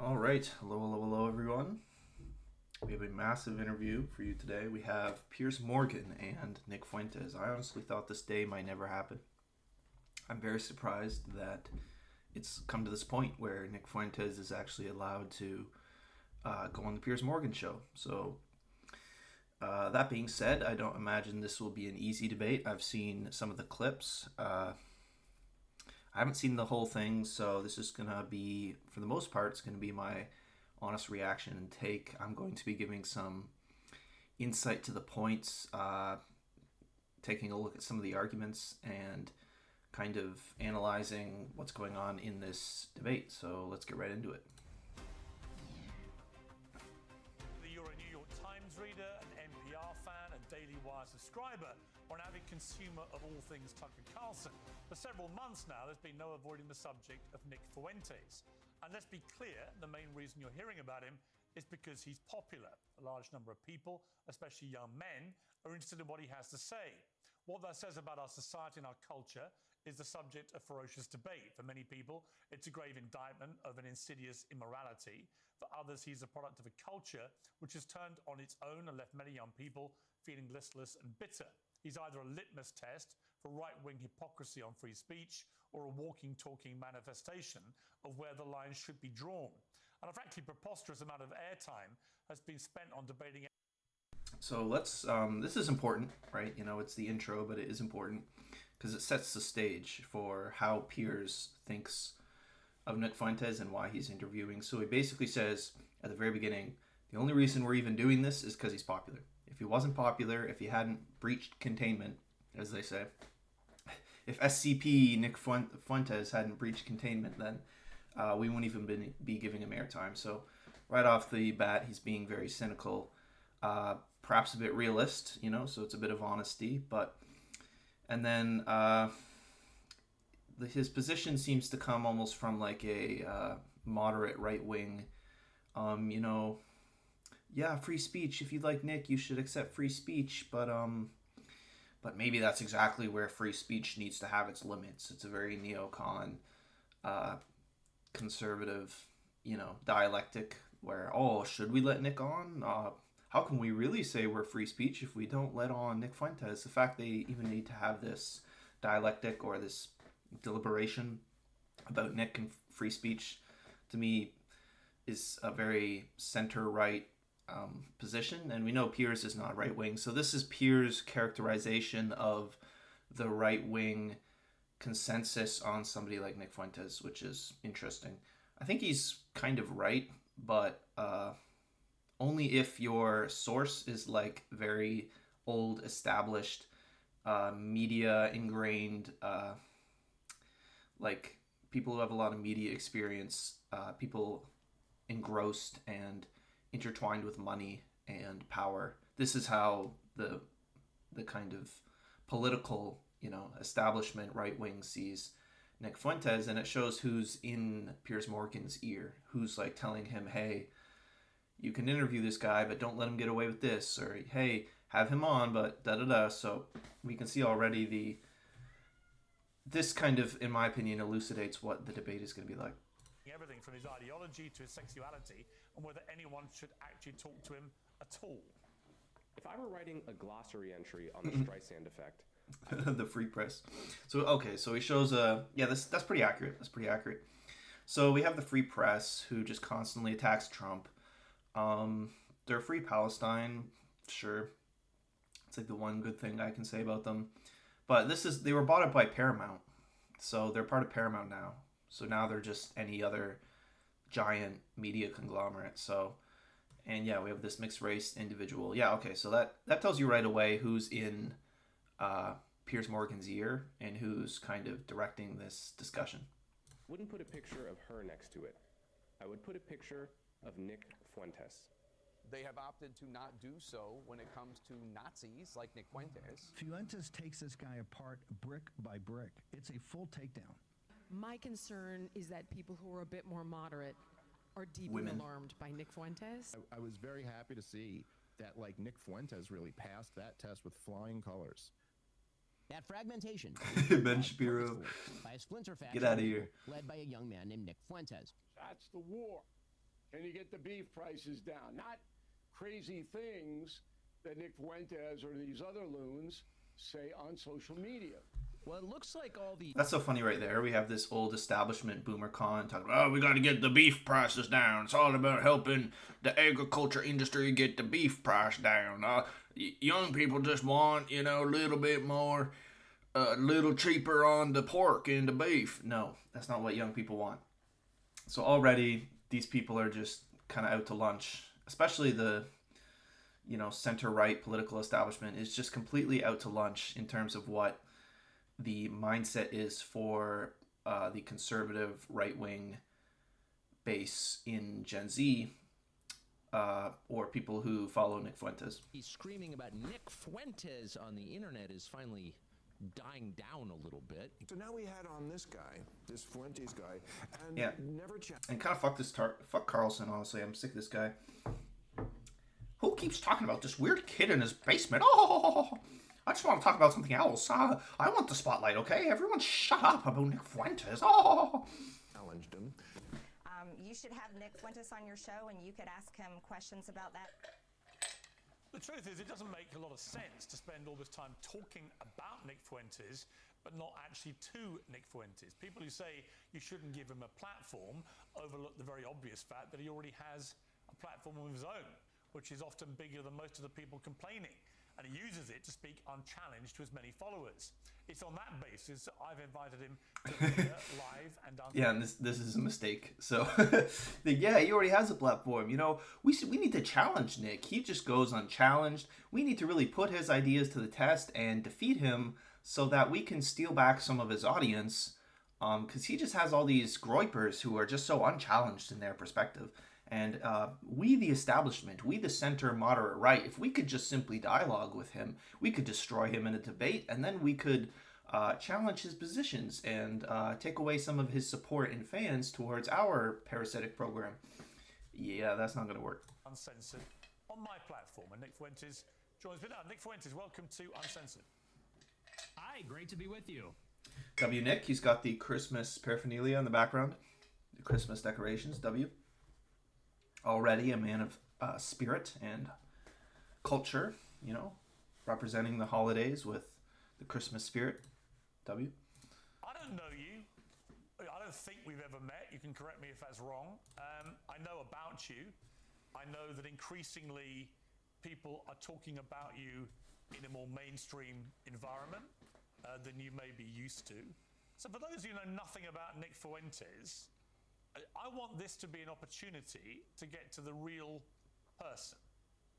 All right, hello, hello, hello, everyone. We have a massive interview for you today. We have Piers Morgan and Nick Fuentes. I honestly thought this day might never happen. I'm very surprised that it's come to this point where Nick Fuentes is actually allowed to go on the Piers Morgan show. So, that being said, I don't imagine this will be an easy debate. I've seen some of the clips. I haven't seen the whole thing, so this is gonna be, for the most part, it's gonna be my honest reaction and take. I'm going to be giving some insight to the points, taking a look at some of the arguments, and kind of analyzing what's going on in this debate. So let's get right into it. You're a New York Times reader, an NPR fan, a Daily Wire subscriber, or an avid consumer of all things Tucker Carlson. For several months now, there's been no avoiding the subject of Nick Fuentes. And let's be clear, the main reason you're hearing about him is because he's popular. A large number of people, especially young men, are interested in what he has to say. What that says about our society and our culture is the subject of ferocious debate. For many people, it's a grave indictment of an insidious immorality. For others, he's a product of a culture which has turned on its own and left many young people feeling listless and bitter. He's either a litmus test for right-wing hypocrisy on free speech or a walking, talking manifestation of where the lines should be drawn. And a frankly preposterous amount of airtime has been spent on debating. So let's, this is important, right? You know, it's the intro, but it is important because it sets the stage for how Piers thinks of Nick Fuentes and why he's interviewing. So he basically says at the very beginning, the only reason we're even doing this is because he's popular. If he wasn't popular, if he hadn't breached containment, as they say, if SCP Nick Fuentes hadn't breached containment, then we wouldn't even be giving him airtime. So right off the bat, he's being very cynical, perhaps a bit realist, you know, so it's a bit of honesty. But, and then his position seems to come almost from like a moderate right wing, you know, yeah, free speech. If you like Nick, you should accept free speech. But maybe that's exactly where free speech needs to have its limits. It's a very neocon, conservative, you know, dialectic where, oh, should we let Nick on? How can we really say we're free speech if we don't let on Nick Fuentes? The fact they even need to have this dialectic or this deliberation about Nick and free speech, to me, is a very center-right position, and we know Piers is not right wing, so this is Piers' characterization of the right wing consensus on somebody like Nick Fuentes, which is interesting. I think he's kind of right, but only if your source is like very old, established, media ingrained, like people who have a lot of media experience, people engrossed and intertwined with money and power. This is how the kind of political, you know, establishment right wing sees Nick Fuentes, and it shows who's in Piers Morgan's ear, who's like telling him, hey, you can interview this guy, but don't let him get away with this, or hey, have him on, but da da da. So we can see already this kind of, in my opinion, elucidates what the debate is going to be like. Everything from his ideology to his sexuality, and whether anyone should actually talk to him at all. If I were writing a glossary entry on the Streisand effect, the free press. So okay, so he shows yeah, that's pretty accurate. That's pretty accurate. So we have the free press who just constantly attacks Trump. They're free Palestine, sure. It's like the one good thing I can say about them. But they were bought up by Paramount, so they're part of Paramount now. So now they're just any other giant media conglomerate. So, and yeah, we have this mixed race individual. Yeah, okay, so that tells you right away who's in Piers Morgan's ear and who's kind of directing this discussion. Wouldn't put a picture of her next to it. I would put a picture of Nick Fuentes. They have opted to not do so when it comes to Nazis like Nick Fuentes. Fuentes takes this guy apart brick by brick. It's a full takedown. My concern is that people who are a bit more moderate are deeply alarmed by Nick Fuentes. I was very happy to see that, like, Nick Fuentes really passed that test with flying colors. That fragmentation Ben Shapiro, by a splinter faction get out of here, led by a young man named Nick Fuentes. That's the war. Can you get the beef prices down? Not crazy things that Nick Fuentes or these other loons say on social media. Well, it looks like all the... That's so funny right there. We have this old establishment boomer con talking about, oh, we got to get the beef prices down. It's all about helping the agriculture industry get the beef price down. Young people just want, you know, a little bit more, a little cheaper on the pork and the beef. No, that's not what young people want. So already these people are just kind of out to lunch, especially the, you know, center-right political establishment is just completely out to lunch in terms of what the mindset is for the conservative right-wing base in Gen Z or people who follow Nick Fuentes. He's screaming about Nick Fuentes on the internet is finally dying down a little bit. So now we had on this guy, this Fuentes guy, and never checked. And kind of fuck Carlson, honestly. I'm sick of this guy. Who keeps talking about this weird kid in his basement? Oh, I just want to talk about something else. I want the spotlight, okay? Everyone shut up about Nick Fuentes. Oh. Challenged him. You should have Nick Fuentes on your show, and you could ask him questions about that. The truth is, it doesn't make a lot of sense to spend all this time talking about Nick Fuentes, but not actually to Nick Fuentes. People who say you shouldn't give him a platform overlook the very obvious fact that he already has a platform of his own, which is often bigger than most of the people complaining. And he uses it to speak unchallenged to his many followers. It's on that basis that I've invited him to appear live and yeah, and this is a mistake. So, yeah, he already has a platform. You know, we need to challenge Nick. He just goes unchallenged. We need to really put his ideas to the test and defeat him so that we can steal back some of his audience. Because he just has all these groypers who are just so unchallenged in their perspective. And we, the establishment, we, the center moderate right, if we could just simply dialogue with him, we could destroy him in a debate, and then we could challenge his positions and take away some of his support and fans towards our parasitic program. Yeah, that's not going to work. Uncensored on my platform, and Nick Fuentes joins me now. Nick Fuentes, welcome to Uncensored. Hi, great to be with you. W. Nick, he's got the Christmas paraphernalia in the background, the Christmas decorations, W. Already a man of spirit and culture, you know, representing the holidays with the Christmas spirit. W. I don't know you. I don't think we've ever met. You can correct me if that's wrong. I know about you. I know that increasingly people are talking about you in a more mainstream environment than you may be used to. So for those of you who know nothing about Nick Fuentes, I want this to be an opportunity to get to the real person.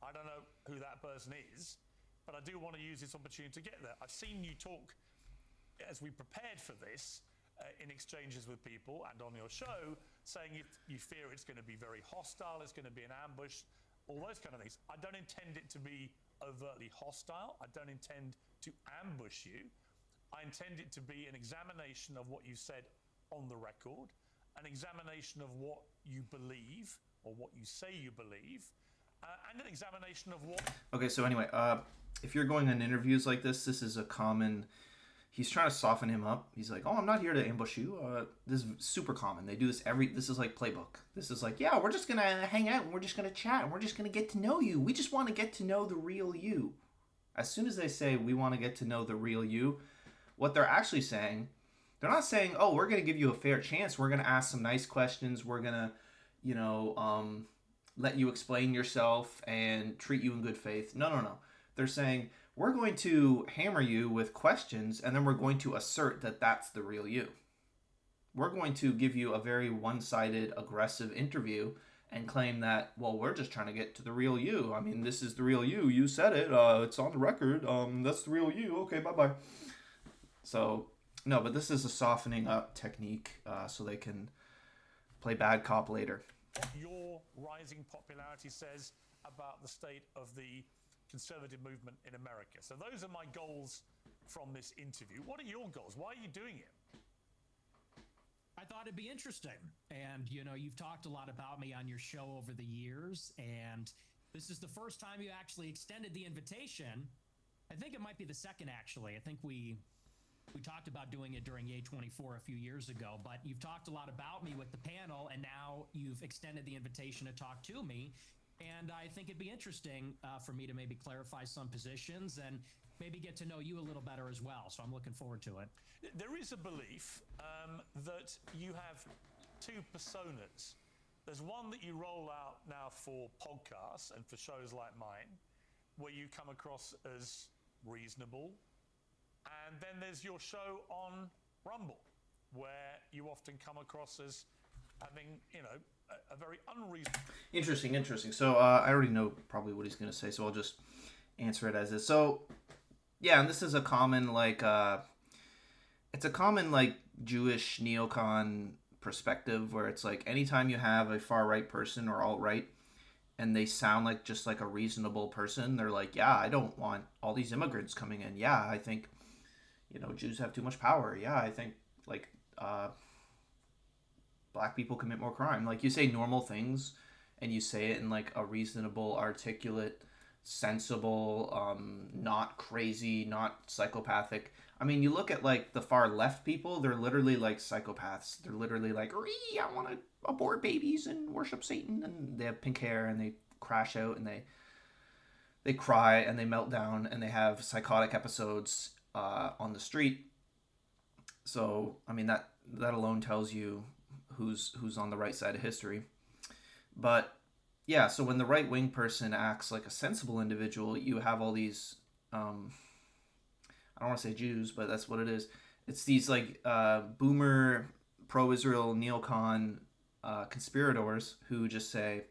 I don't know who that person is, but I do want to use this opportunity to get there. I've seen you talk, as we prepared for this, in exchanges with people and on your show, saying you fear it's going to be very hostile, it's going to be an ambush, all those kind of things. I don't intend it to be overtly hostile. I don't intend to ambush you. I intend it to be an examination of what you said on the record, an examination of what you believe or what you say you believe, and an examination of what... Okay, so anyway, if you're going on interviews like this is a common... He's trying to soften him up. He's like, oh, I'm not here to ambush you. This is super common. They do this this is like playbook. This is like, yeah, we're just going to hang out and we're just going to chat and we're just going to get to know you. We just want to get to know the real you. As soon as they say we want to get to know the real you, what they're actually saying... They're not saying, oh, we're going to give you a fair chance. We're going to ask some nice questions. We're going to, you know, let you explain yourself and treat you in good faith. No. They're saying, we're going to hammer you with questions, and then we're going to assert that that's the real you. We're going to give you a very one-sided, aggressive interview and claim that, well, we're just trying to get to the real you. I mean, this is the real you. You said it. It's on the record. That's the real you. Okay, bye-bye. So... No, but this is a softening up technique so they can play bad cop later. What your rising popularity says about the state of the conservative movement in America. So those are my goals from this interview. What are your goals? Why are you doing it? I thought it'd be interesting. And, you know, you've talked a lot about me on your show over the years, and this is the first time you actually extended the invitation. I think it might be the second, actually. I think we We talked about doing it during A24 a few years ago, but you've talked a lot about me with the panel, and now you've extended the invitation to talk to me. And I think it'd be interesting for me to maybe clarify some positions and maybe get to know you a little better as well. So I'm looking forward to it. There is a belief that you have two personas. There's one that you roll out now for podcasts and for shows like mine, where you come across as reasonable. And then there's your show on Rumble, where you often come across as having, a very unreasonable... Interesting. So I already know probably what he's going to say, so I'll just answer it as is. So, yeah, and this is a common, it's a common, Jewish neocon perspective, where it's like anytime you have a far-right person or alt-right, and they sound like just like a reasonable person, they're like, yeah, I don't want all these immigrants coming in. Yeah, I think, Jews have too much power. Yeah, I think, black people commit more crime. Like, you say normal things, and you say it in, a reasonable, articulate, sensible, not crazy, not psychopathic. I mean, you look at, the far left people, they're literally, psychopaths. They're literally I want to abort babies and worship Satan, and they have pink hair, and they crash out, and they cry, and they melt down, and they have psychotic episodes on the street. So, I mean, that alone tells you who's on the right side of history. But yeah, so when the right-wing person acts like a sensible individual, you have all these I don't want to say Jews, but that's what it is. It's these boomer pro-Israel neocon conspirators who just say,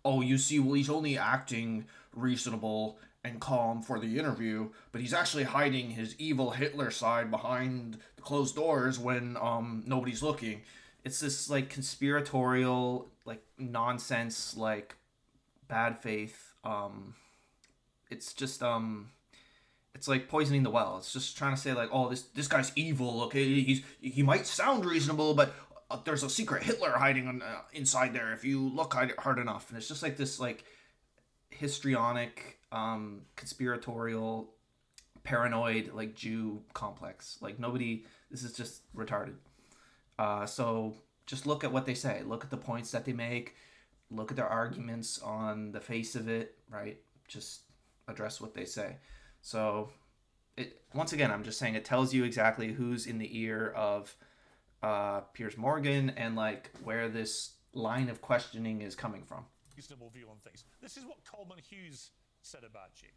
oh, you see, well, he's only acting reasonable and calm for the interview, but he's actually hiding his evil Hitler side behind the closed doors when nobody's looking. It's this conspiratorial nonsense, bad faith. It's just it's like poisoning the well. It's just trying to say oh, this guy's evil. Okay, he might sound reasonable, but there's a secret Hitler hiding inside there if you look hard enough. And it's just this histrionic, conspiratorial, paranoid Jew complex. This is just retarded. So just look at what they say. Look at the points that they make. Look at their arguments on the face of it, right? Just address what they say. So, once again, I'm just saying it tells you exactly who's in the ear of Piers Morgan and where this line of questioning is coming from. Reasonable view on things. This is what Coleman Hughes said about you.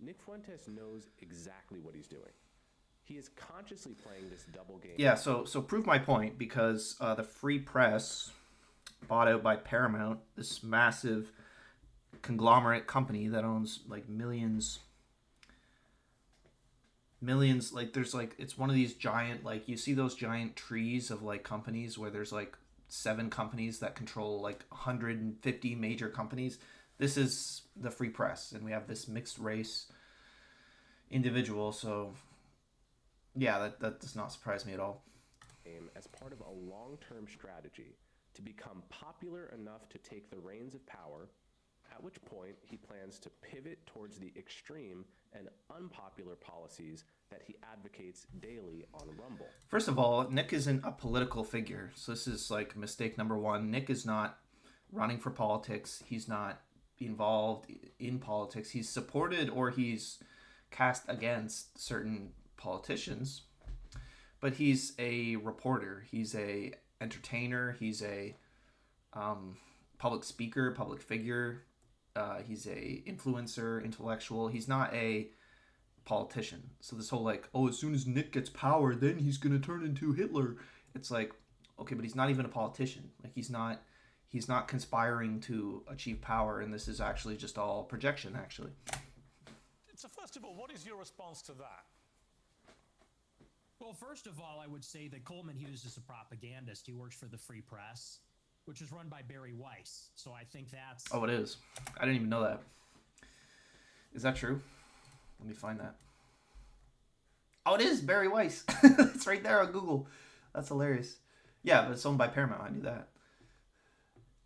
Nick Fuentes knows exactly what he's doing. He is consciously playing this double game. Yeah, so prove my point, because the Free Press, bought out by Paramount, this massive conglomerate company that owns millions, there's it's one of these giant, you see those giant trees of companies where there's 7 companies that control 150 major companies. This is the Free Press, and we have this mixed race individual. So yeah, that does not surprise me at all. As part of a long-term strategy to become popular enough to take the reins of power, at which point he plans to pivot towards the extreme and unpopular policies that he advocates daily on Rumble. First of all, Nick isn't a political figure. So this is mistake number one. Nick is not running for politics. He's not involved in politics. He's supported or he's cast against certain politicians, but he's a reporter. He's a entertainer. He's a public speaker, public figure. He's a influencer, intellectual. He's not a politician. So this whole as soon as Nick gets power, then he's gonna turn into Hitler. It's okay, but he's not even a politician. He's not conspiring to achieve power, and this is actually just all projection, actually. So first of all, what is your response to that? Well, first of all, I would say that Coleman Hughes is a propagandist. He works for the Free Press, which is run by Barry Weiss. So I think that's... Oh, it is. I didn't even know that. Is that true? Let me find that. Oh, it is Barry Weiss. It's right there on Google. That's hilarious. Yeah, but it's owned by Paramount. I knew that.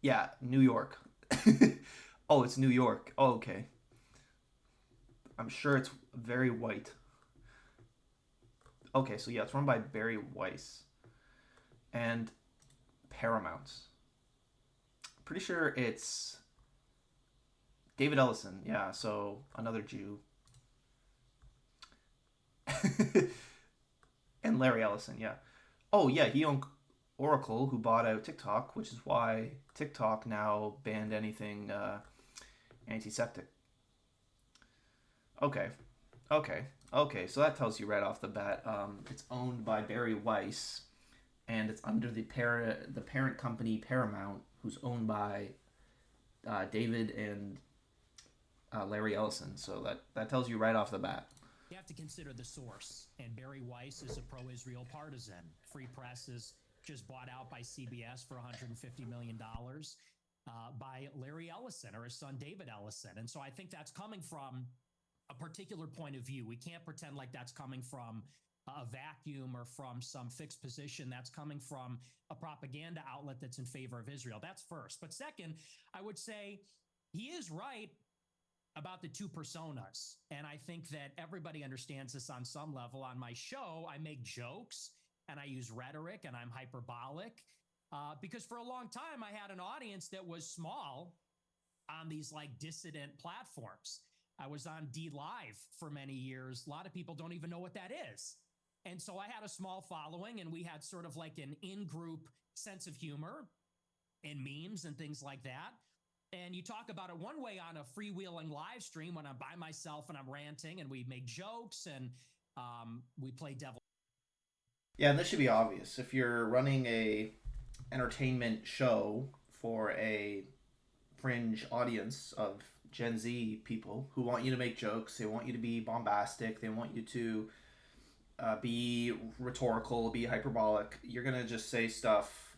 Yeah, New York. Oh, it's New York. Oh, okay. I'm sure it's very white. Okay, so yeah, it's run by Barry Weiss and Paramount. Pretty sure it's David Ellison. Yeah, so another Jew. And Larry Ellison, yeah. Oh, yeah, he owned Oracle, who bought out TikTok, which is why TikTok now banned anything antiseptic. Okay. So that tells you right off the bat. It's owned by Barry Weiss, and it's under the parent company Paramount, who's owned by David and Larry Ellison. So that tells you right off the bat. You have to consider the source, and Barry Weiss is a pro-Israel partisan. Free Press is just bought out by CBS for $150 million by Larry Ellison, or his son David Ellison. And so I think that's coming from a particular point of view. We can't pretend like that's coming from a vacuum or from some fixed position. That's coming from a propaganda outlet that's in favor of Israel. That's first. But second, I would say he is right about the two personas. And I think that everybody understands this on some level. On my show, I make jokes and I use rhetoric and I'm hyperbolic because for a long time I had an audience that was small on these like dissident platforms. I was on D Live for many years. A lot of people don't even know what that is. And so I had a small following, and we had sort of like an in-group sense of humor and memes and things like that. And you talk about it one way on a freewheeling live stream when I'm by myself and I'm ranting and we make jokes and we play devil. Yeah, and this should be obvious. If you're running a entertainment show for a fringe audience of Gen Z people who want you to make jokes, they want you to be bombastic, they want you to be rhetorical, be hyperbolic, you're going to just say stuff,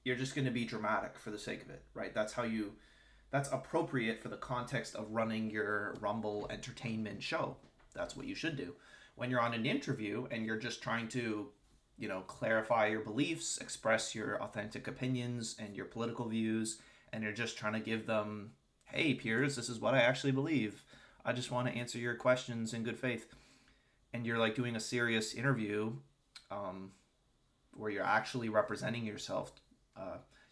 you're just going to be dramatic for the sake of it, right? That's appropriate for the context of running your Rumble entertainment show. That's what you should do. When you're on an interview and you're just trying to, clarify your beliefs, express your authentic opinions and your political views, and you're just trying to give them, hey, Piers, this is what I actually believe. I just want to answer your questions in good faith. And you're like doing a serious interview where you're actually representing yourself.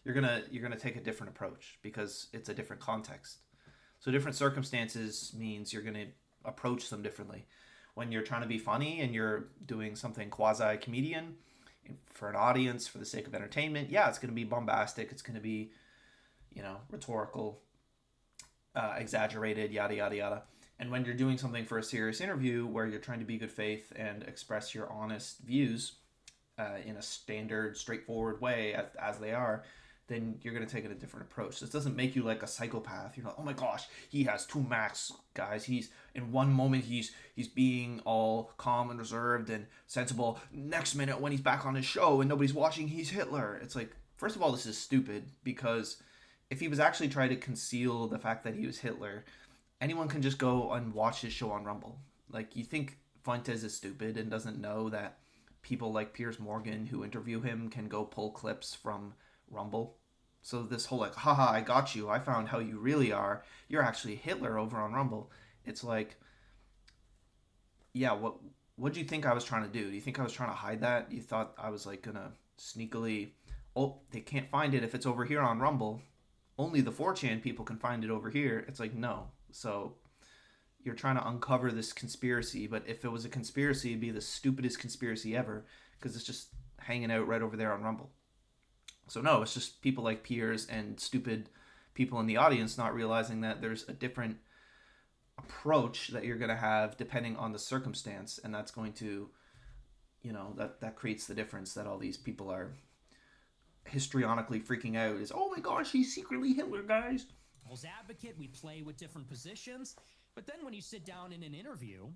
You're gonna take a different approach because it's a different context. So different circumstances means you're gonna approach them differently. When you're trying to be funny and you're doing something quasi-comedian for an audience for the sake of entertainment, yeah, it's gonna be bombastic. It's gonna be, rhetorical, exaggerated, yada yada yada. And when you're doing something for a serious interview where you're trying to be good faith and express your honest views in a standard, straightforward way as they are, then you're going to take it a different approach. This doesn't make you like a psychopath. You're like, oh my gosh, he has two Macs, guys. He's in one moment he's being all calm and reserved and sensible. Next minute when he's back on his show and nobody's watching, he's Hitler. It's like, first of all, this is stupid because if he was actually trying to conceal the fact that he was Hitler, anyone can just go and watch his show on Rumble. Like, you think Fuentes is stupid and doesn't know that people like Piers Morgan who interview him can go pull clips from Rumble? So this whole like, haha, I got you, I found how you really are, you're actually Hitler over on Rumble. It's like, yeah, what do you think I was trying to do? Do you think I was trying to hide that? You thought I was like gonna sneakily, oh, they can't find it if it's over here on Rumble. Only the 4chan people can find it over here. It's like, no. So you're trying to uncover this conspiracy, but if it was a conspiracy, it'd be the stupidest conspiracy ever because it's just hanging out right over there on Rumble. So no, it's just people like Piers and stupid people in the audience not realizing that there's a different approach that you're going to have depending on the circumstance, and that's going to, that creates the difference that all these people are histrionically freaking out is, oh my gosh, he's secretly Hitler, guys. Advocate, we play with different positions, but then when you sit down in an interview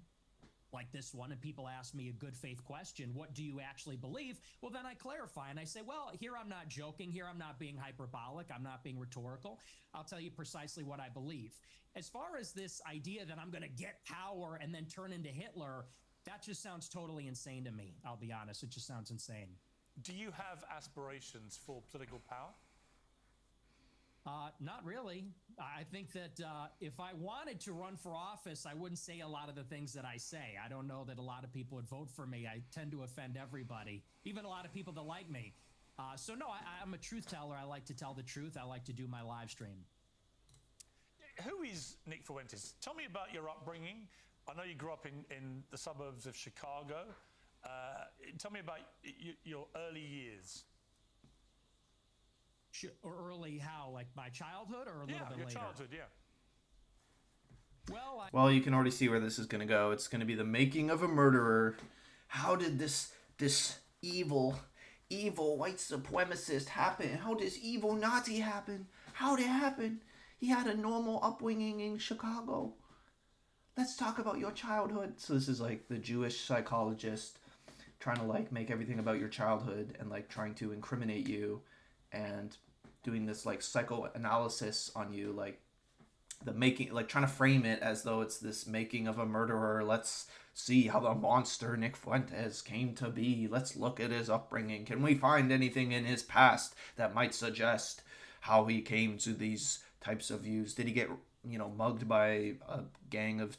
like this one and people ask me a good faith question, what do you actually believe? Well, then I clarify and I say, well, here I'm not joking, here I'm not being hyperbolic, I'm not being rhetorical. I'll tell you precisely what I believe. As far as this idea that I'm going to get power and then turn into Hitler, that just sounds totally insane to me. I'll be honest, it just sounds insane. Do you have aspirations for political power? Not really. I think that if I wanted to run for office, I wouldn't say a lot of the things that I say. I don't know that a lot of people would vote for me. I tend to offend everybody, even a lot of people that like me. So no, I'm a truth teller. I like to tell the truth. I like to do my live stream. Who is Nick Fuentes? Tell me about your upbringing. I know you grew up in the suburbs of Chicago. Tell me about your early years. Early how? Like my childhood or a little bit your later? Childhood, yeah. Well, you can already see where this is going to go. It's going to be the making of a murderer. How did this evil white supremacist happen? How does evil Nazi happen? How did it happen? He had a normal upbringing in Chicago. Let's talk about your childhood. So this is like the Jewish psychologist trying to like make everything about your childhood and like trying to incriminate you and doing this like psychoanalysis on you, like the making, like trying to frame it as though it's this making of a murderer. Let's see how the monster Nick Fuentes came to be. Let's look at his upbringing. Can we find anything in his past that might suggest how he came to these types of views? Did he get, mugged by a gang of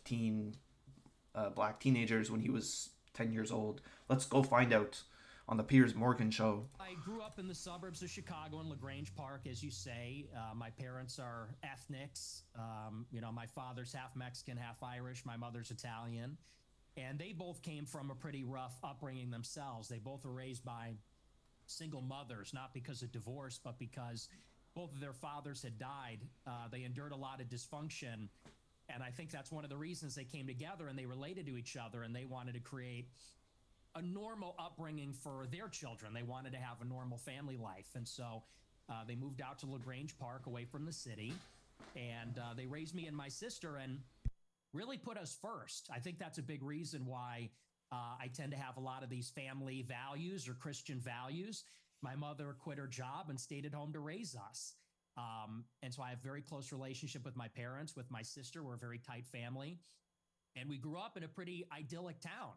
black teenagers when he was 10 years old? Let's go find out on the Piers Morgan Show. I grew up in the suburbs of Chicago in LaGrange Park, as you say. My parents are ethnics. My father's half Mexican, half Irish. My mother's Italian. And they both came from a pretty rough upbringing themselves. They both were raised by single mothers, not because of divorce, but because both of their fathers had died. They endured a lot of dysfunction. And I think that's one of the reasons they came together and they related to each other and they wanted to create a normal upbringing for their children. They wanted to have a normal family life. And so they moved out to LaGrange Park away from the city. And they raised me and my sister and really put us first. I think that's a big reason why I tend to have a lot of these family values or Christian values. My mother quit her job and stayed at home to raise us. And so I have a very close relationship with my parents, with my sister. We're a very tight family. And we grew up in a pretty idyllic town.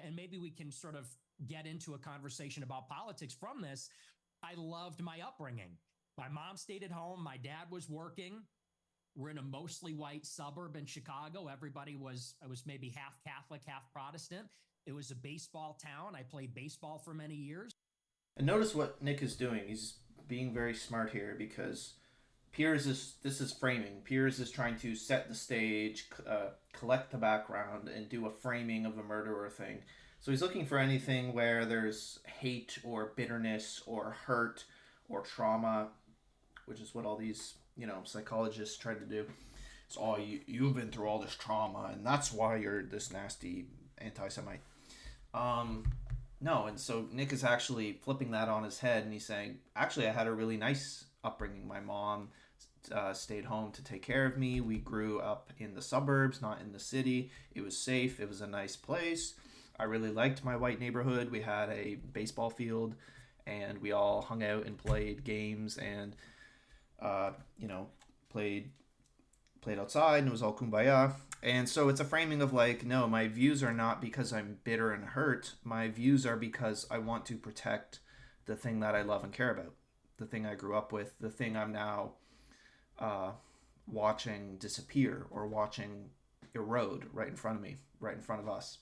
And maybe we can sort of get into a conversation about politics from this. I loved my upbringing. My mom stayed at home. My dad was working. We're in a mostly white suburb in Chicago. Everybody was maybe half Catholic, half Protestant. It was a baseball town. I played baseball for many years. And notice what Nick is doing. He's being very smart here because this is framing. Piers is trying to set the stage, collect the background, and do a framing of a murderer thing. So he's looking for anything where there's hate or bitterness or hurt or trauma, which is what all these, psychologists try to do. It's all you've been through all this trauma, and that's why you're this nasty anti-Semite. No, and so Nick is actually flipping that on his head, and he's saying, actually, I had a really nice upbringing. My mom stayed home to take care of me. We grew up in the suburbs, not in the city. It was safe. It was a nice place. I really liked my white neighborhood. We had a baseball field, and we all hung out and played games and, played outside, and it was all kumbaya. And so it's a framing of like, no, my views are not because I'm bitter and hurt. My views are because I want to protect the thing that I love and care about, the thing I grew up with, the thing I'm now watching disappear or watching erode right in front of me, right in front of us.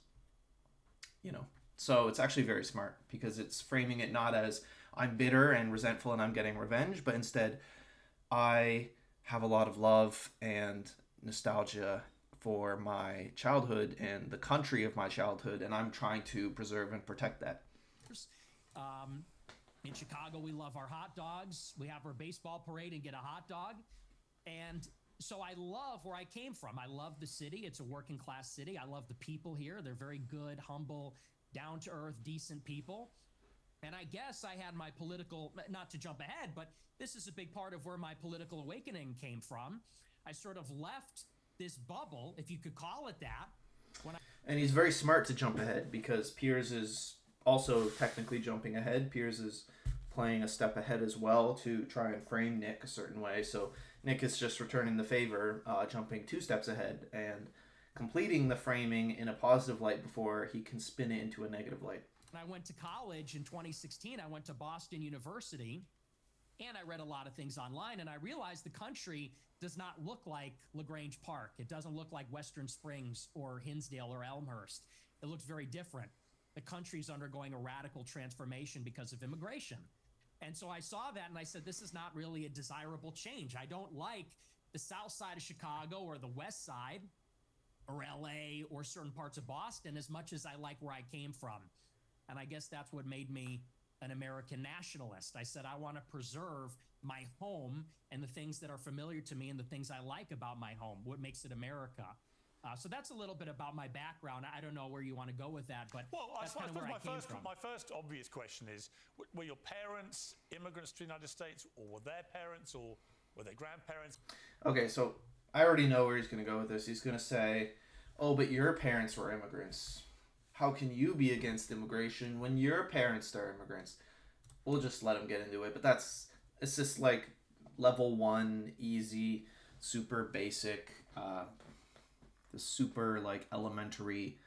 So it's actually very smart because it's framing it not as I'm bitter and resentful and I'm getting revenge, but instead I have a lot of love and nostalgia for my childhood and the country of my childhood, and I'm trying to preserve and protect that. In Chicago, we love our hot dogs. We have our baseball parade and get a hot dog. And so I love where I came from. I love the city. It's a working class city. I love the people here. They're very good, humble, down to earth, decent people. And I guess I had my political, not to jump ahead, but this is a big part of where my political awakening came from. I sort of left this bubble, if you could call it that. And he's very smart to jump ahead because Piers is also technically jumping ahead. Piers is playing a step ahead as well to try and frame Nick a certain way. So Nick is just returning the favor, jumping 2 steps ahead and completing the framing in a positive light before he can spin it into a negative light. When I went to college in 2016, I went to Boston University. And I read a lot of things online, and I realized the country does not look like LaGrange Park. It doesn't look like Western Springs or Hinsdale or Elmhurst. It looks very different. The country's undergoing a radical transformation because of immigration. And so I saw that and I said, this is not really a desirable change. I don't like the south side of Chicago or the west side or LA or certain parts of Boston as much as I like where I came from. And I guess that's what made me an American nationalist. I said, I want to preserve my home and the things that are familiar to me and the things I like about my home, what makes it America. So that's a little bit about my background. I don't know where you want to go with that, but that's kind of where I came from. My first obvious question is, were your parents immigrants to the United States, or were their parents, or were their grandparents? Okay, so I already know where he's going to go with this. He's going to say, oh, but your parents were immigrants. How can you be against immigration when your parents are immigrants? We'll just let him get into it, but it's just like level 1, easy, super basic, the super like elementary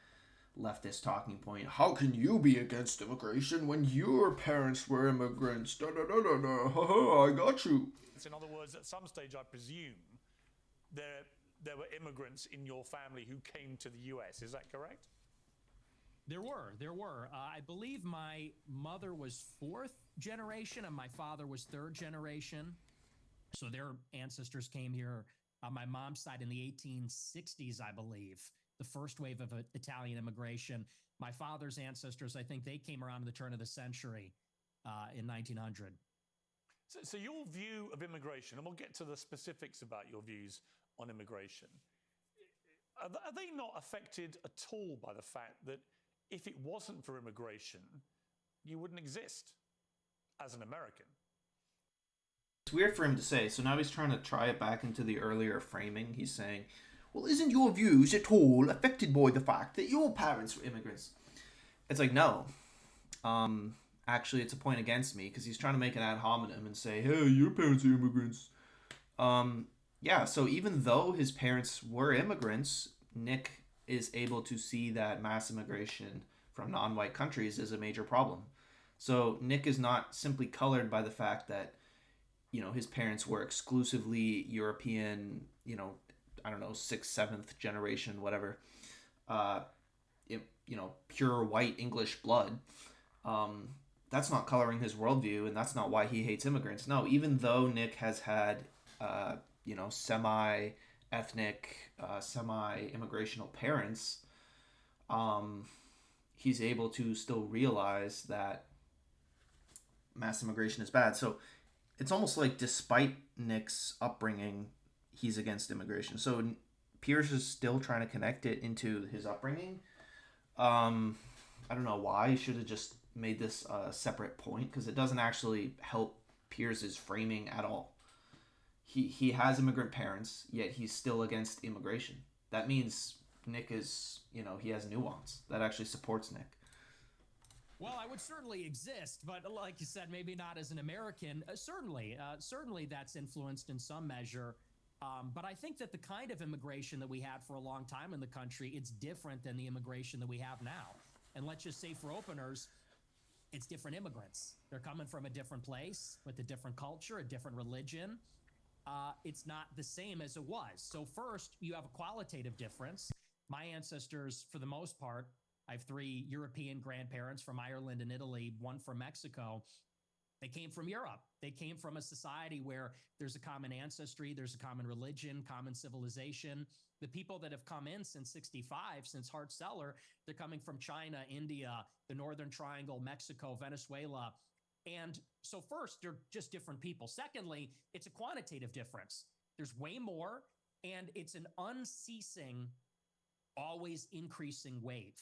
leftist talking point. How can you be against immigration when your parents were immigrants? Da da da da da. Ha ha! I got you. In other words, at some stage, I presume there were immigrants in your family who came to the U.S. Is that correct? There were. I believe my mother was 4th generation and my father was 3rd generation. So their ancestors came here on my mom's side in the 1860s, I believe, the first wave of Italian immigration. My father's ancestors, I think they came around at the turn of the century in 1900. So your view of immigration, and we'll get to the specifics about your views on immigration, are they not affected at all by the fact that if it wasn't for immigration, you wouldn't exist as an American? It's weird for him to say, so now he's trying to try it back into the earlier framing. He's saying, well, isn't your views at all affected by the fact that your parents were immigrants? It's like, no. Actually, it's a point against me, because he's trying to make an ad hominem and say, hey, your parents are immigrants. Yeah, so even though his parents were immigrants, Nick is able to see that mass immigration from non-white countries is a major problem. So Nick is not simply colored by the fact that, his parents were exclusively European, I don't know, 6th, 7th generation, whatever, pure white English blood. That's not coloring his worldview, and that's not why he hates immigrants. No, even though Nick has had, semi-ethnic, semi-immigrational parents, he's able to still realize that mass immigration is bad. So it's almost like despite Nick's upbringing, he's against immigration. So Piers is still trying to connect it into his upbringing. I don't know why. He should have just made this a separate point, because it doesn't actually help Piers's framing at all. He has immigrant parents, yet he's still against immigration. That means Nick is, he has nuance. That actually supports Nick. Well, I would certainly exist, but like you said, maybe not as an American. Certainly that's influenced in some measure. But I think that the kind of immigration that we had for a long time in the country, it's different than the immigration that we have now. And let's just say for openers, it's different immigrants. They're coming from a different place with a different culture, a different religion. It's not the same as it was. So first, you have a qualitative difference. My ancestors, for the most part, I have 3 European grandparents from Ireland and Italy, 1 from Mexico. They came from Europe. They came from a society where there's a common ancestry, there's a common religion, common civilization. The people that have come in since 65, since Hart-Celler, they're coming from China, India, the Northern Triangle, Mexico, Venezuela. And so first, they're just different people. Secondly, it's a quantitative difference. There's way more, and it's an unceasing, always increasing wave.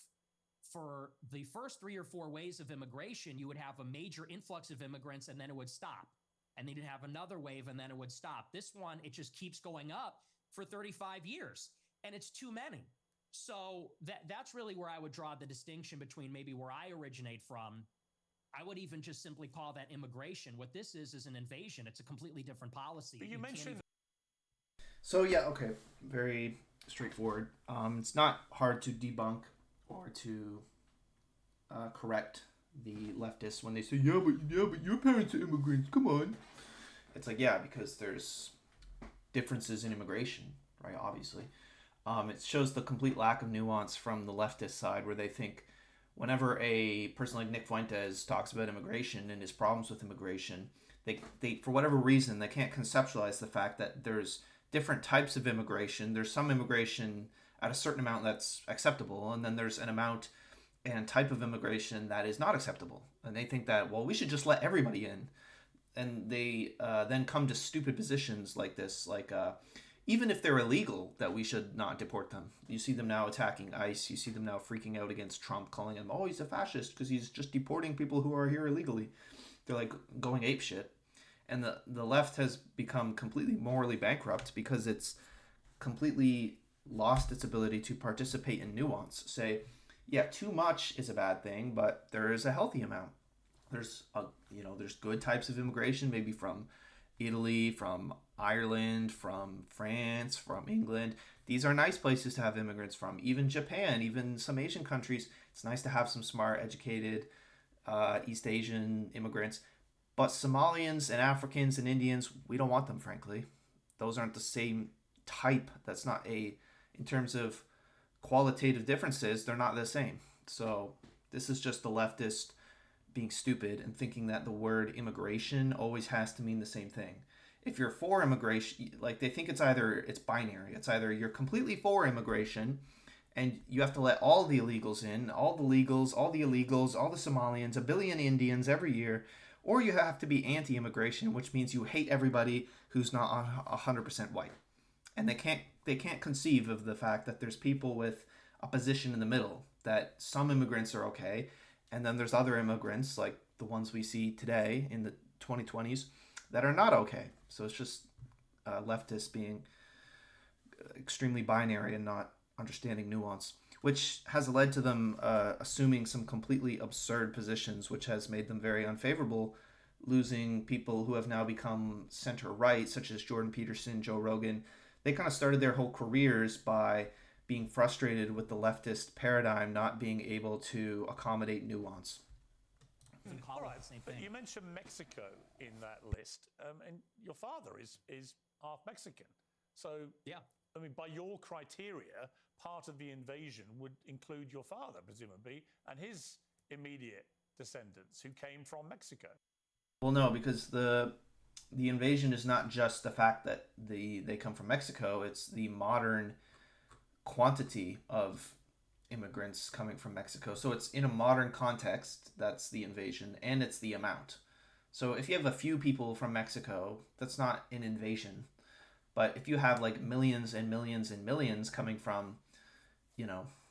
For the first 3 or 4 waves of immigration, you would have a major influx of immigrants and then it would stop. And then you'd have another wave and then it would stop. This one, it just keeps going up for 35 years and it's too many. So that's really where I would draw the distinction between maybe where I originate from. I would even just simply call that immigration. What this is an invasion. It's a completely different policy. But you mentioned... So yeah, okay. Very straightforward. It's not hard to debunk or to correct the leftists when they say, yeah, but your parents are immigrants, come on. It's like, yeah, because there's differences in immigration, right? Obviously. It shows the complete lack of nuance from the leftist side, where they think whenever a person like Nick Fuentes talks about immigration and his problems with immigration, they for whatever reason, they can't conceptualize the fact that there's different types of immigration. There's some immigration at a certain amount that's acceptable, and then there's an amount and type of immigration that is not acceptable. And they think that, well, we should just let everybody in. And they then come to stupid positions like this, like even if they're illegal, that we should not deport them. You see them now attacking ICE. You see them now freaking out against Trump, calling him, oh, he's a fascist because he's just deporting people who are here illegally. They're like going apeshit. And the left has become completely morally bankrupt because it's completely lost its ability to participate in nuance. Say, yeah, too much is a bad thing, but there is a healthy amount. There's there's good types of immigration, maybe from Italy, from Ireland, from France, from England. These are nice places to have immigrants from. Even Japan, even some Asian countries. It's nice to have some smart, educated East Asian immigrants. But Somalians and Africans and Indians, we don't want them, frankly. Those aren't the same type. That's not in terms of qualitative differences, they're not the same. So this is just the leftist being stupid and thinking that the word immigration always has to mean the same thing. If you're for immigration, like they think it's binary. It's either you're completely for immigration and you have to let all the illegals in, all the legals, all the illegals, all the Somalians, a billion Indians every year, or you have to be anti-immigration, which means you hate everybody who's not 100% white. And they can't conceive of the fact that there's people with a position in the middle, that some immigrants are okay, and then there's other immigrants, like the ones we see today in the 2020s, that are not okay. So it's just leftists being extremely binary and not understanding nuance, which has led to them assuming some completely absurd positions, which has made them very unfavorable, losing people who have now become center-right, such as Jordan Peterson, Joe Rogan. They kind of started their whole careers by being frustrated with the leftist paradigm not being able to accommodate nuance. All right, but you mentioned Mexico in that list, and your father is half Mexican. So, yeah, I mean, by your criteria, part of the invasion would include your father, presumably, and his immediate descendants who came from Mexico. Well, no, because the invasion is not just the fact that they come from Mexico. It's the modern quantity of immigrants coming from Mexico. So it's in a modern context, that's the invasion, and it's the amount. So if you have a few people from Mexico, that's not an invasion. But if you have like millions and millions and millions coming from,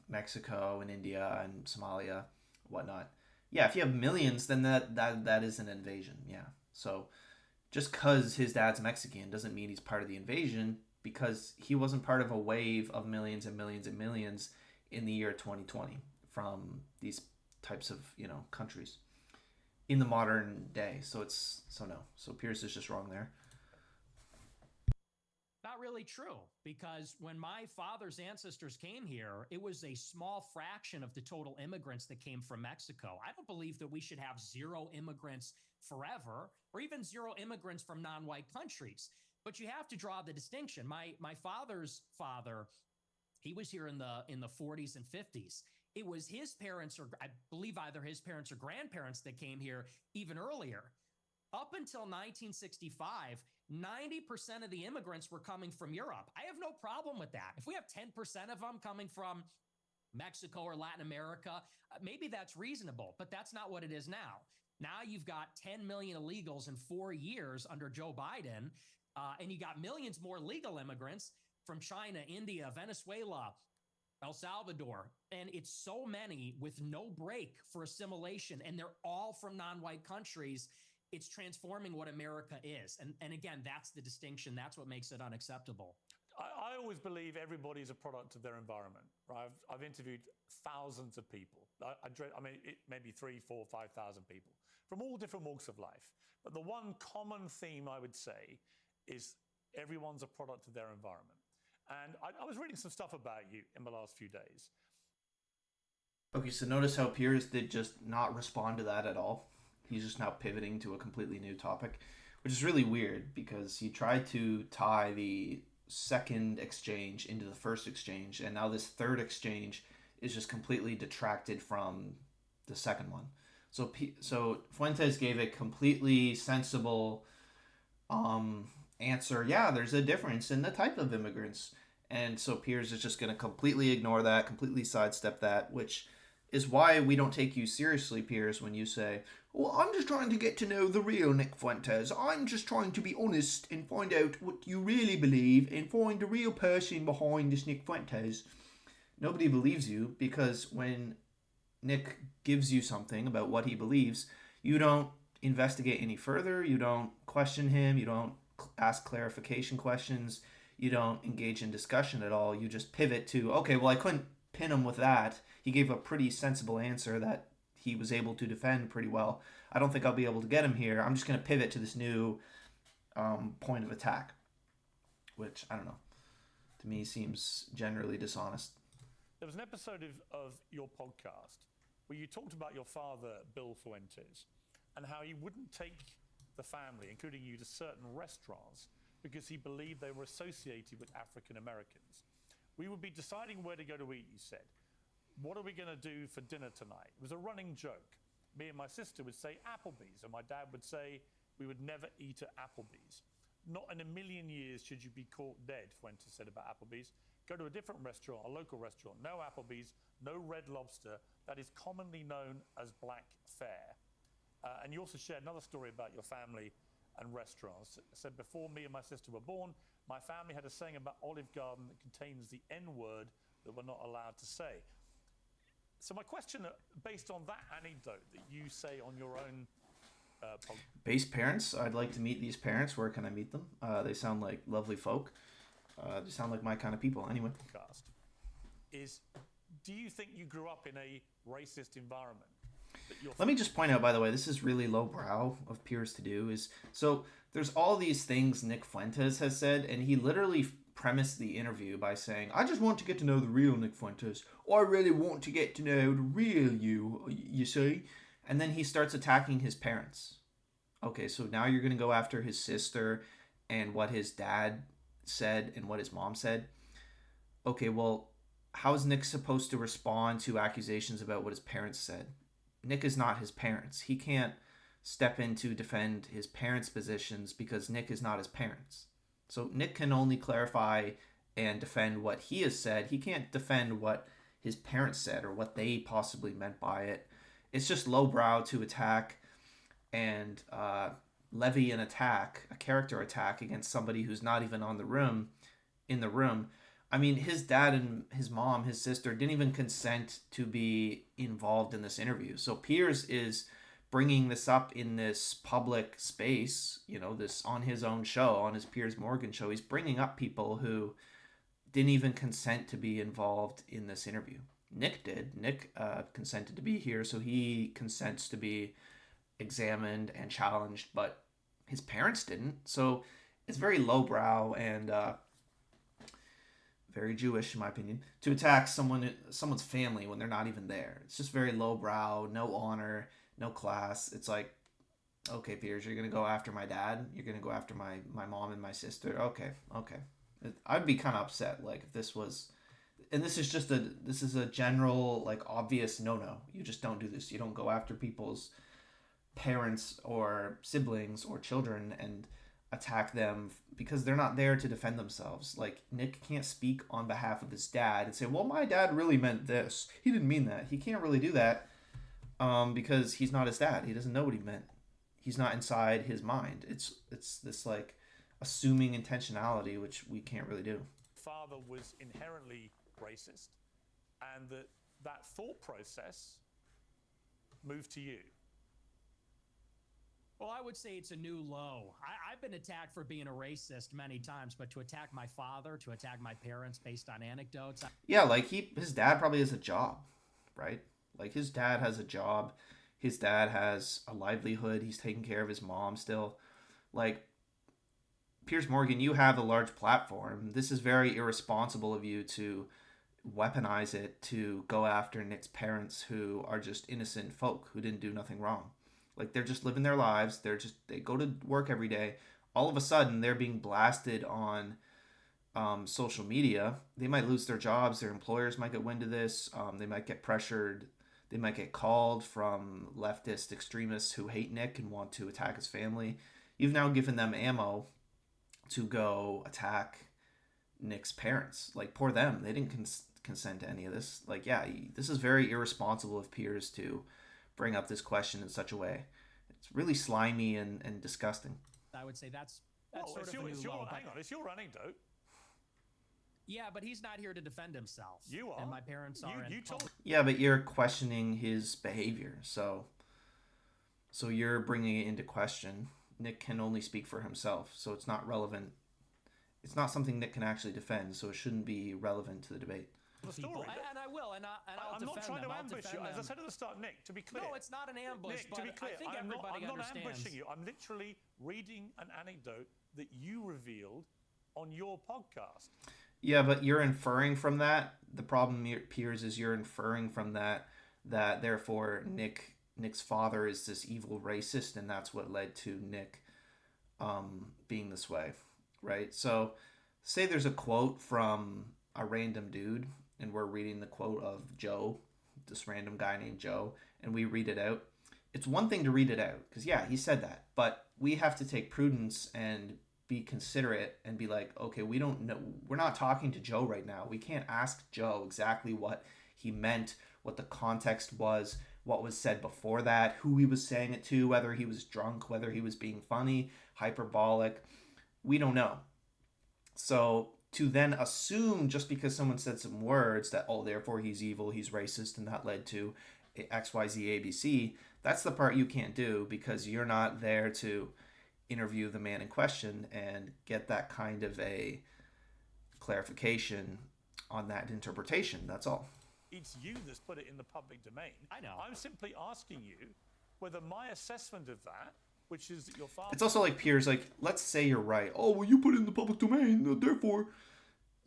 Mexico and India and Somalia, whatnot. Yeah, if you have millions, then that is an invasion. Yeah. So just because his dad's Mexican doesn't mean he's part of the invasion, because he wasn't part of a wave of millions and millions and millions in the year 2020 from these types of, countries in the modern day. So So Piers is just wrong there. Not really true, because when my father's ancestors came here, it was a small fraction of the total immigrants that came from Mexico. I don't believe that we should have zero immigrants forever, or even zero immigrants from non-white countries. But you have to draw the distinction. My father's father, he was here in the 40s and 50s. It was his parents, or I believe either his parents or grandparents, that came here even earlier. Up until 1965, 90% of the immigrants were coming from Europe. I have no problem with that. If we have 10% of them coming from Mexico or Latin America, maybe that's reasonable, but that's not what it is now. Now you've got 10 million illegals in 4 years under Joe Biden, and you got millions more legal immigrants from China, India, Venezuela, El Salvador, and it's so many with no break for assimilation, and they're all from non-white countries. It's transforming what America is. And again, that's the distinction. That's what makes it unacceptable. I always believe everybody is a product of their environment. Right? I've interviewed thousands of people. Maybe 3, 4, 5,000 people from all different walks of life. But the one common theme I would say is everyone's a product of their environment. And I was reading some stuff about you in the last few days. Okay, so notice how Piers did just not respond to that at all. He's just now pivoting to a completely new topic, which is really weird because he tried to tie the second exchange into the first exchange, and now this third exchange is just completely detracted from the second one. So Fuentes gave a completely sensible answer. Yeah, there's a difference in the type of immigrants. And so Piers is just going to completely ignore that, completely sidestep that, which is why we don't take you seriously, Piers, when you say, well, I'm just trying to get to know the real Nick Fuentes. I'm just trying to be honest and find out what you really believe and find the real person behind this Nick Fuentes. Nobody believes you because when Nick gives you something about what he believes, you don't investigate any further. You don't question him. You don't ask clarification questions. You don't engage in discussion at all. You just pivot to, okay, well, I couldn't pin him with that. He gave a pretty sensible answer that he was able to defend pretty well. I don't think I'll be able to get him here. I'm just going to pivot to this new point of attack, which, I don't know, to me seems generally dishonest. There was an episode of your podcast where you talked about your father, Bill Fuentes, and how he wouldn't take the family, including you, to certain restaurants because he believed they were associated with African Americans. We would be deciding where to go to eat, you said. What are we going to do for dinner tonight? It was a running joke. Me and my sister would say Applebee's, and my dad would say we would never eat at Applebee's. Not in a million years should you be caught dead, Fuentes said about Applebee's. Go to a different restaurant, a local restaurant. No Applebee's, no Red Lobster. That is commonly known as black fare. And you also shared another story about your family and restaurants. It said, before me and my sister were born, my family had a saying about Olive Garden that contains the N-word that we're not allowed to say. So my question, based on that anecdote that you say on your own base parents, I'd like to meet these parents. Where can I meet them? They sound like lovely folk. They sound like my kind of people. Anyway, is, do you think you grew up in a racist environment? Let me just point out, by the way, this is really lowbrow of Piers to do. So there's all these things Nick Fuentes has said, and he literally premised the interview by saying, I just want to get to know the real Nick Fuentes. Or I really want to get to know the real you see? And then he starts attacking his parents. Okay, so now you're going to go after his sister and what his dad said and what his mom said. Okay, well, how is Nick supposed to respond to accusations about what his parents said? Nick is not his parents. He can't step in to defend his parents' positions because Nick is not his parents. So Nick can only clarify and defend what he has said. He can't defend what his parents said or what they possibly meant by it. It's just lowbrow to attack and levy an attack, a character attack against somebody who's not even in the room. I mean, his dad and his mom, his sister, didn't even consent to be involved in this interview. So Piers is bringing this up in this public space, this on his own show, on his Piers Morgan show. He's bringing up people who didn't even consent to be involved in this interview. Nick did. Nick consented to be here, so he consents to be examined and challenged, but his parents didn't. So it's very lowbrow and very Jewish, in my opinion, to attack someone's family when they're not even there. It's just very lowbrow, no honor, no class. It's like, okay, Piers, you're gonna go after my dad. You're gonna go after my mom and my sister. Okay. I'd be kind of upset, like, if this was, and this is a general, like, obvious no. You just don't do this. You don't go after people's parents or siblings or children and attack them because they're not there to defend themselves. Like, Nick can't speak on behalf of his dad and say, well, my dad really meant this. He didn't mean that. He can't really do that because he's not his dad. He doesn't know what he meant. He's not inside his mind. It's this, like, assuming intentionality, which we can't really do. Father was inherently racist, and that thought process moved to you. Well, I would say it's a new low. I've been attacked for being a racist many times, but to attack my father, to attack my parents based on anecdotes. Yeah, like his dad probably has a job, right? Like, his dad has a job. His dad has a livelihood. He's taking care of his mom still. Like, Piers Morgan, you have a large platform. This is very irresponsible of you to weaponize it to go after Nick's parents, who are just innocent folk who didn't do nothing wrong. Like, they're just living their lives. They go to work every day. All of a sudden, they're being blasted on social media. They might lose their jobs. Their employers might get wind of this. They might get pressured. They might get called from leftist extremists who hate Nick and want to attack his family. You've now given them ammo to go attack Nick's parents. Like, poor them. They didn't consent to any of this. Like, yeah, this is very irresponsible of Piers to bring up this question in such a way. It's really slimy and disgusting. I would say that's sort of a new low. Hang on, it's your anecdote. Yeah, but he's not here to defend himself. You are. And my parents are. Yeah, but you're questioning his behavior. So you're bringing it into question. Nick can only speak for himself, so it's not relevant. It's not something Nick can actually defend, so it shouldn't be relevant to the debate. The story. And I will, and I'll I'm defend not trying them. to ambush you. As I said at the start, Nick, to be clear. No, it's not an ambush. Nick, but to be clear, I think I'm not understands. ambushing you. I'm literally reading an anecdote that you revealed on your podcast. Yeah, but you're inferring from that. The problem, Piers, is you're inferring from that therefore Nick's father is this evil racist, and that's what led to Nick being this way, right? So say there's a quote from a random dude, and we're reading the quote of Joe, this random guy named Joe, and we read it out. It's one thing to read it out, because yeah, he said that, but we have to take prudence and be considerate and be like, okay, we don't know, we're not talking to Joe right now. We can't ask Joe exactly what he meant, what the context was, what was said before that, who he was saying it to, whether he was drunk, whether he was being funny, hyperbolic. We don't know. So to then assume just because someone said some words that, oh, therefore he's evil, he's racist, and that led to XYZ ABC, that's the part you can't do, because you're not there to interview the man in question and get that kind of a clarification on that interpretation. That's all. It's you that's put it in the public domain. I know. I'm simply asking you whether my assessment of that, which is that your father... It's also like, Piers, like, let's say you're right. Oh, well, you put it in the public domain, therefore...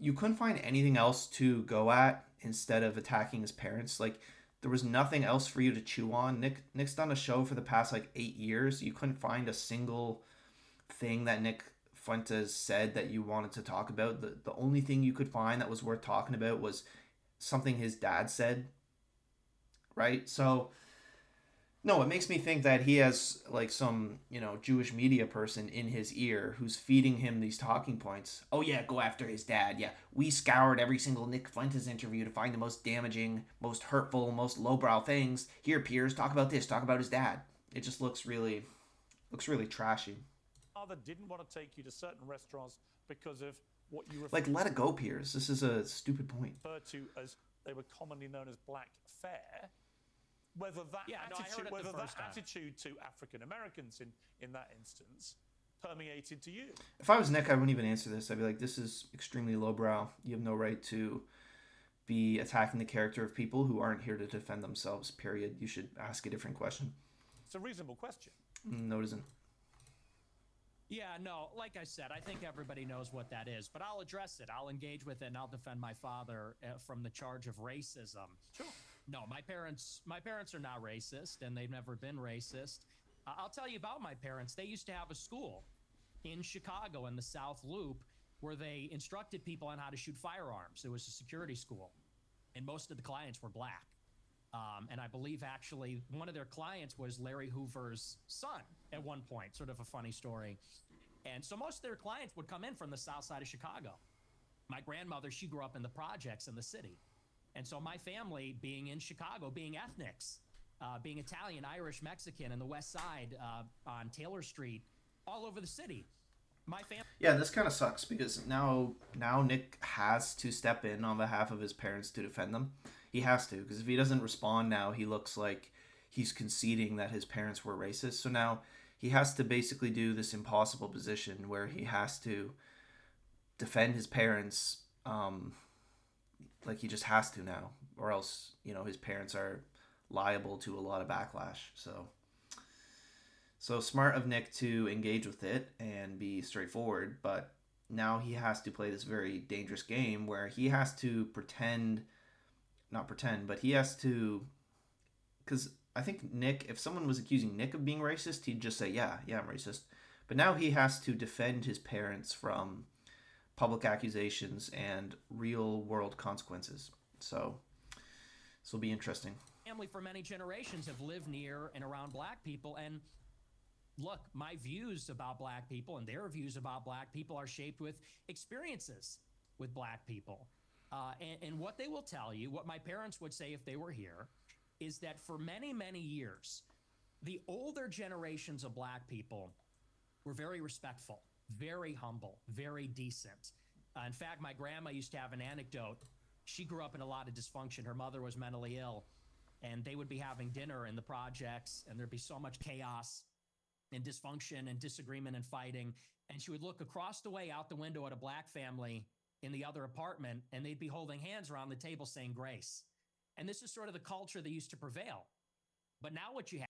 You couldn't find anything else to go at instead of attacking his parents. Like, there was nothing else for you to chew on. Nick's done a show for the past, 8 years. You couldn't find a single thing that Nick Fuentes said that you wanted to talk about. The only thing you could find that was worth talking about was something his dad said, right? So, no, it makes me think that he has, some, Jewish media person in his ear who's feeding him these talking points. Oh, yeah, go after his dad. Yeah, we scoured every single Nick Fuentes interview to find the most damaging, most hurtful, most lowbrow things. Here, Piers, talk about this, talk about his dad. It just looks really trashy. Father didn't want to take you to certain restaurants because of what you let it go, Piers. This is a stupid point. referred to as, they were commonly known as black fare. Whether that attitude to African Americans in that instance permeated to you. If I was Nick, I wouldn't even answer this. I'd be like, this is extremely lowbrow. You have no right to be attacking the character of people who aren't here to defend themselves, period. You should ask a different question. It's a reasonable question. No, it isn't. Yeah, no, like I said, I think everybody knows what that is, but I'll address it. I'll engage with it, and I'll defend my father from the charge of racism. Sure. No, my parents are not racist, and they've never been racist. I'll tell you about my parents. They used to have a school in Chicago in the South Loop where they instructed people on how to shoot firearms. It was a security school, and most of the clients were black. And I believe actually one of their clients was Larry Hoover's son at one point, sort of a funny story. And so most of their clients would come in from the south side of Chicago. My grandmother, she grew up in the projects in the city. And so my family, being in Chicago, being ethnics, being Italian, Irish, Mexican, in the west side on Taylor Street, all over the city. My family. Yeah, this kind of sucks because now Nick has to step in on behalf of his parents to defend them. He has to, because if he doesn't respond now, he looks like he's conceding that his parents were racist. So now he has to basically do this impossible position where he has to defend his parents, like he just has to now, or else, his parents are liable to a lot of backlash. So smart of Nick to engage with it and be straightforward, but now he has to play this very dangerous game where he has to not pretend, but he has to, because I think Nick, if someone was accusing Nick of being racist, he'd just say, yeah, I'm racist. But now he has to defend his parents from public accusations and real world consequences. So this will be interesting. Family for many generations have lived near and around black people. And look, my views about black people and their views about black people are shaped with experiences with black people. And what they will tell you, what my parents would say if they were here, is that for many, many years, the older generations of black people were very respectful, very humble, very decent. In fact, my grandma used to have an anecdote. She grew up in a lot of dysfunction. Her mother was mentally ill, and they would be having dinner in the projects, and there'd be so much chaos and dysfunction and disagreement and fighting. And she would look across the way out the window at a black family in the other apartment, and they'd be holding hands around the table saying grace. And this is sort of the culture that used to prevail. But now what you have...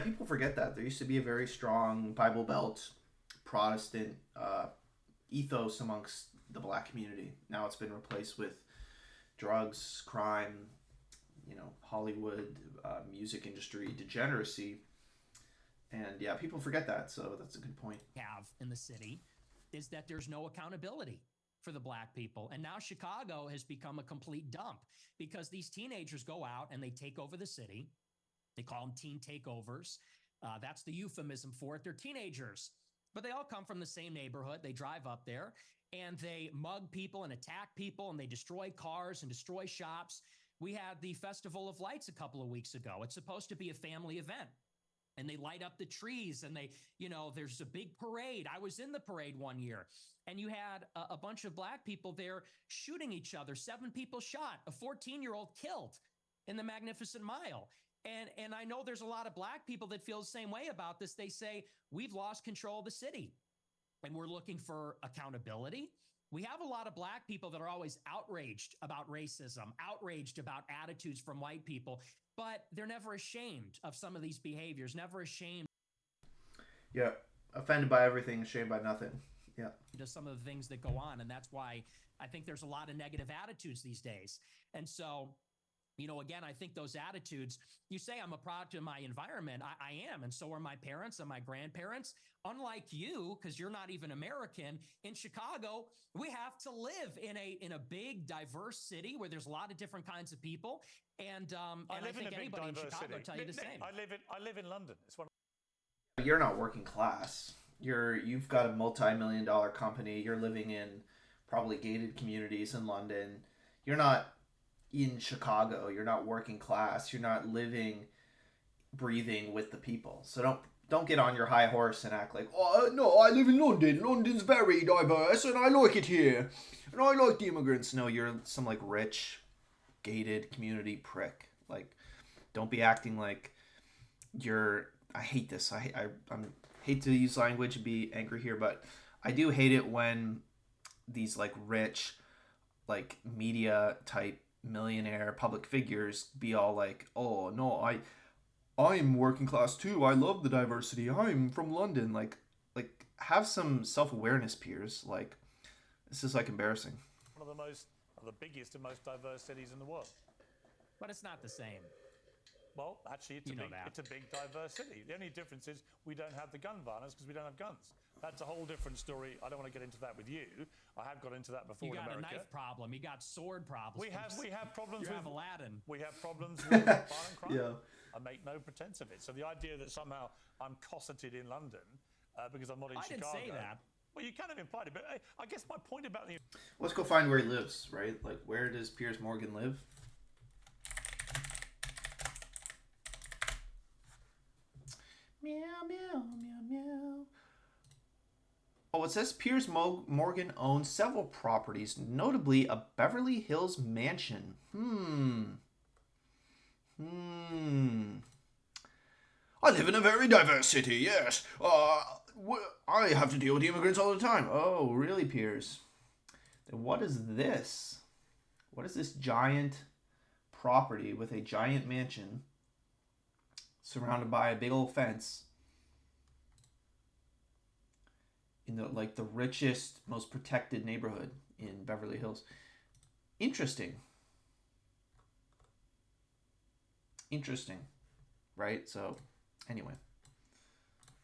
People forget that. There used to be a very strong Bible Belt Protestant ethos amongst the black community. Now it's been replaced with drugs, crime, Hollywood, music industry, degeneracy. And yeah, people forget that. So that's a good point. Have in the city is that there's no accountability for the black people. And now Chicago has become a complete dump because these teenagers go out and they take over the city. They call them teen takeovers. That's the euphemism for it. They're teenagers, but they all come from the same neighborhood. They drive up there and they mug people and attack people and they destroy cars and destroy shops. We had the Festival of Lights a couple of weeks ago. It's supposed to be a family event. And they light up the trees and they, there's a big parade. I was in the parade one year and you had a bunch of black people there shooting each other. 7 people shot, a 14-year-old killed in the Magnificent Mile. And I know there's a lot of black people that feel the same way about this. They say, we've lost control of the city and we're looking for accountability. We have a lot of black people that are always outraged about racism, outraged about attitudes from white people, but they're never ashamed of some of these behaviors, never ashamed. Yeah, offended by everything, ashamed by nothing. Yeah. To some of the things that go on. And that's why I think there's a lot of negative attitudes these days. And so, again, I think those attitudes, you say I'm a product of my environment. I am. And so are my parents and my grandparents. Unlike you, because you're not even American, in Chicago, we have to live in a big, diverse city where there's a lot of different kinds of people. And I think anybody in Chicago will tell you the same. I live in London. It's one. You're not working class. You've got a multi-million-dollar company. You're living in probably gated communities in London. You're not in Chicago. You're not working class. You're not living, breathing with the people. So don't get on your high horse and act like, oh no, I live in London. London's very diverse and I like it here. And I like the immigrants. No, you're some rich, gated community prick. Don't be acting like you're... I hate this. I hate to use language and be angry here, but I do hate it when these rich, media type millionaire public figures be all like, oh no, I'm working class too. I love the diversity. I'm from London. Have some self-awareness, Piers. This is embarrassing. One of the biggest and most diverse cities in the world. But it's not the same. Well, actually, it's a big, diverse city. The only difference is we don't have the gun violence because we don't have guns. That's a whole different story. I don't want to get into that with you. I have got into that before in America. You got a knife problem. You got sword problems. We have problems with Aladdin. We have problems with violent crime. Yeah. I make no pretense of it. So the idea that somehow I'm cosseted in London because I'm not in Chicago. I didn't say that. Well, you kind of implied it, but I guess my point about the... Let's go find where he lives, right? Where does Piers Morgan live? Meow, meow, meow, meow. Oh, it says Piers Morgan owns several properties, notably a Beverly Hills mansion. I live in a very diverse city, yes. I have to deal with immigrants all the time. Oh, really, Piers? Then what is this? What is this giant property with a giant mansion surrounded by a big old fence in the richest, most protected neighborhood in Beverly Hills? Interesting. right? So anyway.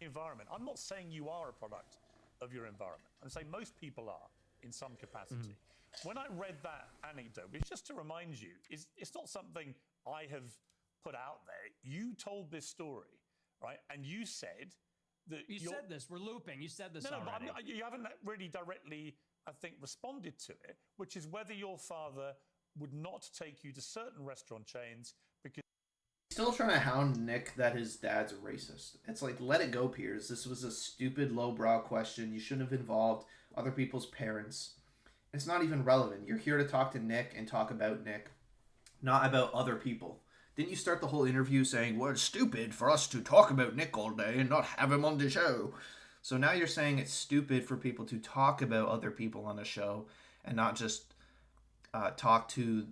Environment. I'm not saying you are a product of your environment. I'm saying most people are in some capacity. When I read that anecdote, it's just to remind you, it's not something I have put out there. You told this story, right? And you said that you said this. We're looping. You said this already. But you haven't really directly, I think, responded to it, which is whether your father would not take you to certain restaurant chains because still trying to hound Nick that his dad's a racist. It's like, let it go, Piers. This was a stupid, lowbrow question. You shouldn't have involved other people's parents. It's not even relevant. You're here to talk to Nick and talk about Nick, not about other people. Didn't you start the whole interview saying, well, it's stupid for us to talk about Nick all day and not have him on the show? So now you're saying it's stupid for people to talk about other people on the show and not just talk to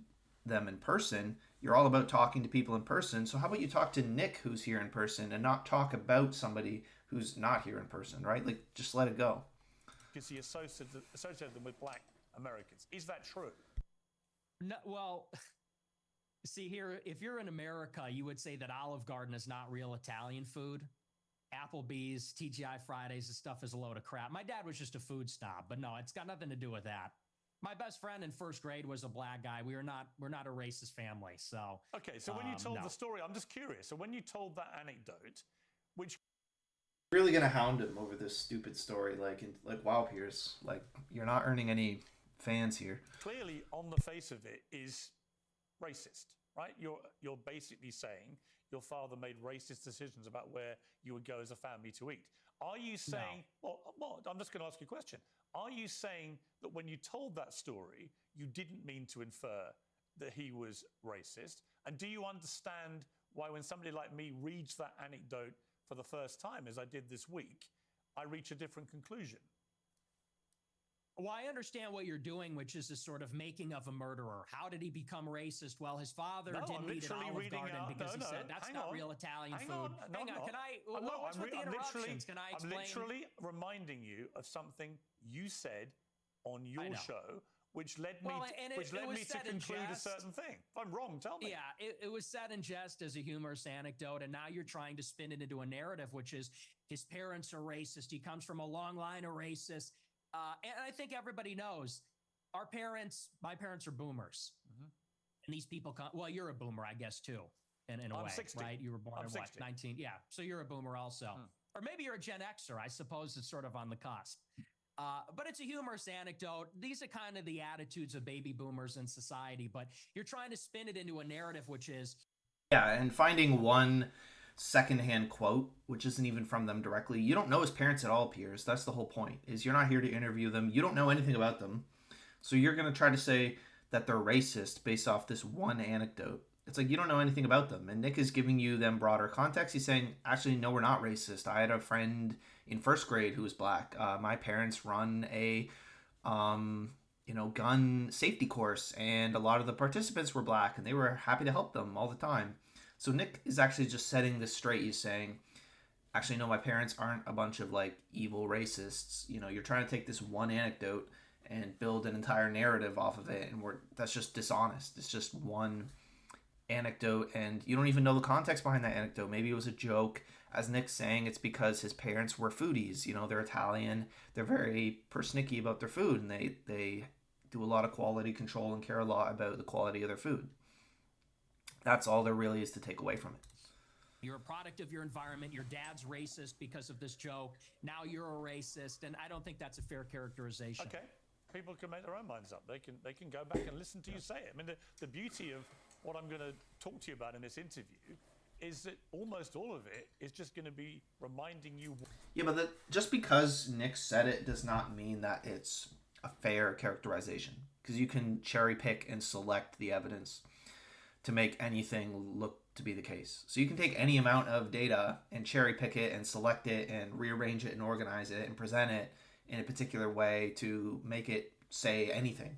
them in person. You're all about talking to people in person. So how about you talk to Nick, who's here in person, and not talk about somebody who's not here in person, right? Like, just let it go. Because he associated them with black Americans. Is that true? No, well, see here, if you're in America, you would say that Olive Garden is not real Italian food. Applebee's, TGI Fridays, this stuff is a load of crap. My dad was just a food snob, but no, it's got nothing to do with that. My best friend in first grade was a black guy. We're not a racist family. So okay. So when you told the story, I'm just curious. So when you told that anecdote, which really gonna hound him over this stupid story, like wow, Piers, like you're not earning any fans here. Clearly, on the face of it, is racist, right? You're basically saying your father made racist decisions about where you would go as a family to eat. Are you saying? No. Well, I'm just going to ask you a question. Are you saying that when you told that story, you didn't mean to infer that he was racist? And do you understand why when somebody like me reads that anecdote for the first time, as I did this week, I reach a different conclusion? Well, I understand what you're doing, which is a sort of making of a murderer. How did he become racist? Well, his father didn't eat at Olive Garden because he said that's not real Italian food. Hang on, can I? What's with the interruptions? Can I explain? I'm literally reminding you of something you said on your show, which led me to conclude a certain thing. If I'm wrong, tell me. Yeah, it was said in jest as a humorous anecdote, and now you're trying to spin it into a narrative, which is his parents are racist. He comes from a long line of racists. And I think everybody knows my parents are boomers. Mm-hmm. And these people well, you're a boomer, I guess, too, in a way, 60. right? You were born in 60. 19? Yeah. So you're a boomer also. Or maybe you're a Gen Xer. I suppose it's sort of on the cusp. But it's a humorous anecdote. These are kind of the attitudes of baby boomers in society, but you're trying to spin it into a narrative, which is... Yeah, and finding one secondhand quote, which isn't even from them directly. You don't know his parents at all, Piers. That's the whole point, is you're not here to interview them. You don't know anything about them. So you're going to try to say that they're racist based off this one anecdote. It's like you don't know anything about them. And Nick is giving you them broader context. He's saying, actually, no, we're not racist. I had a friend in first grade who was black. My parents run a gun safety course, and a lot of the participants were black, and they were happy to help them all the time. So Nick is actually just setting this straight. He's saying, actually, no, my parents aren't a bunch of like evil racists. You're trying to take this one anecdote and build an entire narrative off of it, and that's just dishonest. It's just one anecdote, and you don't even know the context behind that anecdote. Maybe it was a joke. As Nick's saying, it's because his parents were foodies. They're Italian. They're very persnickety about their food, and they do a lot of quality control and care a lot about the quality of their food. That's all there really is to take away from it. You're a product of your environment. Your dad's racist because of this joke. Now you're a racist, and I don't think that's a fair characterization. Okay, people can make their own minds up. They can go back and listen to you say it. I mean, the beauty of what I'm going to talk to you about in this interview is that almost all of it is just going to be reminding you. Yeah, but just because Nick said it does not mean that it's a fair characterization, because you can cherry pick and select the evidence to make anything look to be the case. So you can take any amount of data and cherry pick it and select it and rearrange it and organize it and present it in a particular way to make it say anything,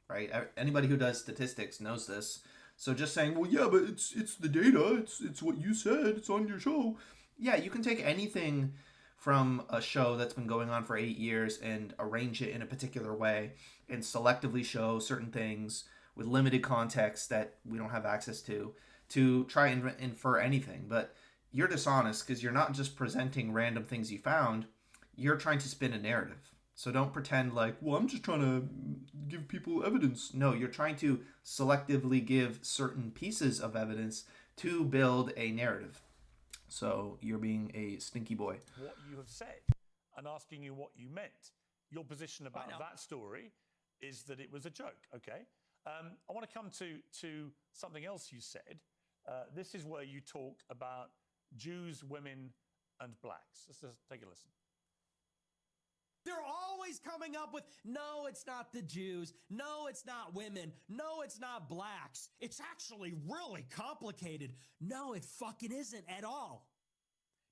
right? Anybody who does statistics knows this. So just saying, well, yeah, but it's the data. It's what you said. It's on your show. Yeah, you can take anything from a show that's been going on for 8 years and arrange it in a particular way and selectively show certain things with limited context that we don't have access to try and infer anything. But you're dishonest because you're not just presenting random things you found. You're trying to spin a narrative. So don't pretend like, well, I'm just trying to give people evidence. No, you're trying to selectively give certain pieces of evidence to build a narrative. So you're being a stinky boy. What you have said and asking you what you meant. Your position about that story is that it was a joke, okay? I want to come to something else you said. This is where you talk about Jews, women, and blacks. Let's just take a listen. They're always coming up with, no, it's not the Jews. No, it's not women. No, it's not blacks. It's actually really complicated. No, it fucking isn't at all.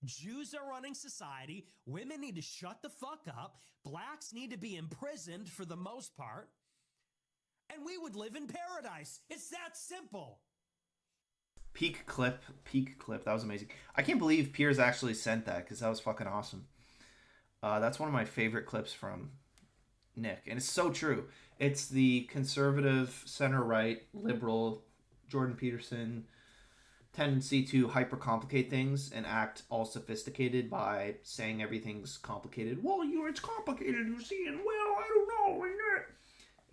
Jews are running society. Women need to shut the fuck up. Blacks need to be imprisoned for the most part. And we would live in paradise. It's that simple. Peak clip. That was amazing. I can't believe Piers actually sent that because that was fucking awesome. That's one of my favorite clips from Nick. And it's so true. It's the conservative, center-right, liberal, Jordan Peterson tendency to hyper-complicate things and act all sophisticated by saying everything's complicated. Well, it's complicated, you see, and well, I don't know.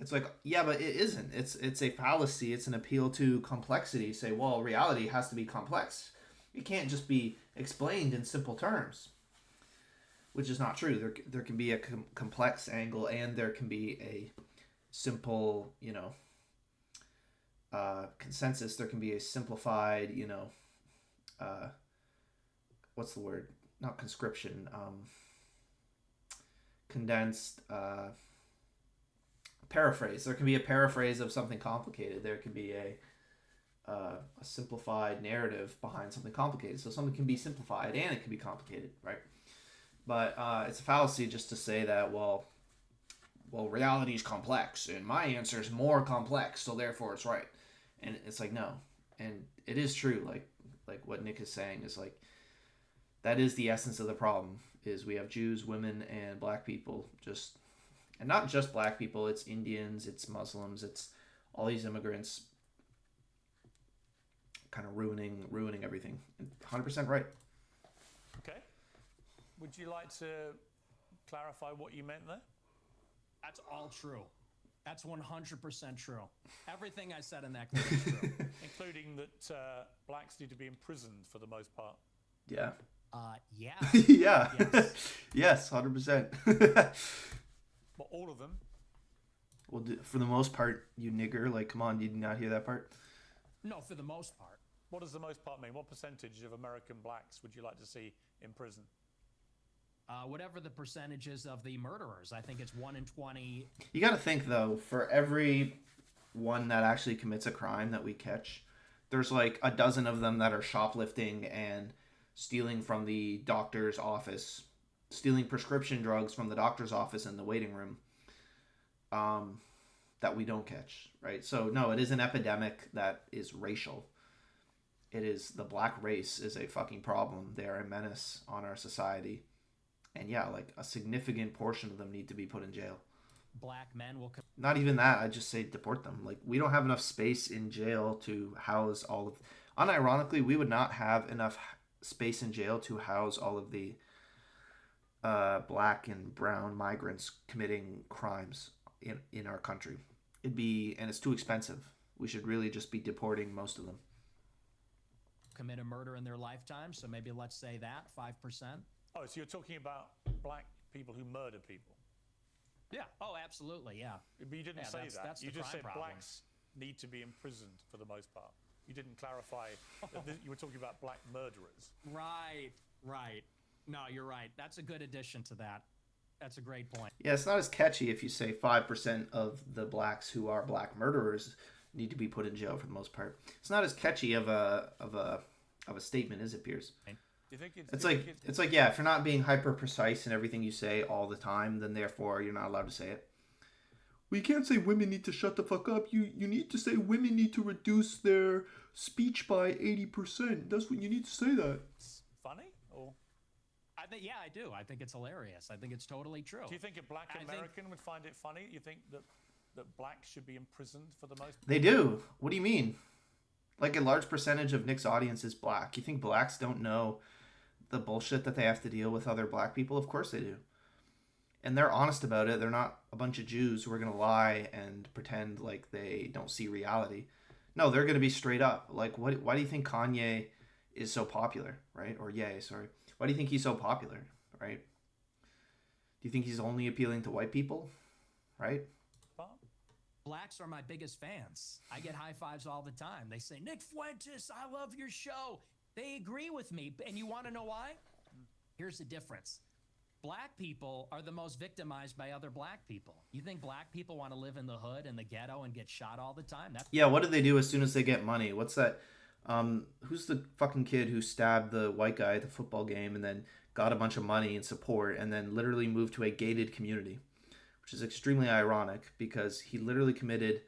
It's like, yeah, but it isn't. It's a fallacy. It's an appeal to complexity. Say, well, reality has to be complex. It can't just be explained in simple terms. Which is not true. There can be a complex angle, and there can be a simple, consensus. There can be a simplified, what's the word? Not conscription. Condensed. Paraphrase. There can be a paraphrase of something complicated. There can be a simplified narrative behind something complicated. So something can be simplified and it can be complicated, right? But it's a fallacy just to say that, well, reality is complex, and my answer is more complex, so therefore it's right. And it's like, no. And it is true, like what Nick is saying is like, that is the essence of the problem, is we have Jews, women, and black people, and not just black people, it's Indians, it's Muslims, it's all these immigrants kind of ruining everything. 100% right. Okay. Would you like to clarify what you meant there? That's all true. That's 100% true. Everything I said in that clip is true. Including that blacks need to be imprisoned for the most part. Yeah. Yeah. Yeah. Yes. Yes, 100%. Well, all of them? Well, for the most part, you nigger. Like, come on, did you not hear that part? No, for the most part. What does the most part mean? What percentage of American blacks would you like to see in prison? Whatever the percentages of the murderers. I think it's 1 in 20. You got to think, though, for every one that actually commits a crime that we catch, there's like a dozen of them that are shoplifting and stealing from the doctor's office, stealing prescription drugs from the doctor's office in the waiting room, that we don't catch, right? So, no, it is an epidemic that is racial. It is, the black race is a fucking problem. They are a menace on our society. And yeah, like a significant portion of them need to be put in jail. Black men will... Not even that, I just say deport them. Like, we don't have enough space in jail to house all of... Unironically, we would not have enough space in jail to house all of the black and brown migrants committing crimes in our country. It'd be... And it's too expensive. We should really just be deporting most of them. Commit a murder in their lifetime, so maybe let's say that, 5%. Oh, so you're talking about black people who murder people? Yeah. Oh, absolutely, yeah. But you didn't say that. That's you just said problem. blacks need to be imprisoned for the most part. You didn't clarify that you were talking about black murderers. Right. No, you're right. That's a good addition to that. That's a great point. Yeah, it's not as catchy if you say 5% of the blacks who are black murderers need to be put in jail for the most part. It's not as catchy of a statement, is it, Piers? Do you think it's like, yeah, if you're not being hyper precise in everything you say all the time, then therefore you're not allowed to say it. Well, you can't say women need to shut the fuck up. You need to say women need to reduce their speech by 80%. That's what you need to say that. It's funny, or I do. I think it's hilarious. I think it's totally true. Do you think a black American would find it funny? You think that blacks should be imprisoned for the most part? They do. What do you mean? Like a large percentage of Nick's audience is black. You think blacks don't know the bullshit that they have to deal with other black people? Of course they do. And they're honest about it. They're not a bunch of Jews who are going to lie and pretend like they don't see reality. No, they're going to be straight up. Like, why do you think Kanye is so popular, right? Or Ye, sorry. Why do you think he's so popular, right? Do you think he's only appealing to white people, right? Blacks are my biggest fans. I get high fives all the time. They say, Nick Fuentes, I love your show. They agree with me. And you want to know why? Here's the difference. Black people are the most victimized by other black people. You think black people want to live in the hood and the ghetto and get shot all the time? Yeah, what do they do as soon as they get money? What's that? Who's the fucking kid who stabbed the white guy at the football game and then got a bunch of money and support and then literally moved to a gated community? Which is extremely ironic because he literally committed,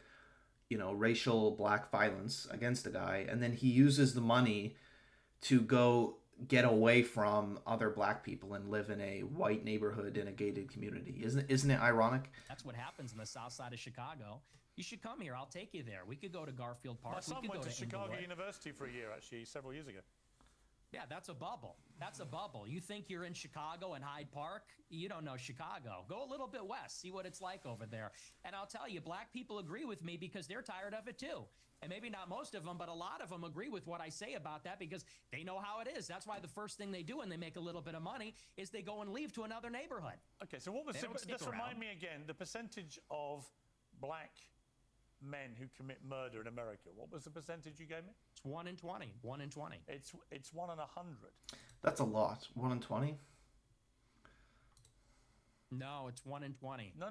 racial black violence against a guy, and then he uses the money to go get away from other black people and live in a white neighborhood in a gated community. Isn't it ironic? That's what happens in the south side of Chicago. You should come here. I'll take you there. We could go to Garfield Park. My son we could went go to Chicago Inglewood. University for a year, actually, several years ago. Yeah, that's a bubble. That's a bubble. You think you're in Chicago and Hyde Park? You don't know Chicago. Go a little bit west. See what it's like over there. And I'll tell you, black people agree with me because they're tired of it too. And maybe not most of them, but a lot of them agree with what I say about that because they know how it is. That's why the first thing they do when they make a little bit of money is they go and leave to another neighborhood. Okay, so what was They don't stick just remind around. me again, the percentage of black men who commit murder in America. What was the percentage you gave me? It's 1 in 20. 1 in 20. It's 1 in 100. That's a lot. 1 in 20? No, it's 1 in 20. No.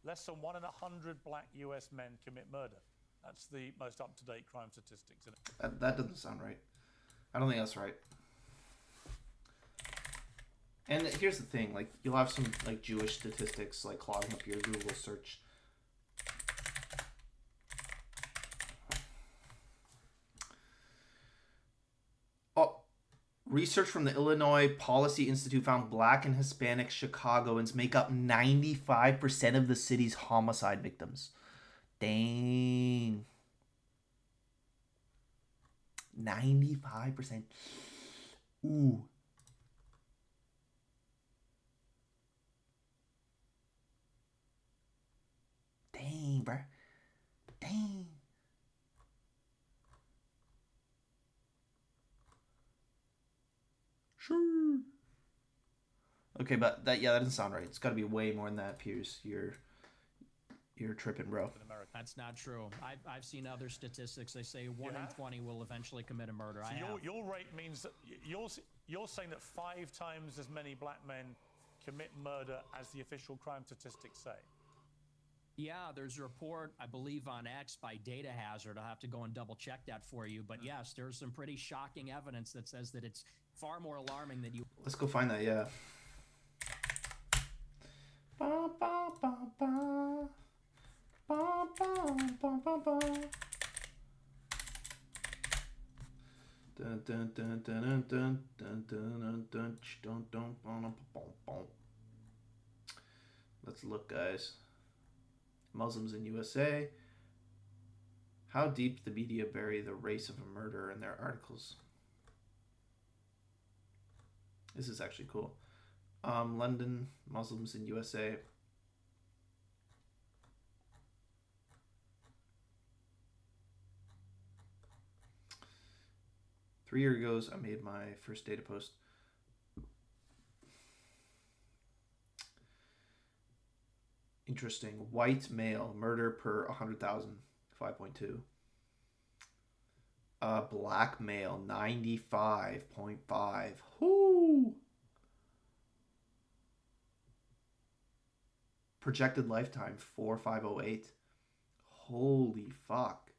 Less than 1 in 100 black US men commit murder. That's the most up-to-date crime statistics. That doesn't sound right. I don't think that's right. And here's the thing, like, you'll have some, like, Jewish statistics, like, clogging up your Google search. Oh, research from the Illinois Policy Institute found black and Hispanic Chicagoans make up 95% of the city's homicide victims. Dang. 95%. Ooh. Dang, bruh. Dang. Sure. Okay, but that doesn't sound right. It's got to be way more than that, Piers. You're tripping, bro. That's not true. I've seen other statistics. They say 1 in 20 will eventually commit a murder. So your rate means that you're saying that 5 times as many black men commit murder as the official crime statistics say. Yeah, there's a report, I believe, on X by Data Hazard. I'll have to go and double check that for you. But yes, there's some pretty shocking evidence that says that it's far more alarming than you. Let's go find that, yeah. Ba, ba, ba, ba. Ba, ba, ba, ba, ba. Dun, dun, dun, dun, dun, dun, dun, dun, dun, dun, dun, dun. Let's look, guys. Muslims in USA. How deep the media bury the race of a murderer in their articles. This is actually cool. London, Muslims in USA. Three years ago, I made my first data post. Interesting. White male, murder per 100,000, 5.2. Black male, 95.5. Whoo! Projected lifetime, 4,508. Holy fuck.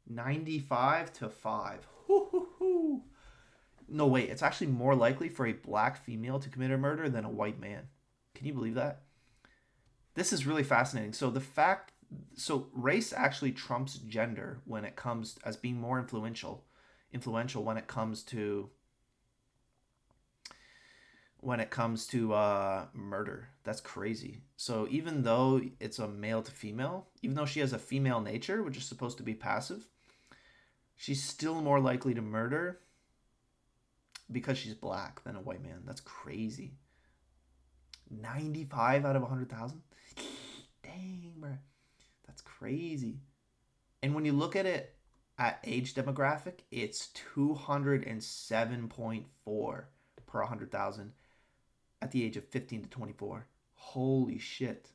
95 to 5. Hoo-hoo-hoo. No, wait. It's actually more likely for a black female to commit a murder than a white man. Can you believe that? This is really fascinating. So race actually trumps gender when it comes as being more influential when it comes to murder. That's crazy. So even though it's a male to female, even though she has a female nature, which is supposed to be passive, she's still more likely to murder because she's black than a white man. That's crazy. 95 out of 100,000? Dang, bro. That's crazy. And when you look at it at age demographic, it's 207.4 per 100,000 at the age of 15 to 24. Holy shit.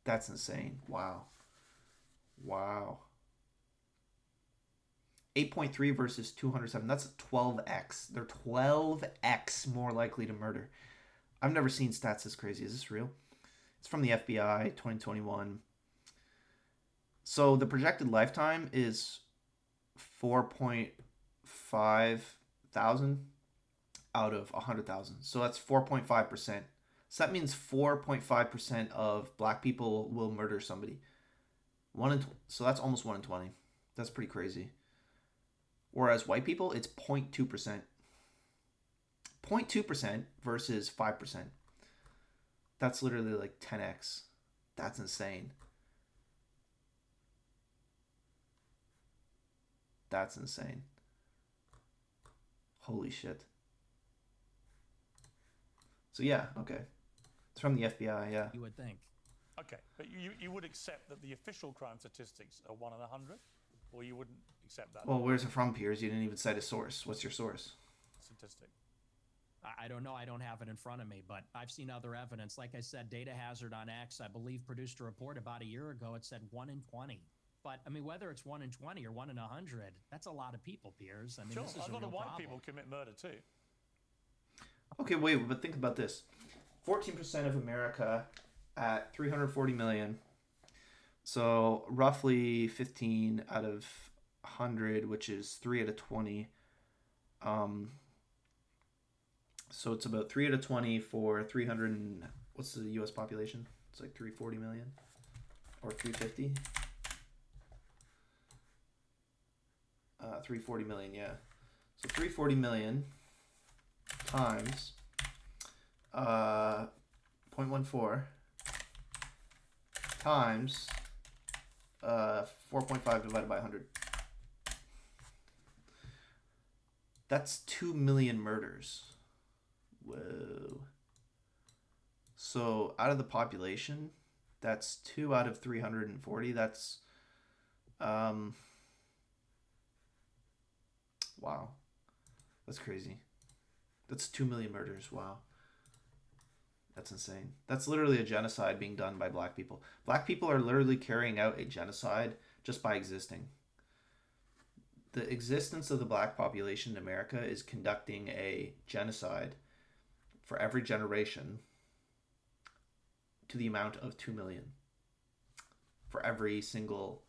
That's insane. Wow. Wow. 8.3 versus 207. That's 12x. They're 12x more likely to murder. I've never seen stats this crazy. Is this real? It's from the FBI, 2021. So the projected lifetime is 4.5 thousand out of 100,000. So that's 4.5%. So that means 4.5% of black people will murder somebody. So that's almost 1 in 20. That's pretty crazy. Whereas white people, it's 0.2%. 0.2% versus 5%. That's literally like 10x. That's insane. That's insane. Holy shit. So yeah, okay. It's from the FBI, yeah. You would think. Okay, but you would accept that the official crime statistics are 1 in 100? Or you wouldn't accept that? Well, where's it from, Piers? You didn't even cite a source. What's your source? Statistic. I don't know. I don't have it in front of me, but I've seen other evidence. Like I said, Data Hazard on X, I believe, produced a report about a year ago. It said 1 in 20. But, I mean, whether it's 1 in 20 or 1 in 100, that's a lot of people, Piers. I mean, Sure, this is a lot of white problem. people commit murder too. Okay, wait, but think about this. 14% of America at 340 million. So roughly 15 out of 100, which is 3 out of 20. So it's about 3 out of 20 for 300 and, what's the U.S. population? It's like 340 million or 350. 340 million, yeah. So 340 million times 0.14 times 4.5 divided by 100. That's 2 million murders. Whoa. So out of the population, that's 2 out of 340. That's wow. That's crazy. That's 2 million murders. Wow. That's insane. That's literally a genocide being done by black people. Black people are literally carrying out a genocide just by existing. The existence of the black population in America is conducting a genocide for every generation to the amount of 2 million for every single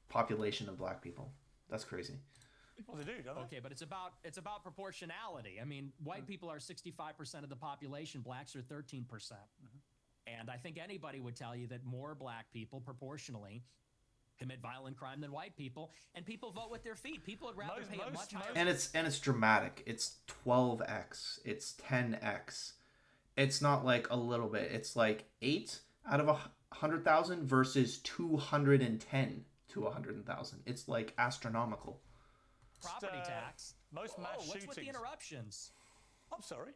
population of black people. That's crazy. Well, they do, don't they? Okay, but it's about proportionality. I mean, white people are 65% of the population. Blacks are 13%. And I think anybody would tell you that more black people proportionally commit violent crime than white people, and people vote with their feet. People would rather pay a much higher. And it's dramatic. It's 12x. It's 10x. It's not like a little bit. It's like 8 out of 100,000 versus 210 to 100,000. It's like astronomical. Property tax. Most mass what's shootings. with the interruptions? I'm sorry.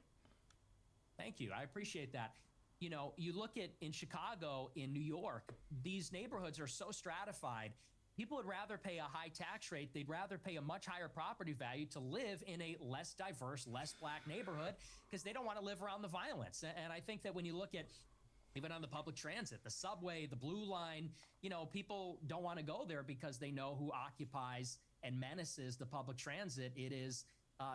Thank you. I appreciate that. You know, you look at in Chicago, in New York, these neighborhoods are so stratified. People would rather pay a high tax rate. They'd rather pay a much higher property value to live in a less diverse, less black neighborhood because they don't want to live around the violence. And I think that when you look at even on the public transit, the subway, the blue line, you know, people don't want to go there because they know who occupies and menaces the public transit. It is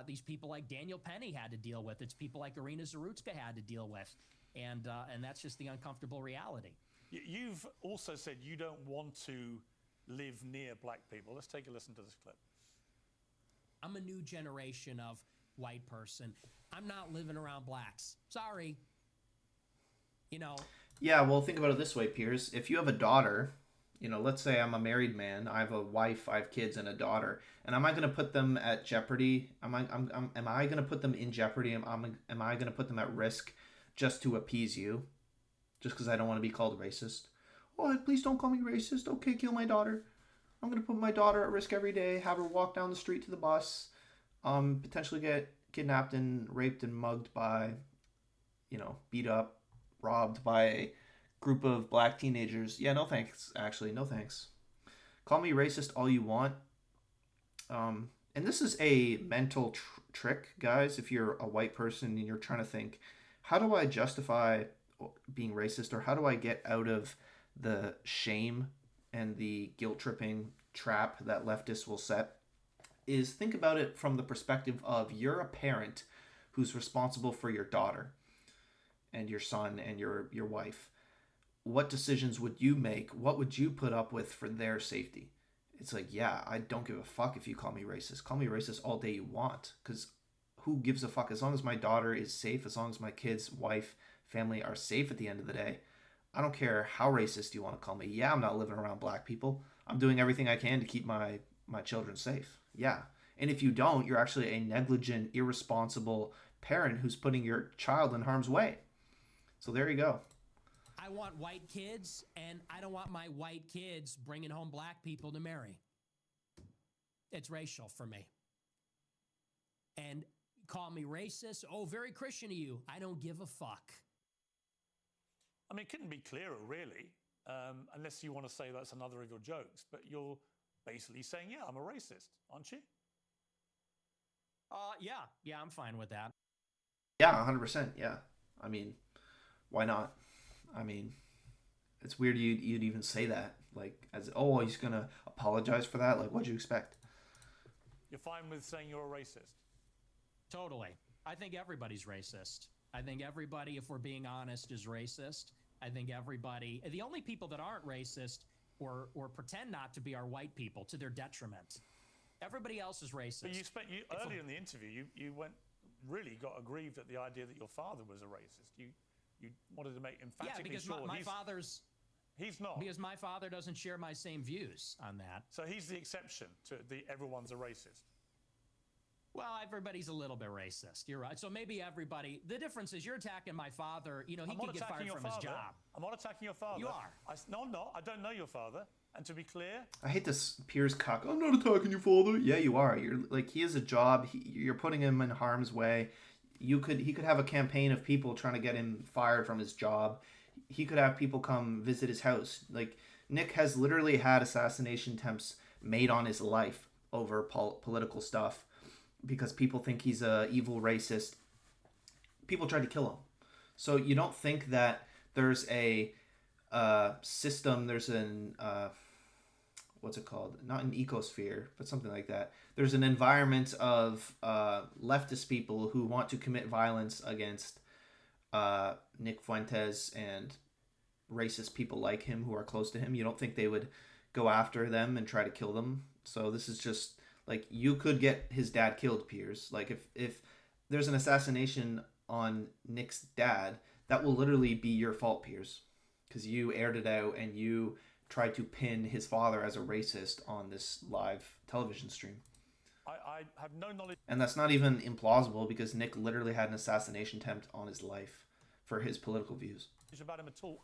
these people like Daniel Penny had to deal with. It's people like Irina Zarutska had to deal with. And that's just the uncomfortable reality. You've also said you don't want to live near black people. Let's take a listen to this clip. I'm a new generation of white person. I'm not living around blacks. Sorry. You know. Yeah, well, think about it this way, Piers. If you have a daughter, you know, let's say I'm a married man. I have a wife, 5 kids, and a daughter. And am I going to put them at jeopardy? Am I going to put them in jeopardy? Am I going to put them at risk just to appease you? Just because I don't want to be called racist? oh, please don't call me racist. Okay, kill my daughter. I'm going to put my daughter at risk every day, have her walk down the street to the bus, potentially get kidnapped and raped and mugged by, beat up, robbed by a group of black teenagers. Yeah, no thanks, actually. No thanks. Call me racist all you want. And this is a mental trick, guys, if you're a white person and you're trying to think, how do I justify being racist, or how do I get out of the shame and the guilt-tripping trap that leftists will set, is think about it from the perspective of you're a parent who's responsible for your daughter and your son and your wife. What decisions would you make? What would you put up with for their safety? It's like, yeah, I don't give a fuck if you call me racist. Call me racist all day you want, because who gives a fuck? As long as my daughter is safe, as long as my kids, wife, family are safe at the end of the day, I don't care how racist you want to call me. Yeah, I'm not living around black people. I'm doing everything I can to keep my children safe. Yeah. And if you don't, you're actually a negligent, irresponsible parent who's putting your child in harm's way. So there you go. I want white kids, and I don't want my white kids bringing home black people to marry. It's racial for me. And call me racist. Oh, very Christian of you. I don't give a fuck. I mean, it couldn't be clearer, really, unless you want to say that's another of your jokes. But you're basically saying, yeah, I'm a racist, aren't you? Yeah, I'm fine with that. Yeah, 100%. Yeah. I mean, why not? I mean, it's weird you'd even say that. Like, as, oh, he's going to apologize for that? Like, what'd you expect? You're fine with saying you're a racist? Totally. I think everybody's racist. I think everybody, if we're being honest, is racist. I think everybody, the only people that aren't racist or pretend not to be are white people, to their detriment. Everybody else is racist. But earlier in the interview, you got aggrieved at the idea that your father was a racist. You wanted to make emphatically because sure my father's... He's not. Because my father doesn't share my same views on that. So he's the exception to the everyone's a racist. Well, everybody's a little bit racist. You're right. So maybe everybody... The difference is you're attacking my father. You know, he could get fired from his job. I'm not attacking your father. You are. No, I'm not. I don't know your father. And to be clear... I hate this Piers cuck. I'm not attacking your father. Yeah, you are. You're like, he has a job. You're putting him in harm's way. He could have a campaign of people trying to get him fired from his job. He could have people come visit his house. Like, Nick has literally had assassination attempts made on his life over political stuff because people think he's a evil racist. People tried to kill him. So you don't think that there's a system, there's an what's it called? Not an ecosphere, but something like that. There's an environment of leftist people who want to commit violence against Nick Fuentes and racist people like him who are close to him. You don't think they would go after them and try to kill them? So this is just like, you could get his dad killed, Piers. Like, if there's an assassination on Nick's dad, that will literally be your fault, Piers, because you aired it out and you tried to pin his father as a racist on this live television stream. I have no knowledge. And that's not even implausible, because Nick literally had an assassination attempt on his life for his political views. About him at all,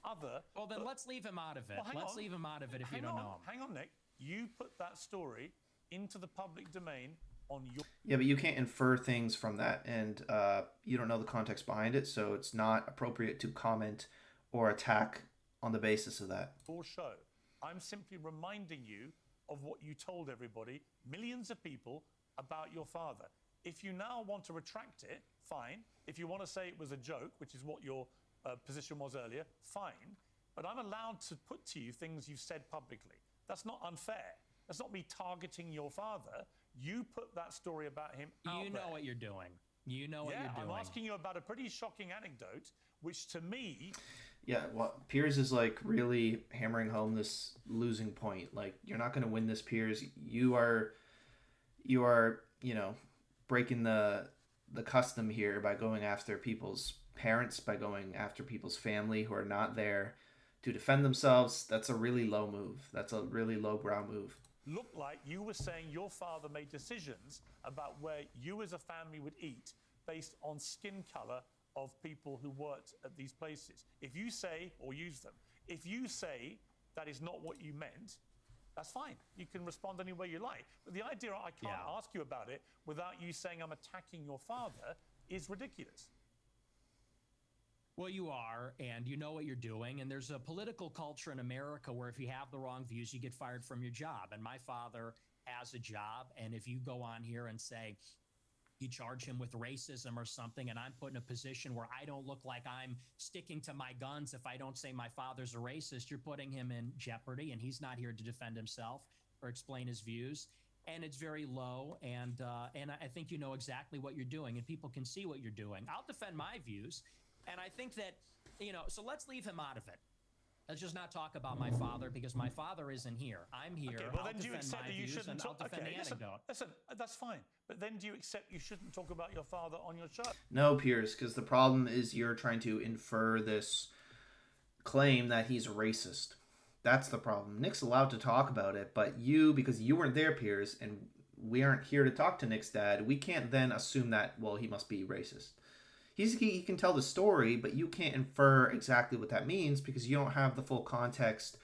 well, then let's leave him out of it. Let's leave him out of it if you don't know him. Hang on, Nick. You put that story into the public domain on your... Yeah, but you can't infer things from that, and you don't know the context behind it, so it's not appropriate to comment or attack on the basis of that. Your show. I'm simply reminding you of what you told everybody, millions of people, about your father. If you now want to retract it, fine. If you want to say it was a joke, which is what your position was earlier, fine. But I'm allowed to put to you things you've said publicly. That's not unfair. That's not me targeting your father. You put that story about him out there. You know what you're doing. You know what you're doing. I'm asking you about a pretty shocking anecdote, which to me... Yeah, well, Piers is like really hammering home this losing point. Like, you're not going to win this, Piers. You are, breaking the custom here by going after people's parents, by going after people's family who are not there to defend themselves. That's a really low move. That's a really lowbrow move. Looked like you were saying your father made decisions about where you as a family would eat based on skin color of people who worked at these places. If you say, or use them, if you say that is not what you meant, that's fine. You can respond any way you like. But the idea I can't ask you about it without you saying I'm attacking your father is ridiculous. Well, you are, and you know what you're doing. And there's a political culture in America where if you have the wrong views, you get fired from your job. And my father has a job. And if you go on here and say you charge him with racism or something, and I'm put in a position where I don't look like I'm sticking to my guns if I don't say my father's a racist, you're putting him in jeopardy. And he's not here to defend himself or explain his views. And it's very low. And I think you know exactly what you're doing, and people can see what you're doing. I'll defend my views. And I think that, so let's leave him out of it. Let's just not talk about my father, because my father isn't here. I'm here. Okay, well, I'll then do you defend accept my that you views, shouldn't and I'll talk? defend Okay, the listen, anecdote. that's fine. But then do you accept you shouldn't talk about your father on your show? No, Piers, because the problem is you're trying to infer this claim that he's a racist. That's the problem. Nick's allowed to talk about it, but you, because you weren't there, Piers, and we aren't here to talk to Nick's dad, we can't then assume that, well, he must be racist. He can tell the story, but you can't infer exactly what that means because you don't have the full context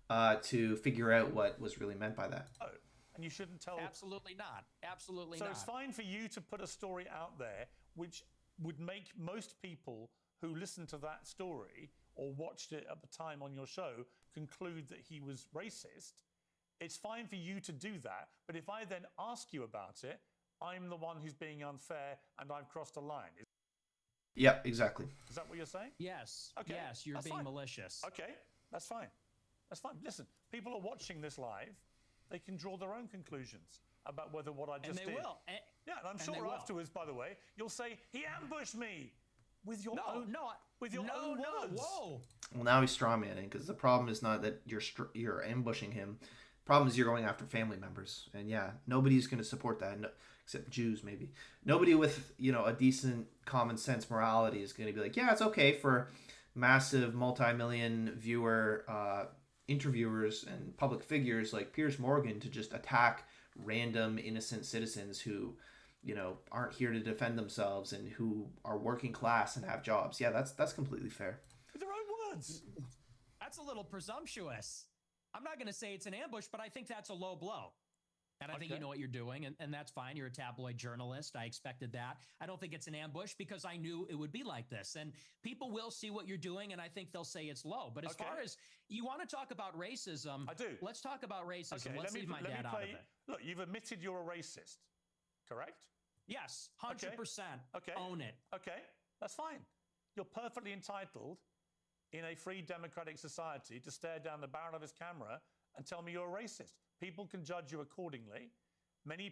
to figure out what was really meant by that. Oh, and you shouldn't tell... Absolutely not. Absolutely not. not. So it's fine for you to put a story out there which would make most people who listened to that story or watched it at the time on your show conclude that he was racist. It's fine for you to do that, but if I then ask you about it, I'm the one who's being unfair and I've crossed a line. Yeah, exactly. Is that what you're saying? Yes. Okay. Yes, you're being malicious. Okay, that's fine. That's fine. Listen, people are watching this live. They can draw their own conclusions about whether what I just did. And they will. Yeah, and I'm sure afterwards, by the way, you'll say, he ambushed me with your own words. Whoa. Well, now he's strawmanning, because the problem is not that you're ambushing him. The problem is you're going after family members. And yeah, nobody's going to support that. No, except Jews, maybe. Nobody with, a decent common sense morality is going to be like, yeah, it's okay for massive multi-million viewer interviewers and public figures like Piers Morgan to just attack random innocent citizens who, aren't here to defend themselves and who are working class and have jobs. Yeah, that's completely fair. With their own words. That's a little presumptuous. I'm not going to say it's an ambush, but I think that's a low blow. And I think you know what you're doing, and that's fine. You're a tabloid journalist. I expected that. I don't think it's an ambush because I knew it would be like this. And people will see what you're doing, and I think they'll say it's low. But as far as you want to talk about racism, I do. Let's talk about racism. Okay, let's leave my dad out of it. Look, you've admitted you're a racist, correct? Yes, 100%. Okay. Own it. Okay, that's fine. You're perfectly entitled in a free democratic society to stare down the barrel of his camera and tell me you're a racist. People can judge you accordingly. Many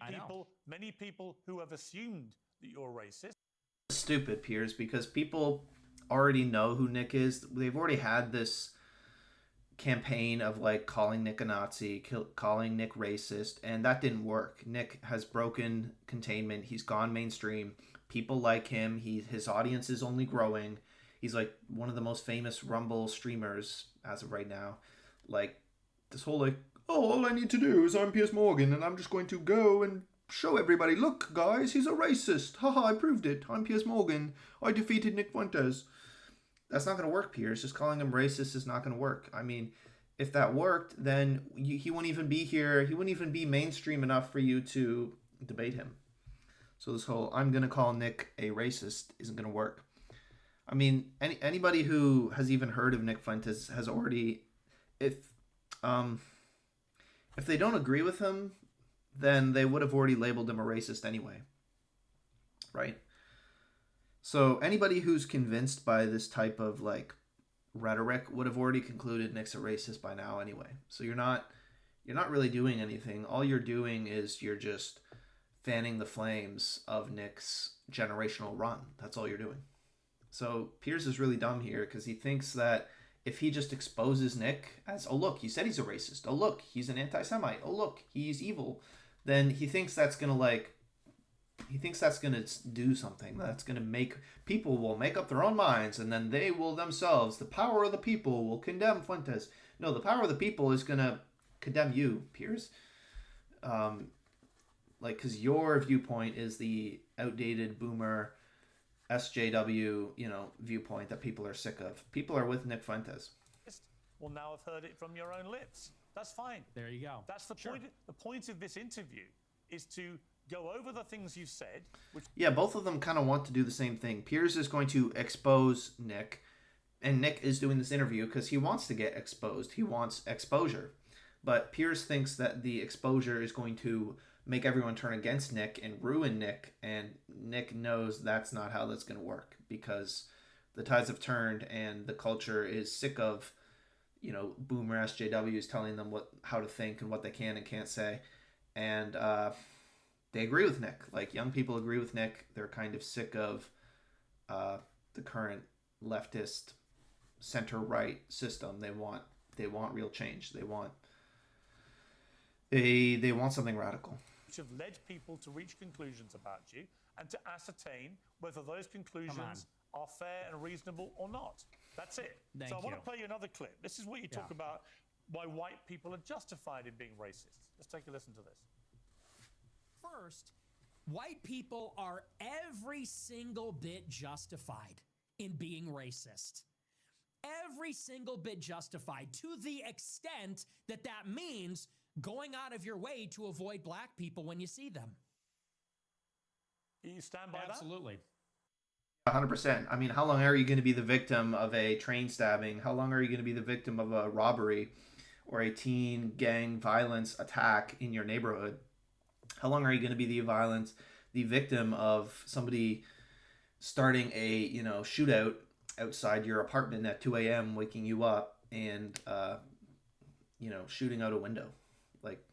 people who have assumed that you're racist. Stupid, Piers, because people already know who Nick is. They've already had this campaign of calling Nick a Nazi, calling Nick racist, and that didn't work. Nick has broken containment. He's gone mainstream. People like him. His audience is only growing. He's one of the most famous Rumble streamers as of right now. This whole all I need to do is I'm Piers Morgan and I'm just going to go and show everybody, look guys, he's a racist. Haha, I proved it. I'm Piers Morgan. I defeated Nick Fuentes. That's not going to work, Piers. Just calling him racist is not going to work. I mean, if that worked, then he wouldn't even be here. He wouldn't even be mainstream enough for you to debate him. So this whole I'm going to call Nick a racist isn't going to work. I mean, anybody who has even heard of Nick Fuentes has already, if they don't agree with him, then they would have already labeled him a racist anyway. Right? So anybody who's convinced by this type of rhetoric would have already concluded Nick's a racist by now anyway. So you're not really doing anything. All you're doing is you're just fanning the flames of Nick's generational run. That's all you're doing. So Piers is really dumb here because he thinks that if he just exposes Nick as, oh look, he said he's a racist. Oh look, he's an anti-Semite. Oh look, he's evil. Then he thinks that's gonna do something. That's gonna make people will make up their own minds, and then they will themselves, the power of the people, will condemn Fuentes. No, the power of the people is gonna condemn you, Piers. Because your viewpoint is the outdated boomer SJW, viewpoint that people are sick of. People are with Nick Fuentes. will now have heard it from your own lips. That's fine. There you go. That's the point. The point of this interview is to go over the things you've said. Yeah, both of them kind of want to do the same thing. Piers is going to expose Nick, and Nick is doing this interview because he wants to get exposed. He wants exposure. But Piers thinks that the exposure is going to make everyone turn against Nick and ruin Nick, and Nick knows that's not how that's going to work because the tides have turned and the culture is sick of, boomer SJWs telling them how to think and what they can and can't say. And they agree with Nick. Like, young people agree with Nick. They're kind of sick of the current leftist center-right system. They want real change. They want something radical. Which have led people to reach conclusions about you and to ascertain whether those conclusions are fair and reasonable or not. That's it. I want to play you another clip. This is what you talk about why white people are justified in being racist. Let's take a listen to this. First, white people are every single bit justified in being racist. Every single bit justified, to the extent that means going out of your way to avoid black people when you see them. You stand by that? Absolutely. 100%. I mean, how long are you going to be the victim of a train stabbing? How long are you going to be the victim of a robbery or a teen gang violence attack in your neighborhood? How long are you going to be the victim of somebody starting a, shootout outside your apartment at 2 a.m., waking you up and, shooting out a window? Like,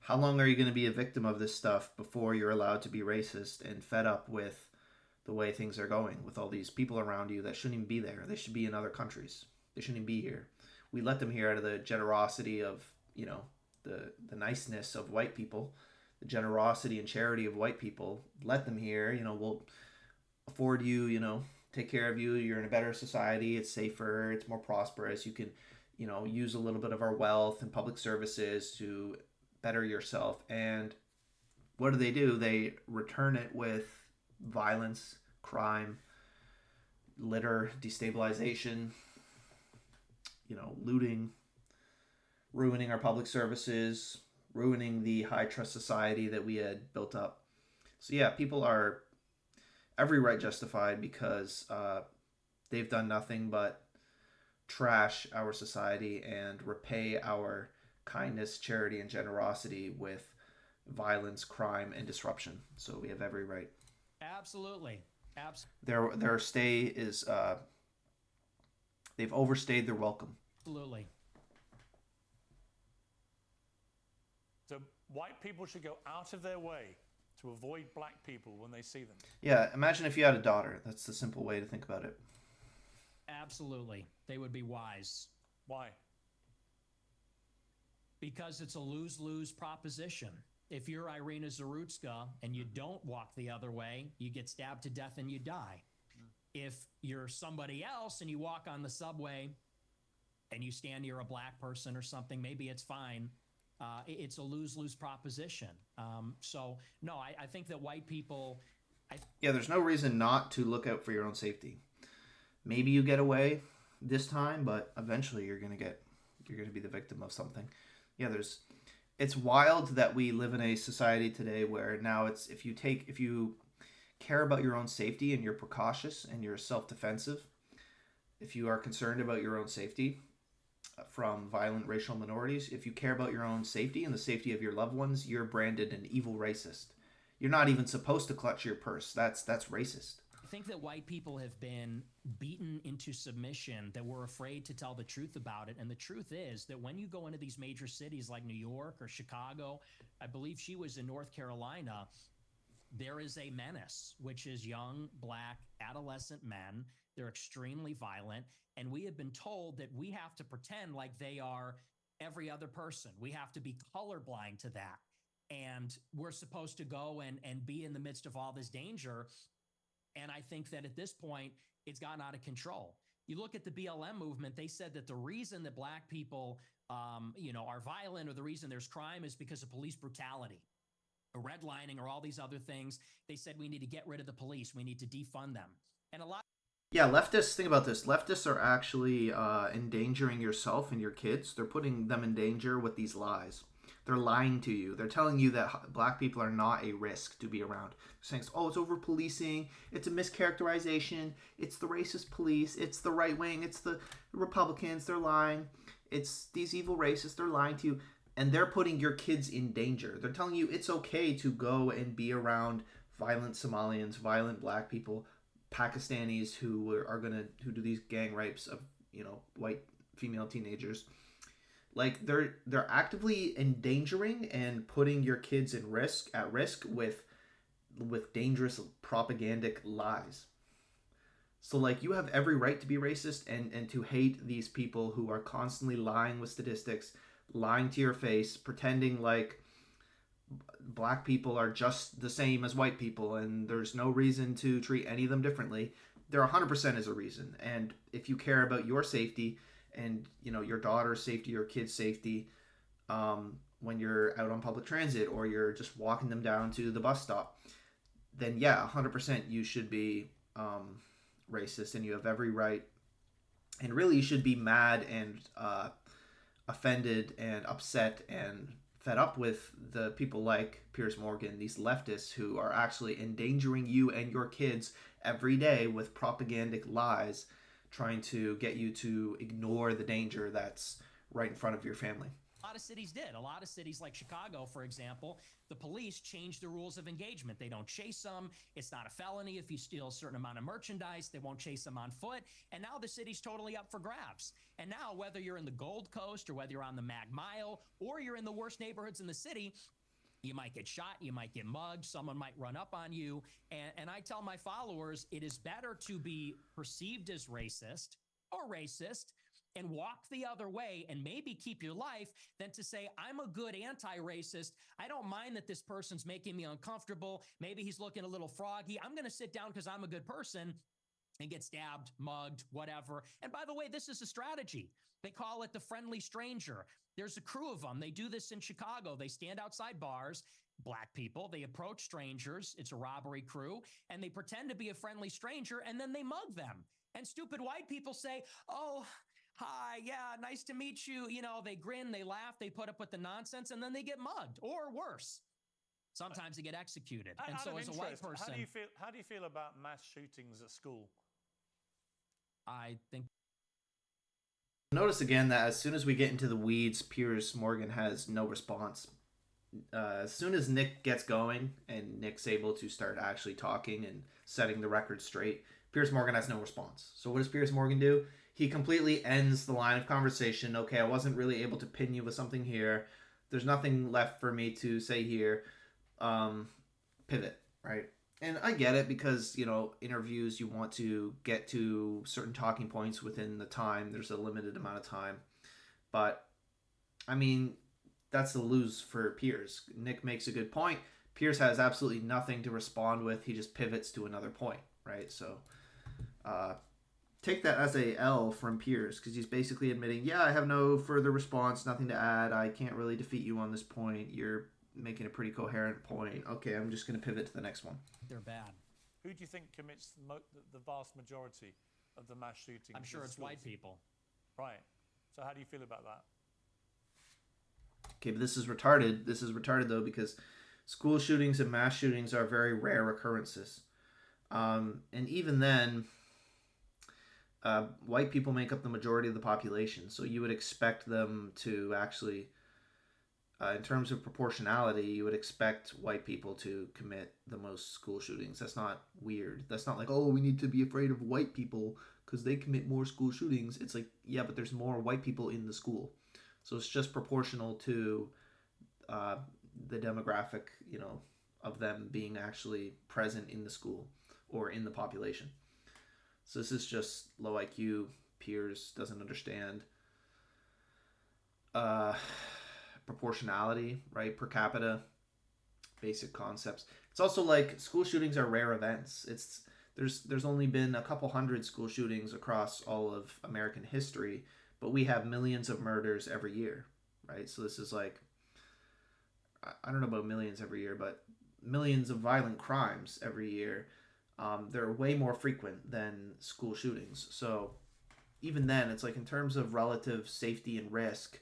how long are you going to be a victim of this stuff before you're allowed to be racist and fed up with the way things are going, with all these people around you that shouldn't even be there? They should be in other countries. They shouldn't even be here. We let them here out of the generosity of, the niceness of white people, the generosity and charity of white people. Let them here. We'll afford you, take care of you. You're in a better society. It's safer. It's more prosperous. You can, use a little bit of our wealth and public services to better yourself. And what do? They return it with violence, crime, litter, destabilization, looting, ruining our public services, ruining the high trust society that we had built up. So yeah, people are every right justified because they've done nothing but trash our society and repay our kindness, charity, and generosity with violence, crime, and disruption. So we have every right. Absolutely. Their stay is they've overstayed their welcome. Absolutely. So white people should go out of their way to avoid black people when they see them. Yeah, imagine if you had a daughter. That's the simple way to think about it. Absolutely. They would be wise. Why? Because it's a lose-lose proposition. If you're Irina Zarutska and you don't walk the other way, you get stabbed to death and you die. If you're somebody else and you walk on the subway and you stand near a black person or something, maybe it's fine. It's a lose-lose proposition. No, I think that white people... Yeah, there's no reason not to look out for your own safety. Maybe you get away this time, but eventually you're going to be the victim of something. Yeah, it's wild that we live in a society today where now it's if you care about your own safety and you're precautious and you're self-defensive, if you are concerned about your own safety from violent racial minorities, if you care about your own safety and the safety of your loved ones, you're branded an evil racist. You're not even supposed to clutch your purse. That's racist. I think that white people have been beaten into submission, that we're afraid to tell the truth about it. And the truth is that when you go into these major cities like New York or Chicago, I believe she was in North Carolina, there is a menace, which is young, black, adolescent men. They're extremely violent. And we have been told that we have to pretend like they are every other person. We have to be colorblind to that. And we're supposed to go and be in the midst of all this danger. And I think that at this point, it's gotten out of control. You look at the BLM movement, they said that the reason that black people, are violent, or the reason there's crime, is because of police brutality, or redlining, or all these other things. They said we need to get rid of the police. We need to defund them. And a lot Yeah, leftists, think about this. Leftists are actually endangering yourself and your kids. They're putting them in danger with these lies. They're lying to you. They're telling you that black people are not a risk to be around. They're saying, oh, it's over policing. It's a mischaracterization. It's the racist police. It's the right wing. It's the Republicans. They're lying. It's these evil racists. They're lying to you. And they're putting your kids in danger. They're telling you it's okay to go and be around violent Somalians, violent black people, Pakistanis who do these gang rapes of, white female teenagers. Like they're actively endangering and putting your kids at risk with dangerous propagandic lies. So like you have every right to be racist and to hate these people who are constantly lying with statistics, lying to your face, pretending like black people are just the same as white people and there's no reason to treat any of them differently. There 100% is a reason. And if you care about your safety and your daughter's safety, your kid's safety, when you're out on public transit or you're just walking them down to the bus stop, then yeah, 100% you should be racist and you have every right. And really you should be mad and offended and upset and fed up with the people like Piers Morgan, these leftists who are actually endangering you and your kids every day with propagandic lies, trying to get you to ignore the danger that's right in front of your family. A lot of cities did. A lot of cities like Chicago, for example, the police changed the rules of engagement. They don't chase them. It's not a felony if you steal a certain amount of merchandise. They won't chase them on foot. And now the city's totally up for grabs. And now whether you're in the Gold Coast or whether you're on the Mag Mile or you're in the worst neighborhoods in the city, you might get shot, you might get mugged, someone might run up on you. And I tell my followers, it is better to be perceived as racist or racist and walk the other way and maybe keep your life than to say, I'm a good anti-racist. I don't mind that this person's making me uncomfortable. Maybe he's looking a little froggy. I'm going to sit down because I'm a good person and get stabbed, mugged, whatever. And by the way, this is a strategy. They call it the friendly stranger. There's a crew of them. They do this in Chicago. They stand outside bars, black people. They approach strangers. It's a robbery crew. And they pretend to be a friendly stranger, and then they mug them. And stupid white people say, oh, hi, yeah, nice to meet you. They grin, they laugh, they put up with the nonsense, and then they get mugged, or worse. Sometimes they get executed. And so as a white person... How do you feel about mass shootings at school? I think... Notice again that as soon as we get into the weeds, Piers Morgan has no response. As soon as Nick gets going and Nick's able to start actually talking and setting the record straight, Piers Morgan has no response. So what does Piers Morgan do? He completely ends the line of conversation. Okay, I wasn't really able to pin you with something here. There's nothing left for me to say here. Pivot, right? And I get it because, interviews, you want to get to certain talking points within the time. There's a limited amount of time. But, I mean, that's a lose for Piers. Nick makes a good point. Piers has absolutely nothing to respond with. He just pivots to another point, right? So, take that as a L from Piers because he's basically admitting, yeah, I have no further response, nothing to add. I can't really defeat you on this point. You're making a pretty coherent point. Okay, I'm just going to pivot to the next one. They're bad. Who do you think commits the vast majority of the mass shootings? I'm sure it's white people. Right. So how do you feel about that? Okay, but this is retarded. This is retarded, though, because school shootings and mass shootings are very rare occurrences. And even then... white people make up the majority of the population, so you would expect them to actually, in terms of proportionality, you would expect white people to commit the most school shootings. That's not weird. That's not like, oh, we need to be afraid of white people because they commit more school shootings. It's like, yeah, but there's more white people in the school. So it's just proportional to the demographic, of them being actually present in the school or in the population. So this is just low IQ. Piers doesn't understand proportionality, right? Per capita, basic concepts. It's also like school shootings are rare events. There's only been a couple hundred school shootings across all of American history, but we have millions of murders every year, right? So this is like, I don't know about millions every year, but millions of violent crimes every year. they're way more frequent than school shootings. So even then, it's like in terms of relative safety and risk,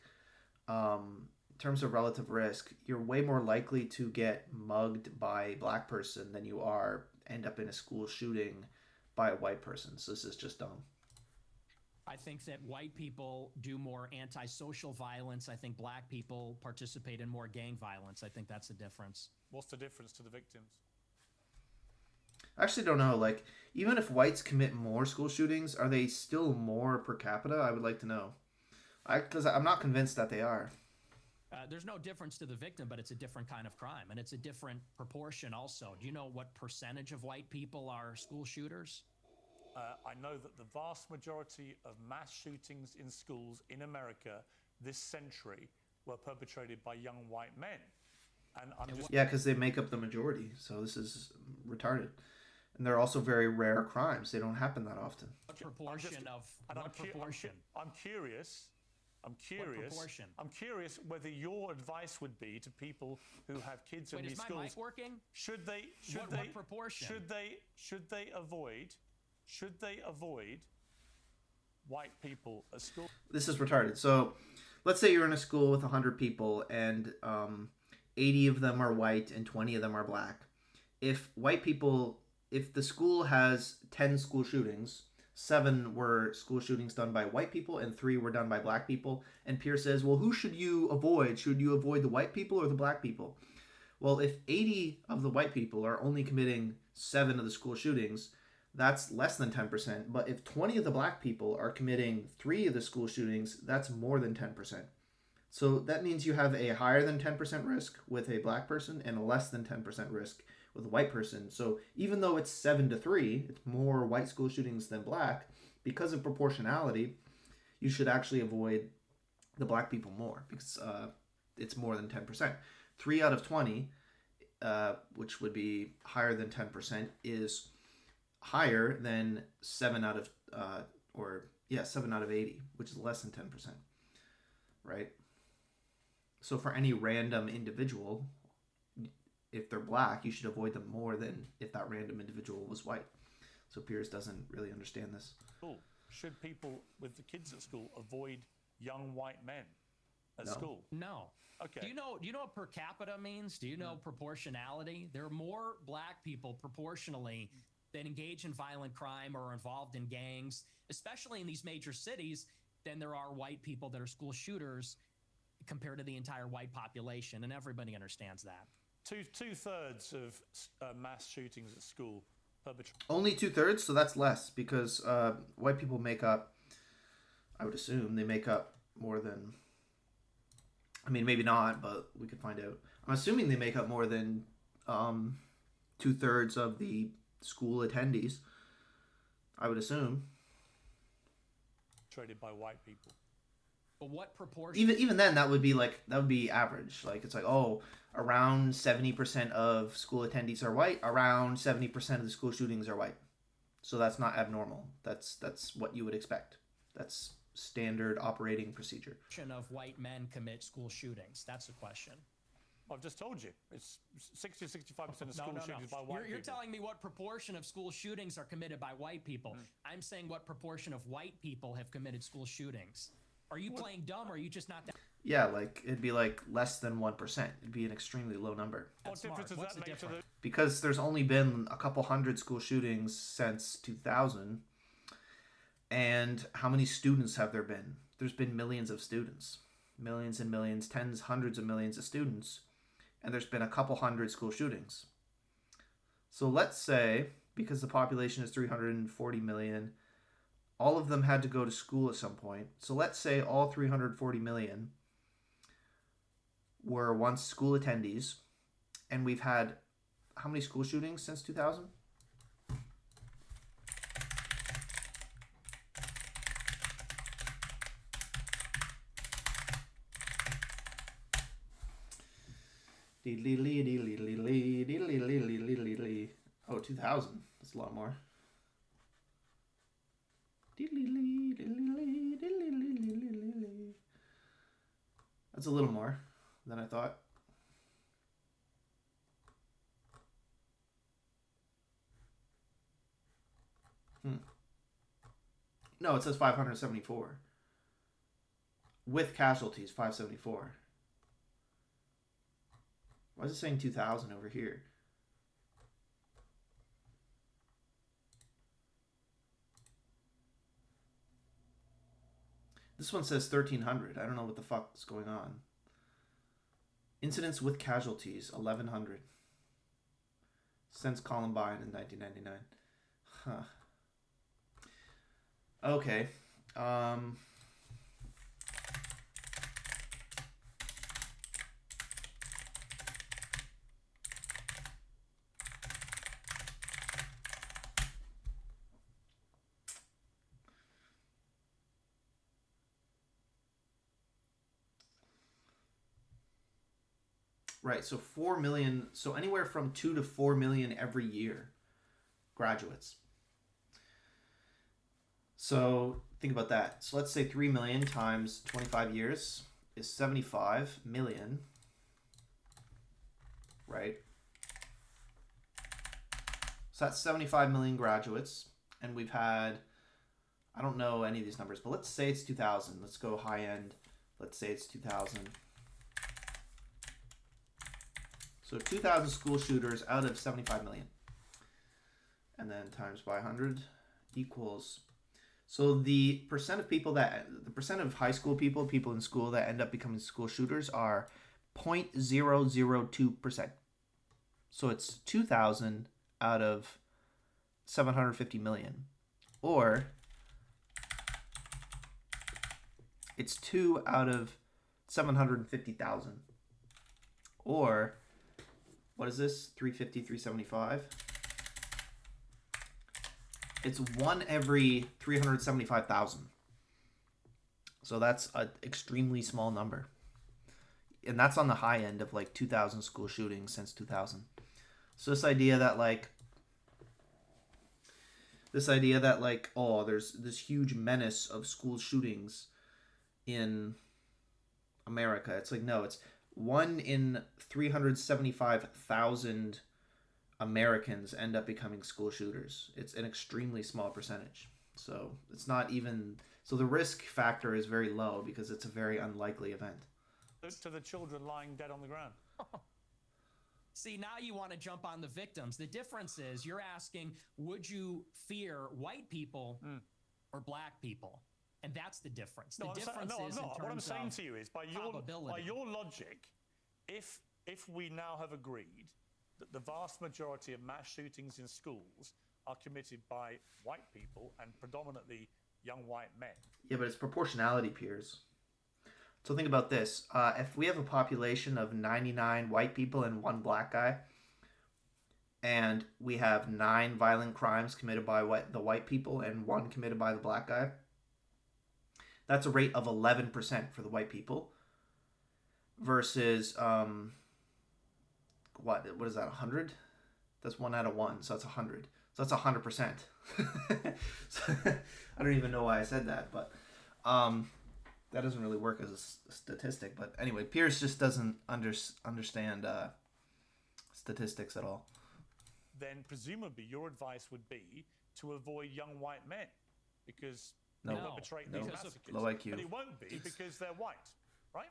you're way more likely to get mugged by a black person than you are end up in a school shooting by a white person. So this is just dumb. I think that white people do more antisocial violence. I think black people participate in more gang violence. I think that's the difference. What's the difference to the victims? I actually don't know. Like, even if whites commit more school shootings, are they still more per capita? I would like to know. Because I'm not convinced that they are. There's no difference to the victim, but it's a different kind of crime, and it's a different proportion also. Do you know what percentage of white people are school shooters? I know that the vast majority of mass shootings in schools in America this century were perpetrated by young white men. And I'm just... Yeah, because they make up the majority, so this is retarded. And they're also very rare crimes. They don't happen that often. What proportion of... What proportion? I'm curious. I'm curious whether your advice would be to people who have kids in these schools. Is my mic working? Should they? What proportion? Should they avoid white people at school? This is retarded. So, let's say you're in a school with 100 people, and 80 of them are white and 20 of them are black. If the school has 10 school shootings, 7 were school shootings done by white people and 3 were done by black people. And Piers says, well, who should you avoid? Should you avoid the white people or the black people? Well, if 80 of the white people are only committing 7 of the school shootings, that's less than 10%. But if 20 of the black people are committing 3 of the school shootings, that's more than 10%. So that means you have a higher than 10% risk with a black person and a less than 10% risk with a white person. So even though it's 7-3, it's more white school shootings than black. Because of proportionality, you should actually avoid the black people more because it's more than 10%. 3 out of 20, which would be higher than 10%, is higher than 7 out of 80, which is less than 10%, right? So for any random individual, if they're black, you should avoid them more than if that random individual was white. So Piers doesn't really understand this. Should people with the kids at school avoid young white men at school? No. Okay. Do you know what per capita means? Do you know proportionality? There are more black people proportionally that engage in violent crime or are involved in gangs, especially in these major cities, than there are white people that are school shooters compared to the entire white population, and everybody understands that. Two-thirds of mass shootings at school perpetrated. Only 2/3, so that's less because white people make up, I would assume, they make up more than, I mean, maybe not, but we could find out. I'm assuming they make up more than 2/3 of the school attendees, I would assume. Traded by white people. But what proportion? Even then, that would be average. Like, it's like, oh, around 70% of school attendees are white. Around 70% of the school shootings are white. So that's not abnormal. That's what you would expect. That's standard operating procedure. Of white men commit school shootings. That's the question. I've just told you. It's 60-65% of school shootings by white people. You're telling me what proportion of school shootings are committed by white people. I'm saying what proportion of white people have committed school shootings. Are you playing dumb or are you just not that? Yeah, like, it'd be like less than 1%. It'd be an extremely low number. What difference does that make to the... Because there's only been a couple hundred school shootings since 2000. And how many students have there been? There's been millions of students. Millions and millions, tens, hundreds of millions of students. And there's been a couple hundred school shootings. So let's say, because the population is 340 million, all of them had to go to school at some point. So let's say all 340 million were once school attendees, and we've had how many school shootings since 2000? Oh, 2000. That's a lot more. That's a little more than I thought. No, it says 574. With casualties, 574. Why is it saying 2,000 over here? This one says 1,300. I don't know what the fuck is going on. Incidents with casualties, 1,100. Since Columbine in 1999. Huh. Okay. Right, so 4 million, so anywhere from 2 to 4 million every year graduates. So think about that. So let's say 3 million times 25 years is 75 million, right? So that's 75 million graduates, and we've had, I don't know any of these numbers, but let's say it's 2,000. Let's go high end. Let's say it's 2,000. So 2,000 school shooters out of 75 million. And then times by 100 equals... So the percent of people that... The percent of high school people in school that end up becoming school shooters are 0.002%. So it's 2,000 out of 750 million. Or it's 2 out of 750,000. Or... What is this? 350, 375? It's 1 every 375,000. So that's an extremely small number. And that's on the high end of like 2,000 school shootings since 2000. So this idea that oh, there's this huge menace of school shootings in America. It's like, no, it's 1 in 375,000 Americans end up becoming school shooters. It's an extremely small percentage. So it's not even... So the risk factor is very low because it's a very unlikely event. To the children lying dead on the ground. See, now you want to jump on the victims. The difference is you're asking, would you fear white people or black people? And that's the difference. The difference is in terms what I'm saying of to you is, by your logic, if we now have agreed that the vast majority of mass shootings in schools are committed by white people and predominantly young white men. Yeah, but it's proportionality, Piers. So think about this. If we have a population of 99 white people and 1 black guy, and we have 9 violent crimes committed by the white people and 1 committed by the black guy, that's a rate of 11% for the white people versus, what is that, 100? That's 1 out of 1, so that's 100. So that's 100%. So, I don't even know why I said that, but that doesn't really work as a statistic. But anyway, Piers just doesn't understand statistics at all. Then presumably your advice would be to avoid young white men because... No, these massacres. Low IQ. But it won't be because they're white, right?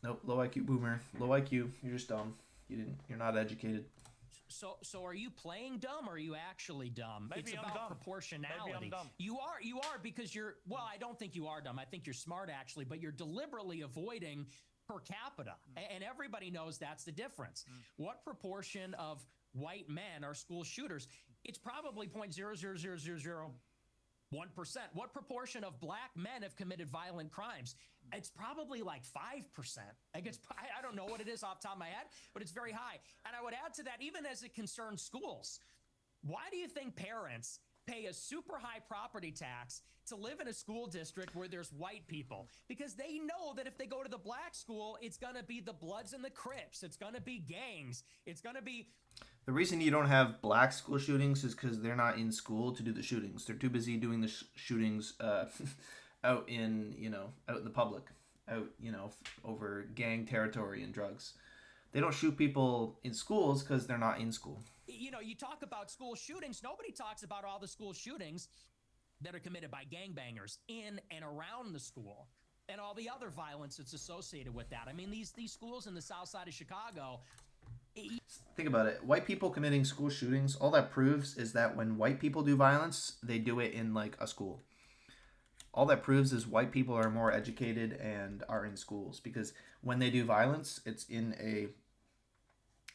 Nope, low IQ boomer. Low IQ. You're just dumb. You're not educated. So are you playing dumb or are you actually dumb? Maybe it's I'm about dumb. proportionality. Maybe I'm dumb. You are because you're, well, I don't think you are dumb. I think you're smart actually, but you're deliberately avoiding per capita. And everybody knows that's the difference. What proportion of white men are school shooters? It's probably 0.00001%. What proportion of black men have committed violent crimes? It's probably like 5%. I don't know what it is off the top of my head, but it's very high. And I would add to that, even as it concerns schools, why do you think parents pay a super high property tax to live in a school district where there's white people? Because they know that if they go to the black school, it's going to be the Bloods and the Crips. It's going to be gangs. It's going to be... The reason you don't have black school shootings is because they're not in school to do the shootings. They're too busy doing the shootings out in the public, over gang territory and drugs. They don't shoot people in schools because they're not in school. You talk about school shootings. Nobody talks about all the school shootings that are committed by gangbangers in and around the school, and all the other violence that's associated with that. I mean, these schools in the south side of Chicago. Think about it. White people committing school shootings, all that proves is that when white people do violence, they do it in like a school. All that proves is white people are more educated and are in schools, because when they do violence, it's in a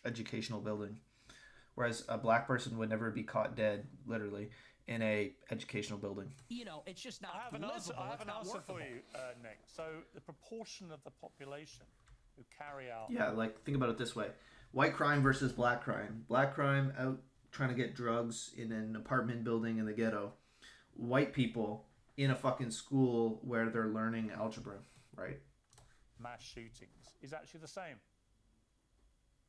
educational building. Whereas a black person would never be caught dead, literally, in a educational building. You know, it's just not I have an answer for you, Nick. So the proportion of the population who carry out... Yeah, like, think about it this way. White crime versus black crime. Black crime out trying to get drugs in an apartment building in the ghetto. White people in a fucking school where they're learning algebra, right? Mass shootings is actually the same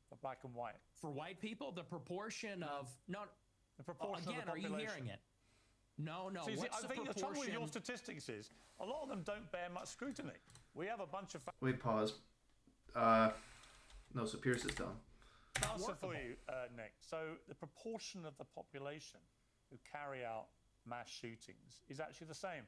for black and white. For white people, the proportion of... The proportion again, of the population. are you hearing it? No. See, What's I think the trouble with your proportion? statistics is a lot of them don't bear much scrutiny. We have a bunch of... Wait, pause. No, so Piers is done. Answer for you, Nick. So the proportion of the population who carry out mass shootings is actually the same.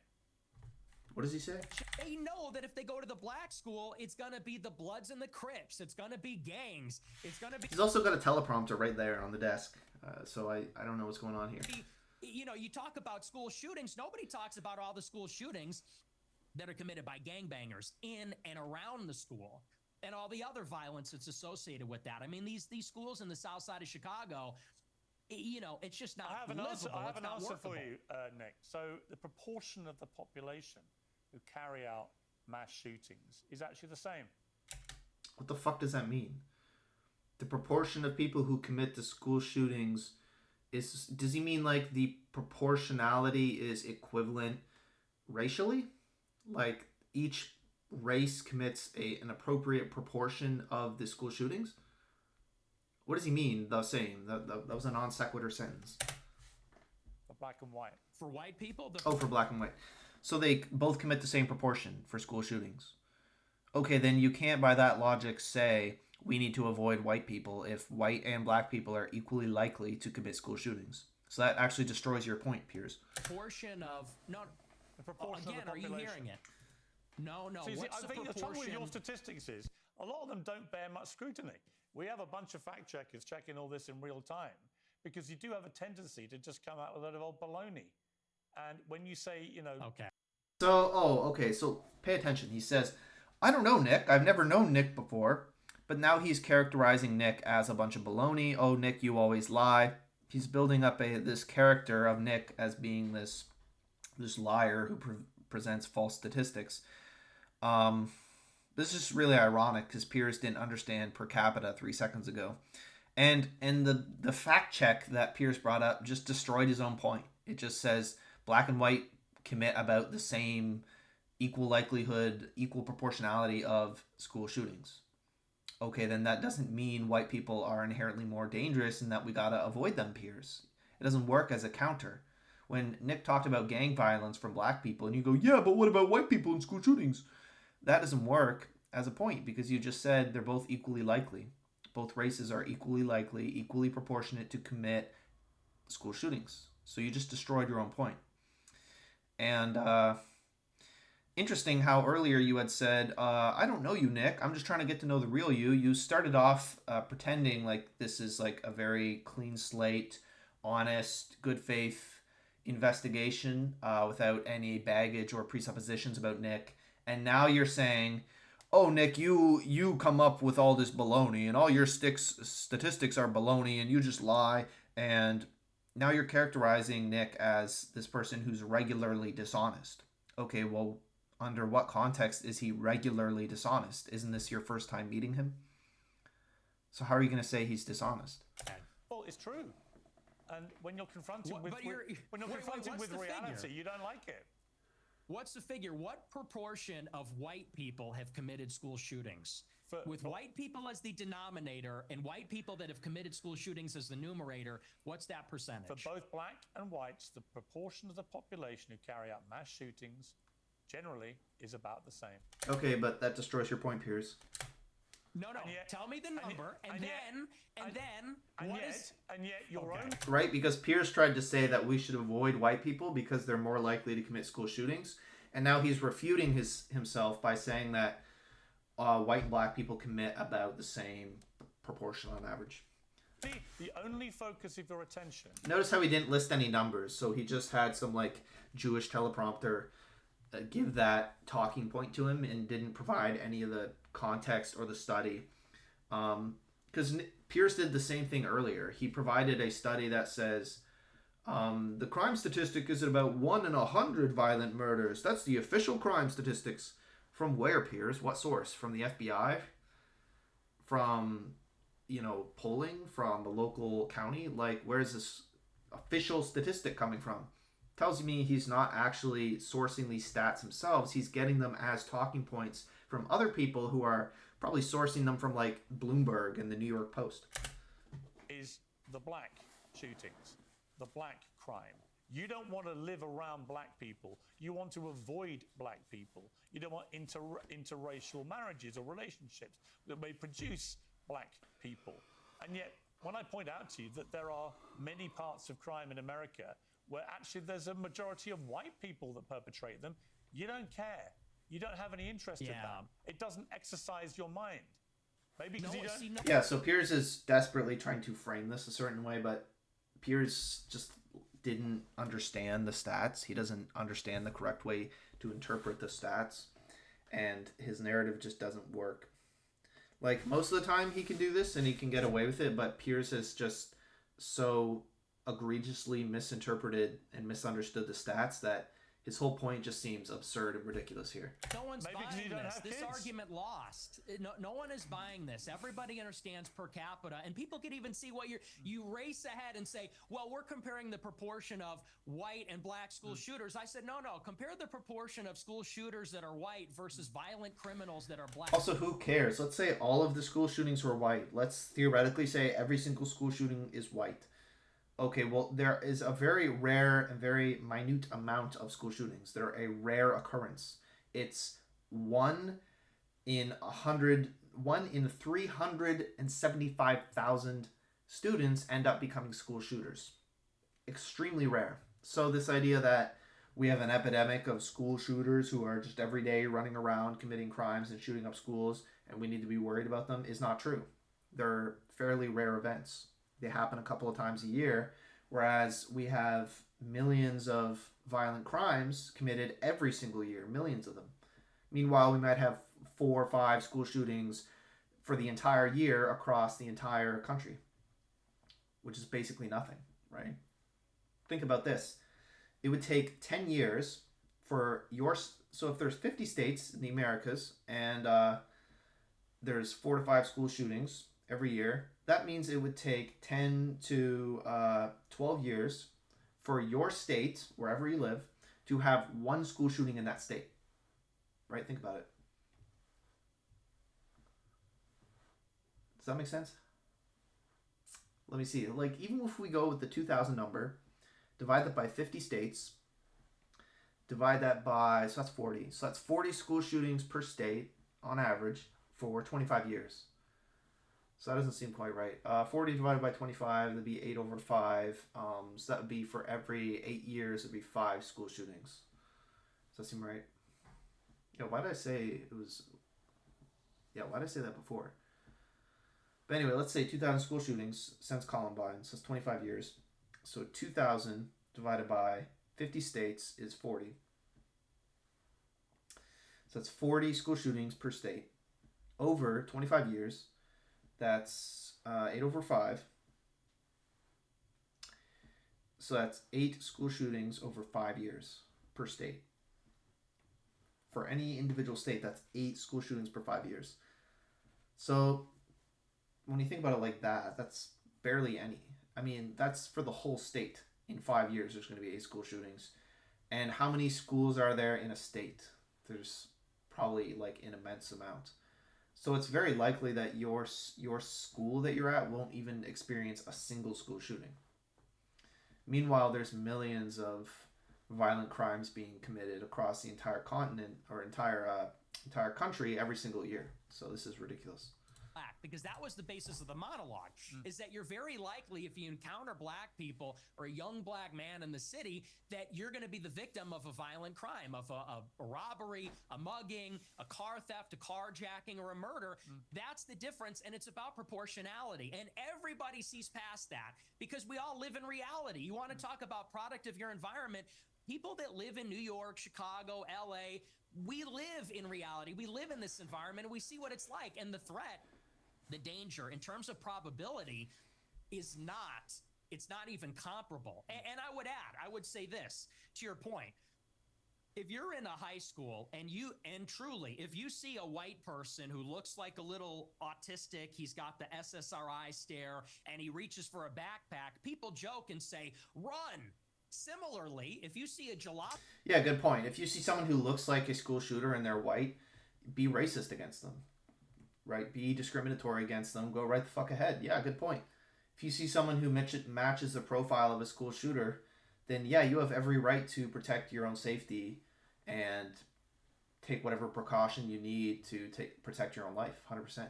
What does he say? They know that if they go to the black school, it's going to be the Bloods and the Crips. It's going to be gangs. It's going to be... He's also got a teleprompter right there on the desk. So I don't know what's going on here. You know, you talk about school shootings. Nobody talks about all the school shootings that are committed by gangbangers in and around the school, and all the other violence that's associated with that. I mean, these schools in the south side of Chicago, you know, it's just not I have an livable. answer for you, Nick. So the proportion of the population who carry out mass shootings is actually the same. What the fuck does that mean? The proportion of people who commit the school shootings is... Does he mean like the proportionality is equivalent racially? Like each race commits an appropriate proportion of the school shootings? What does he mean, the same? That was a non sequitur sentence. For black and white. For white people? For black and white. So they both commit the same proportion for school shootings. Okay, then you can't by that logic say we need to avoid white people if white and black people are equally likely to commit school shootings. So that actually destroys your point, Piers. Proportion of... No, the proportion again, of the population. are you hearing it? No. See, What's I think the trouble with your proportion? statistics is a lot of them don't bear much scrutiny. We have a bunch of fact checkers checking all this in real time, because you do have a tendency to just come out with a lot of old baloney. And when you say, you know... Okay. So pay attention. He says, I don't know Nick. I've never known Nick before. But now he's characterizing Nick as a bunch of baloney. Oh, Nick, you always lie. He's building up this character of Nick as being this liar who presents false statistics. This is really ironic because Piers didn't understand per capita 3 seconds ago. And the fact check that Piers brought up just destroyed his own point. It just says black and white commit about the same equal likelihood, equal proportionality of school shootings. Okay, then that doesn't mean white people are inherently more dangerous and that we gotta avoid them, Piers. It doesn't work as a counter. When Nick talked about gang violence from black people and you go, yeah, but what about white people in school shootings? That doesn't work as a point because you just said they're both equally likely. Both races are equally likely, equally proportionate to commit school shootings. So you just destroyed your own point. And interesting how earlier you had said, I don't know you, Nick. I'm just trying to get to know the real you. You started off pretending like this is like a very clean slate, honest, good faith investigation without any baggage or presuppositions about Nick. And now you're saying, oh, Nick, you come up with all this baloney and all your statistics are baloney and you just lie. And now you're characterizing Nick as this person who's regularly dishonest. Okay, well, under what context is he regularly dishonest? Isn't this your first time meeting him? So how are you going to say he's dishonest? Well, it's true. And when you're confronted with reality, you don't like it. What's the figure? What proportion of white people have committed school shootings? With white people as the denominator and white people that have committed school shootings as the numerator, what's that percentage? For both black and whites, the proportion of the population who carry out mass shootings generally is about the same. Okay, but that destroys your point, Piers. No. Tell me the number, and yet your own. Right, because Piers tried to say that we should avoid white people because they're more likely to commit school shootings, and now he's refuting himself by saying that white and black people commit about the same proportion on average. The only focus of your attention. Notice how he didn't list any numbers, so he just had some like Jewish teleprompter give that talking point to him and didn't provide any of the context or the study. Because Piers did the same thing earlier. He provided a study that says the crime statistic is at about 1 in 100 violent murders. That's the official crime statistics. From where, Piers? What source? From the FBI? From, polling? From the local county? Like, where's this official statistic coming from? Tells me he's not actually sourcing these stats himself. He's getting them as talking points from other people who are probably sourcing them from like Bloomberg and the New York Post. Is the black shootings, the black crime. You don't want to live around black people. You want to avoid black people. You don't want interracial marriages or relationships that may produce black people. And yet, when I point out to you that there are many parts of crime in America where actually there's a majority of white people that perpetrate them, you don't care. You don't have any interest in that. It doesn't exercise your mind. Maybe because you don't... Yeah, so Piers is desperately trying to frame this a certain way, but Piers just didn't understand the stats. He doesn't understand the correct way to interpret the stats, and his narrative just doesn't work. Like, most of the time he can do this and he can get away with it, but Piers has just so egregiously misinterpreted and misunderstood the stats that his whole point just seems absurd and ridiculous here. No one's buying this. This argument lost. No one is buying this. Everybody understands per capita, and people can even see what you race ahead and say, well, we're comparing the proportion of white and black school shooters. I said, no, compare the proportion of school shooters that are white versus violent criminals that are black. Also, who cares? Let's say all of the school shootings were white. Let's theoretically say every single school shooting is white. Okay, well, there is a very rare and very minute amount of school shootings. They're a rare occurrence. It's 1 in 375,000 students end up becoming school shooters. Extremely rare. So this idea that we have an epidemic of school shooters who are just every day running around committing crimes and shooting up schools, and we need to be worried about them, is not true. They're fairly rare events. They happen a couple of times a year, whereas we have millions of violent crimes committed every single year, millions of them. Meanwhile, we might have 4 or 5 school shootings for the entire year across the entire country, which is basically nothing, right? Think about this. It would take 10 years for so if there's 50 states in the Americas and there's 4 to 5 school shootings every year, that means it would take 10 to 12 years for your state, wherever you live, to have 1 school shooting in that state. Right? Think about it. Does that make sense? Let me see. Like, even if we go with the 2,000 number, divide that by 50 states, divide that by, so that's 40. So that's 40 school shootings per state on average for 25 years. So that doesn't seem quite right. 40 divided by 25, that'd be 8 over 5. So that would be for every 8 years, it'd be 5 school shootings. Does that seem right? Yeah, why did I say it was... Yeah, why did I say that before? But anyway, let's say 2,000 school shootings since Columbine. So it's 25 years. So 2,000 divided by 50 states is 40. So that's 40 school shootings per state over 25 years. That's 8 over 5. So that's 8 school shootings over 5 years per state. For any individual state, that's 8 school shootings per 5 years. So when you think about it like that, that's barely any. I mean, that's for the whole state. In 5 years, there's going to be 8 school shootings. And how many schools are there in a state? There's probably like an immense amount. So it's very likely that your school that you're at won't even experience a single school shooting. Meanwhile, there's millions of violent crimes being committed across the entire continent or entire country every single year. So this is ridiculous. because that was the basis of the monologue, is that you're very likely, if you encounter black people or a young black man in the city, that you're going to be the victim of a violent crime, of a robbery, a mugging, a car theft, a carjacking, or a murder. That's the difference, and it's about proportionality. And everybody sees past that because we all live in reality. You want to talk about product of your environment. People that live in New York, Chicago, LA, we live in reality. We live in this environment, and we see what it's like. And the threat, the danger, in terms of probability, it's not even comparable. And I would add, I would say this, to your point. If you're in a high school and truly, if you see a white person who looks like a little autistic, he's got the SSRI stare, and he reaches for a backpack, people joke and say, run. Similarly, if you see a jalopy... Yeah, good point. If you see someone who looks like a school shooter and they're white, be racist against them, right? Be discriminatory against them. Go right the fuck ahead. Yeah, good point. If you see someone who matches the profile of a school shooter, then yeah, you have every right to protect your own safety and take whatever precaution you need to protect your own life, 100%.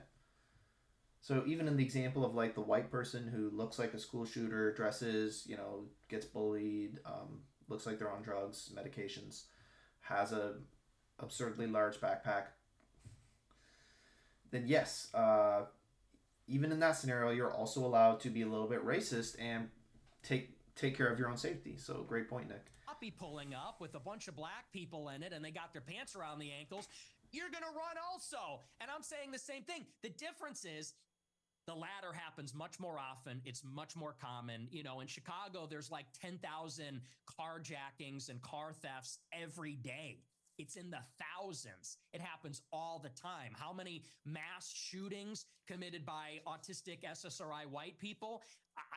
So even in the example of like the white person who looks like a school shooter, dresses, gets bullied, looks like they're on drugs, medications, has a absurdly large backpack, then yes, even in that scenario, you're also allowed to be a little bit racist and take care of your own safety. So great point, Nick. Be pulling up with a bunch of black people in it and they got their pants around the ankles, you're gonna run also. And I'm saying the same thing. The difference is the latter happens much more often. It's much more common. In Chicago, there's like 10,000 carjackings and car thefts every day. It's in the thousands. It happens all the time. How many mass shootings committed by autistic SSRI white people?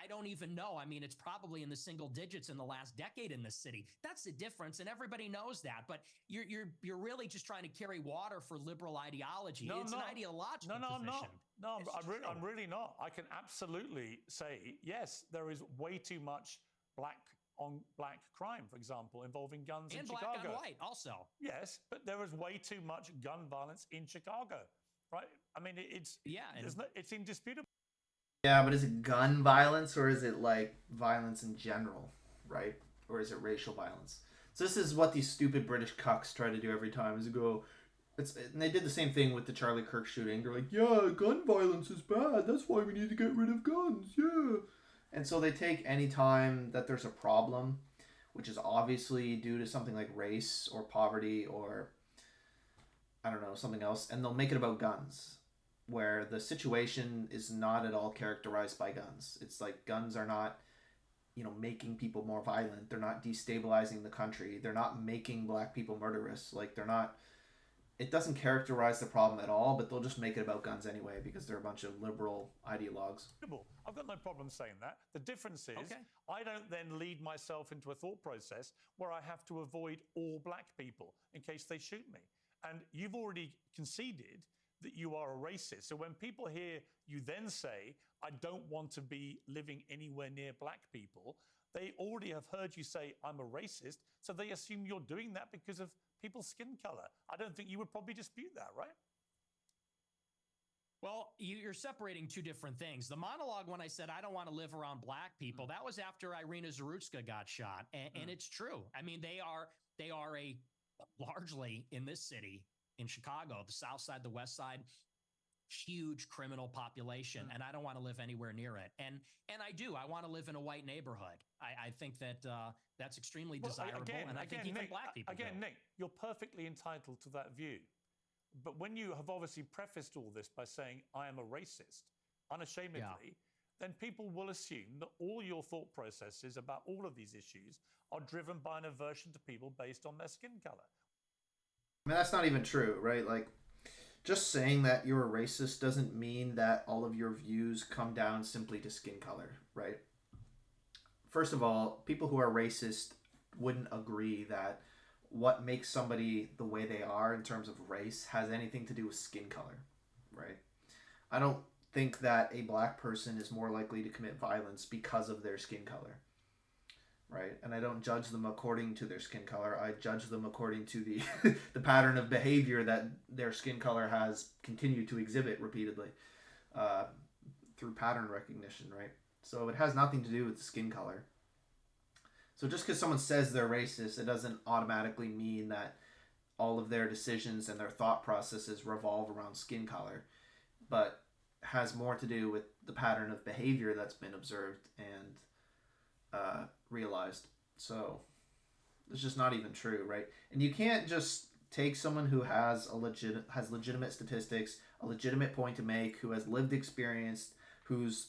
I don't even know. I mean, it's probably in the single digits in the last decade in this city. That's the difference, and everybody knows that. But you're really just trying to carry water for liberal ideology. It's an ideological position. No, I'm really not. I can absolutely say, yes, there is way too much black on black crime, for example, involving guns in Chicago. And black on white also. Yes, but there is way too much gun violence in Chicago, right? I mean, it's indisputable. Yeah, but is it gun violence or is it like violence in general, right? Or is it racial violence? So this is what these stupid British cucks try to do every time, is go... and they did the same thing with the Charlie Kirk shooting. They're like, yeah, gun violence is bad. That's why we need to get rid of guns. Yeah. And so they take any time that there's a problem, which is obviously due to something like race or poverty or, I don't know, something else, and they'll make it about guns, where the situation is not at all characterized by guns. It's like guns are not, making people more violent. They're not destabilizing the country. They're not making black people murderous. Like, they're not... It doesn't characterize the problem at all, but they'll just make it about guns anyway because they're a bunch of liberal ideologues. I've got no problem saying that. The difference is I don't then lead myself into a thought process where I have to avoid all black people in case they shoot me. And you've already conceded that you are a racist. So when people hear you then say, I don't want to be living anywhere near black people, they already have heard you say, I'm a racist, so they assume you're doing that because of people's skin color. I don't think you would probably dispute that, right? Well, you're separating two different things. The monologue, when I said I don't want to live around black people, that was after Irina Zarutska got shot. And it's true. I mean, they are a largely in this city, in Chicago, the South Side, the West Side, huge criminal population, and I don't want to live anywhere near it. And I want to live in a white neighborhood. I think that that's extremely desirable, and I think even Nick, black people do. Nick, you're perfectly entitled to that view. But when you have obviously prefaced all this by saying, I am a racist, unashamedly, then people will assume that all your thought processes about all of these issues are driven by an aversion to people based on their skin color. I mean, that's not even true, right? Like, just saying that you're a racist doesn't mean that all of your views come down simply to skin color, right? First of all, people who are racist wouldn't agree that what makes somebody the way they are in terms of race has anything to do with skin color, right? I don't think that a black person is more likely to commit violence because of their skin color, right? And I don't judge them according to their skin color. I judge them according to the the pattern of behavior that their skin color has continued to exhibit repeatedly. through pattern recognition, right? So it has nothing to do with skin color. So just because someone says they're racist, it doesn't automatically mean that all of their decisions and their thought processes revolve around skin color, but has more to do with the pattern of behavior that's been observed and realized. So it's just not even true, right? And you can't just take someone who has legitimate statistics, a legitimate point to make, who has lived experience, who's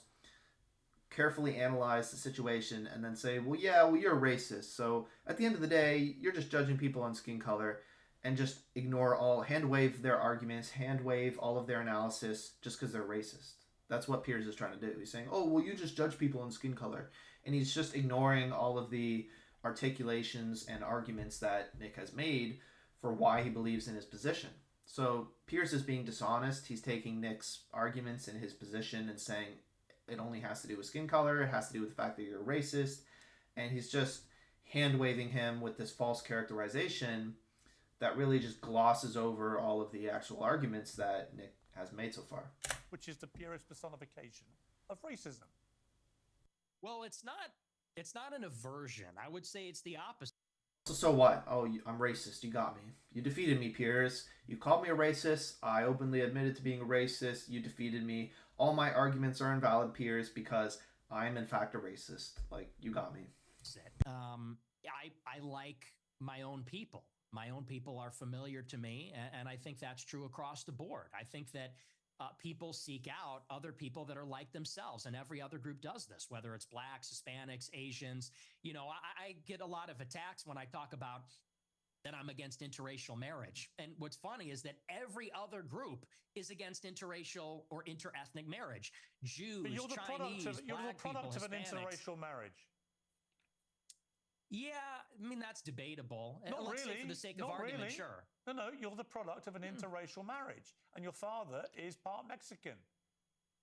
carefully analyzed the situation, and then say, well, you're racist. So at the end of the day, you're just judging people on skin color, and just hand wave their arguments, hand wave all of their analysis just because they're racist. That's what Piers is trying to do. He's saying, oh, well, you just judge people on skin color. And he's just ignoring all of the articulations and arguments that Nick has made for why he believes in his position. So Piers is being dishonest. He's taking Nick's arguments and his position and saying it only has to do with skin color, it has to do with the fact that you're a racist, and he's just hand-waving him with this false characterization that really just glosses over all of the actual arguments that Nick has made so far. Which is the purest personification of racism. Well, it's not an aversion. I would say it's the opposite. So what? Oh, I'm racist. You got me. You defeated me, Piers. You called me a racist. I openly admitted to being a racist. You defeated me. All my arguments are invalid, Piers, because I'm in fact a racist. Like, you got me. I like my own people. My own people are familiar to me, and I think that's true across the board. I think that people seek out other people that are like themselves, and every other group does this, whether it's blacks, Hispanics, Asians. You know, I get a lot of attacks when I talk about that I'm against interracial marriage. And what's funny is that every other group is against interracial or interethnic marriage. Jews, but you're the Chinese, you're the product people, of an Hispanics. interracial marriage. Yeah, I mean, that's debatable. Not Let's really. say for the sake Not of argument, really. sure. No, you're the product of an interracial marriage, and your father is part Mexican.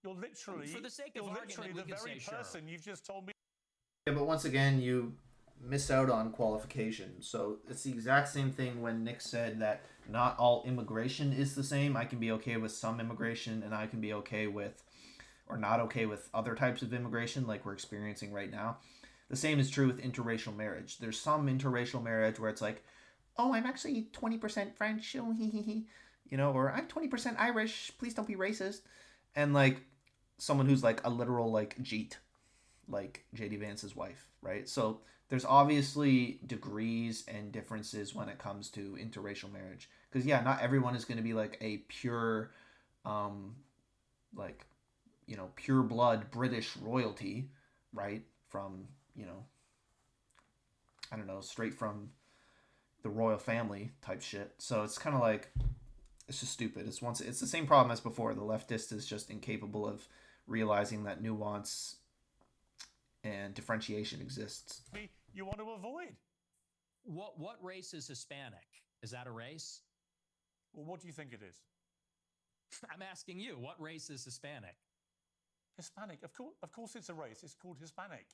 You're literally, for the sake of argument, the we can very say person you've just told me. Yeah, but once again, you miss out on qualification. So it's the exact same thing when Nick said that not all immigration is the same. I can be okay with some immigration, and I can be okay with, or not okay with, other types of immigration like we're experiencing right now. The same is true with interracial marriage. There's some interracial marriage where it's like, oh, I'm actually 20% French, oh, you know, or I'm 20% Irish, please don't be racist. And like someone who's like a literal like Jeet, like JD Vance's wife, right? So there's obviously degrees and differences when it comes to interracial marriage. Because yeah, not everyone is going to be like a pure, like, you know, pure blood British royalty, right? From, you know, I don't know, straight from the royal family type shit. So it's kind of like, it's just stupid. It's the same problem as before. The leftist is just incapable of realizing that nuance and differentiation exists. You want to avoid. What race is Hispanic? Is that a race? Well, what do you think it is? I'm asking you, what race is Hispanic? Hispanic, of course it's a race. It's called Hispanic.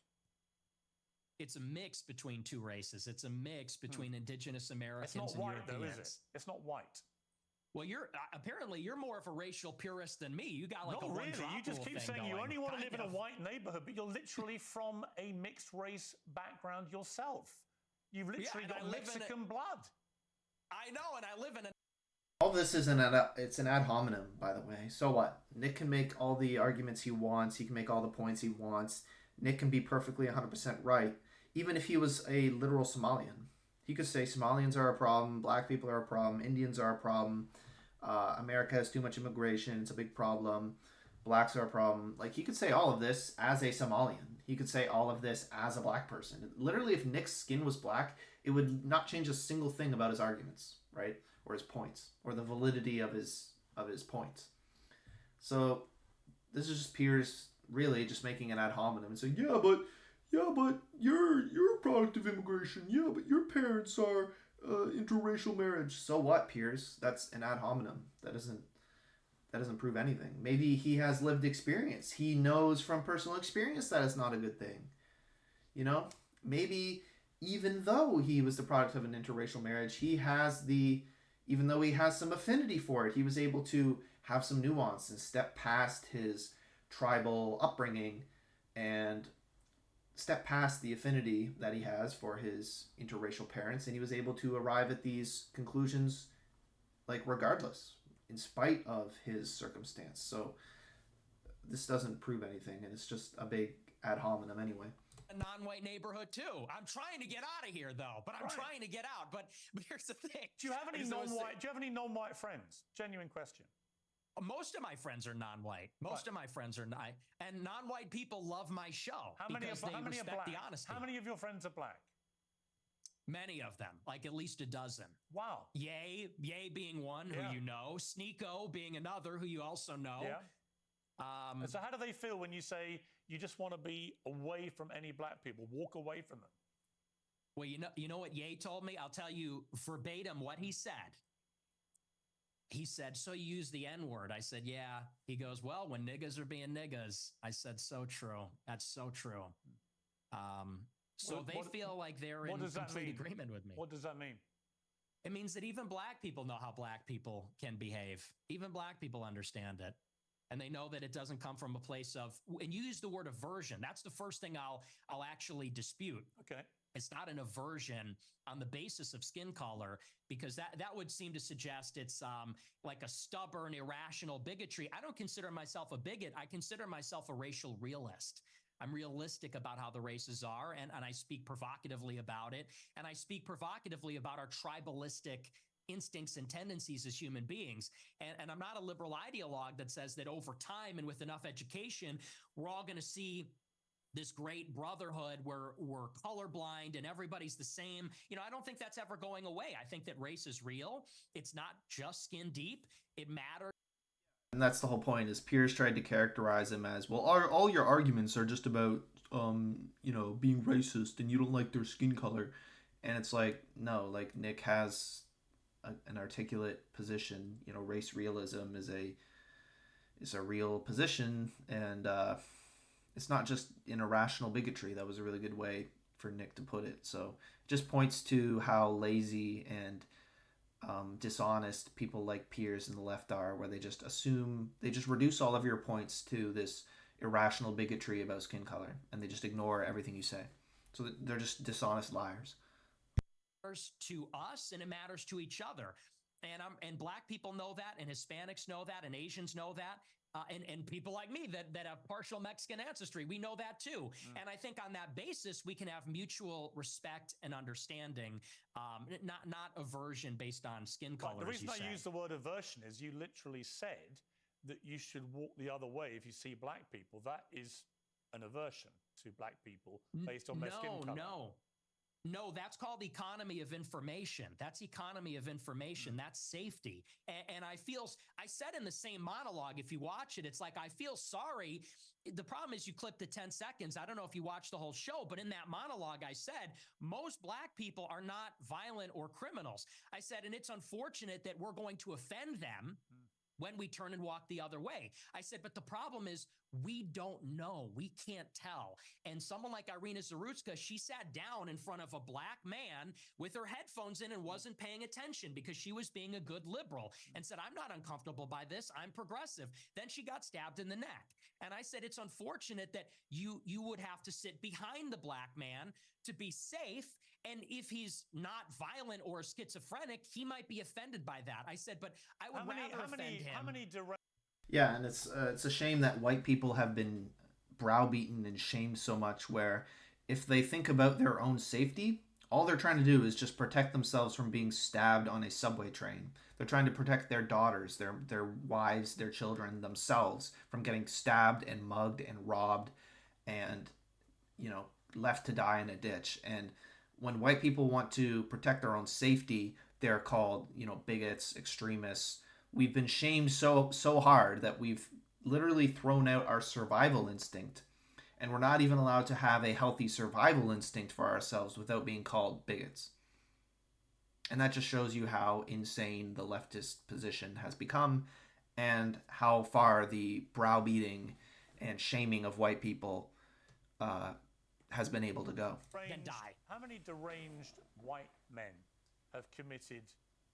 It's a mix between two races. It's a mix between indigenous Americans and Europeans. It's not white, though, is it? It's not white. Well, you're more of a racial purist than me. You got like not a really. one-drop You just rule keep thing saying you going. only want to live in a Kind of. white neighborhood, but you're literally from a mixed race background yourself. You've literally got Mexican blood. I know, and I live in a. All this is it's an ad hominem, by the way. So what? Nick can make all the arguments he wants. He can make all the points he wants. Nick can be perfectly 100% right. Even if he was a literal Somalian. He could say Somalians are a problem, black people are a problem, Indians are a problem, America has too much immigration, it's a big problem, blacks are a problem. Like, he could say all of this as a Somalian. He could say all of this as a black person. Literally, if Nick's skin was black, it would not change a single thing about his arguments, right? Or his points, or the validity of his points. So this is just Piers really just making an ad hominem and saying, yeah, but you're a product of immigration. Yeah, but your parents are interracial marriage. So what, Piers? That's an ad hominem. That doesn't prove anything. Maybe he has lived experience. He knows from personal experience that it's not a good thing. You know? Maybe even though he was the product of an interracial marriage, he has the even though he has some affinity for it, he was able to have some nuance and step past his tribal upbringing and step past the affinity that he has for his interracial parents, and he was able to arrive at these conclusions like regardless, in spite of his circumstance. So this doesn't prove anything, and it's just a big ad hominem anyway. A non-white neighborhood too. I'm trying to get out of here though, but I'm trying to get out. But here's the thing. Do you have any non-white friends? Genuine question. Most of my friends are non-white. Most of my friends are not, and non-white people love my show because they respect the honesty. How many of your friends are black? Many of them, like at least a dozen. Wow. Ye being one who you know, Sneeko being another who you also know. Yeah. So how do they feel when you say you just want to be away from any black people, walk away from them? Well, you know what Ye told me? I'll tell you verbatim what he said. He said, so you use the N-word. I said, yeah. He goes, well, when niggas are being niggas. I said, so true. That's so true. So they feel like they're in complete agreement with me. What does that mean? It means that even black people know how black people can behave. Even black people understand it. And they know that it doesn't come from a place of, and you use the word aversion. That's the first thing I'll actually dispute. Okay. It's not an aversion on the basis of skin color, because that would seem to suggest it's like a stubborn, irrational bigotry. I don't consider myself a bigot. I consider myself a racial realist. I'm realistic about how the races are, and I speak provocatively about it. And I speak provocatively about our tribalistic instincts and tendencies as human beings. And I'm not a liberal ideologue that says that over time and with enough education, we're all going to see this great brotherhood where we're colorblind and everybody's the same. You know, I don't think that's ever going away. I think that race is real. It's not just skin deep. It matters. And that's the whole point, is Piers tried to characterize him as, well, all your arguments are just about, being racist and you don't like their skin color. And it's like, no, like Nick has an articulate position. You know, race realism is a real position, and it's not just an irrational bigotry. That was a really good way for Nick to put it. So it just points to how lazy and dishonest people like Piers and the left are, where they just reduce all of your points to this irrational bigotry about skin color, and they just ignore everything you say. So they're just dishonest liars. To us, and it matters to each other, and black people know that, and Hispanics know that, and Asians know that, and people like me that have partial Mexican ancestry, we know that too. And I think on that basis we can have mutual respect and understanding, not aversion based on skin color. The reason I use the word aversion is you literally said that you should walk the other way if you see black people. That is an aversion to black people based on their skin color. No, that's called economy of information. That's economy of information. That's safety. And I said in the same monologue, if you watch it, it's like, I feel sorry. The problem is you clip the 10 seconds. I don't know if you watched the whole show, but in that monologue, I said, most black people are not violent or criminals. I said, and it's unfortunate that we're going to offend them when we turn and walk the other way. I said, but the problem is we don't know. We can't tell. And someone like Irina Zarutska, she sat down in front of a black man with her headphones in and wasn't paying attention because she was being a good liberal and said, I'm not uncomfortable by this. I'm progressive. Then she got stabbed in the neck. And I said, it's unfortunate that you would have to sit behind the black man to be safe. And if he's not violent or schizophrenic, he might be offended by that. I said, but I would rather offend him. Yeah, and it's a shame that white people have been browbeaten and shamed so much, where if they think about their own safety, all they're trying to do is just protect themselves from being stabbed on a subway train. They're trying to protect their daughters, their wives, their children, themselves from getting stabbed and mugged and robbed and, left to die in a ditch. And when white people want to protect their own safety, they're called, bigots, extremists. We've been shamed so hard that we've literally thrown out our survival instinct. And we're not even allowed to have a healthy survival instinct for ourselves without being called bigots. And that just shows you how insane the leftist position has become and how far the browbeating and shaming of white people has been able to go. How many deranged white men have committed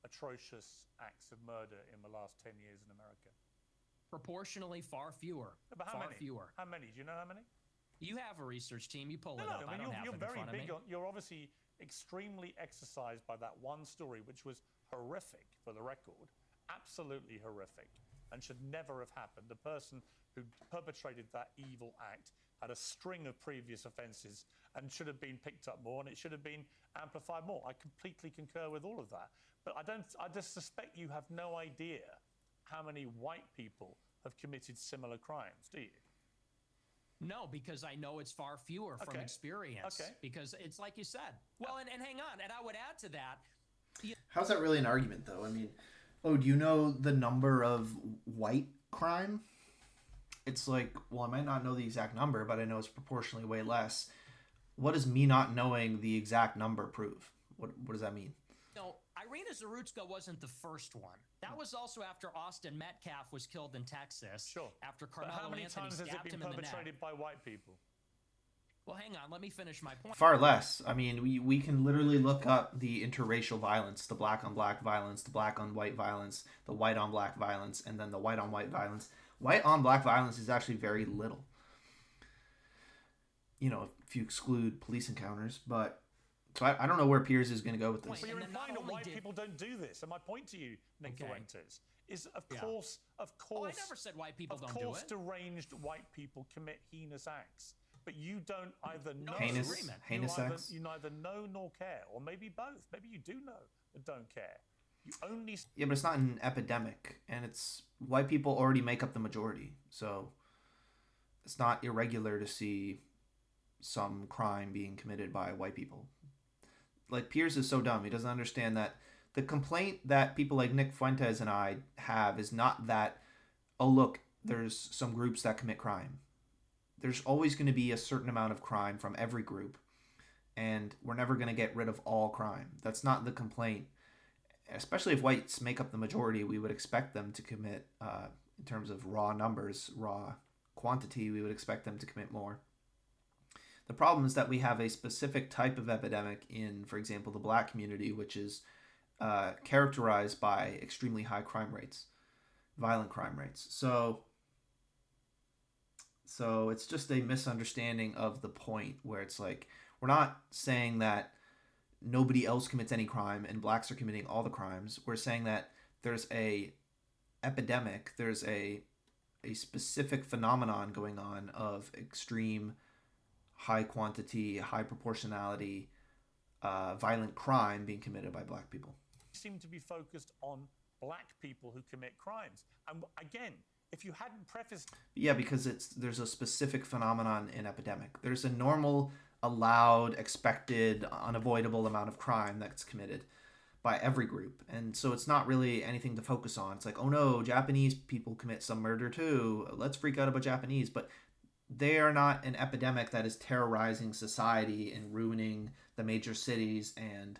atrocious acts of murder in the last 10 years in America? Proportionally, far fewer. But how far many? fewer. How many? Do you know how many? You have a research team. You pull it No, up. I mean, don't have you're it in very front of me. big on. You're obviously extremely exercised by that one story, which was horrific for the record, absolutely horrific, and should never have happened. The person who perpetrated that evil act had a string of previous offences and should have been picked up more, and it should have been amplified more. I completely concur with all of that. But I just suspect you have no idea how many white people have committed similar crimes, do you? No, because I know it's far fewer from experience. Okay. Because it's like you said. Well, and hang on, and I would add to that. How's that really an argument, though? I mean, do you know the number of white crime? It's like, well, I might not know the exact number, but I know it's proportionally way less. What does me not knowing the exact number prove? What does that mean? No, Irina Zarutska wasn't the first one. That was also after Austin Metcalf was killed in Texas. Sure. After But Carmelo how many Anthony times has it stabbed been him in the neck. perpetrated by white people? Well, hang on. Let me finish my point. Far less. I mean, we can literally look up the interracial violence, the black on black violence, the black on white violence, the white on black violence, and then the white on white violence. White on black violence is actually very little. You know, if you exclude police encounters, but so I don't know where Piers is going to go with this. But you're implying that white people don't do this. And my point to you, Nick Fuentes, is of course, Oh, I never said white people don't do Of course, it. deranged white people commit heinous acts. But you don't either know... Heinous acts? You neither know nor care. Or maybe both. Maybe you do know but don't care. You only... Yeah, but it's not an epidemic. And it's... White people already make up the majority. So it's not irregular to see some crime being committed by white people. Like, Piers is so dumb. He doesn't understand that the complaint that people like Nick Fuentes and I have is not that, oh, look, there's some groups that commit crime. There's always going to be a certain amount of crime from every group, and we're never going to get rid of all crime. That's not the complaint. Especially if whites make up the majority, we would expect them to commit, in terms of raw numbers, raw quantity, we would expect them to commit more. The problem is that we have a specific type of epidemic in, for example, the black community, which is characterized by extremely high crime rates, violent crime rates. So it's just a misunderstanding of the point where it's like, we're not saying that nobody else commits any crime and blacks are committing all the crimes. We're saying that there's a epidemic, there's a specific phenomenon going on of extreme high quantity, high proportionality, violent crime being committed by black people. Seem to be focused on black people who commit crimes. And again, if you hadn't prefaced... Yeah, because there's a specific phenomenon in epidemic. There's a normal, allowed, expected, unavoidable amount of crime that's committed by every group. And so it's not really anything to focus on. It's like, oh no, Japanese people commit some murder too. Let's freak out about Japanese. But they are not an epidemic that is terrorizing society and ruining the major cities and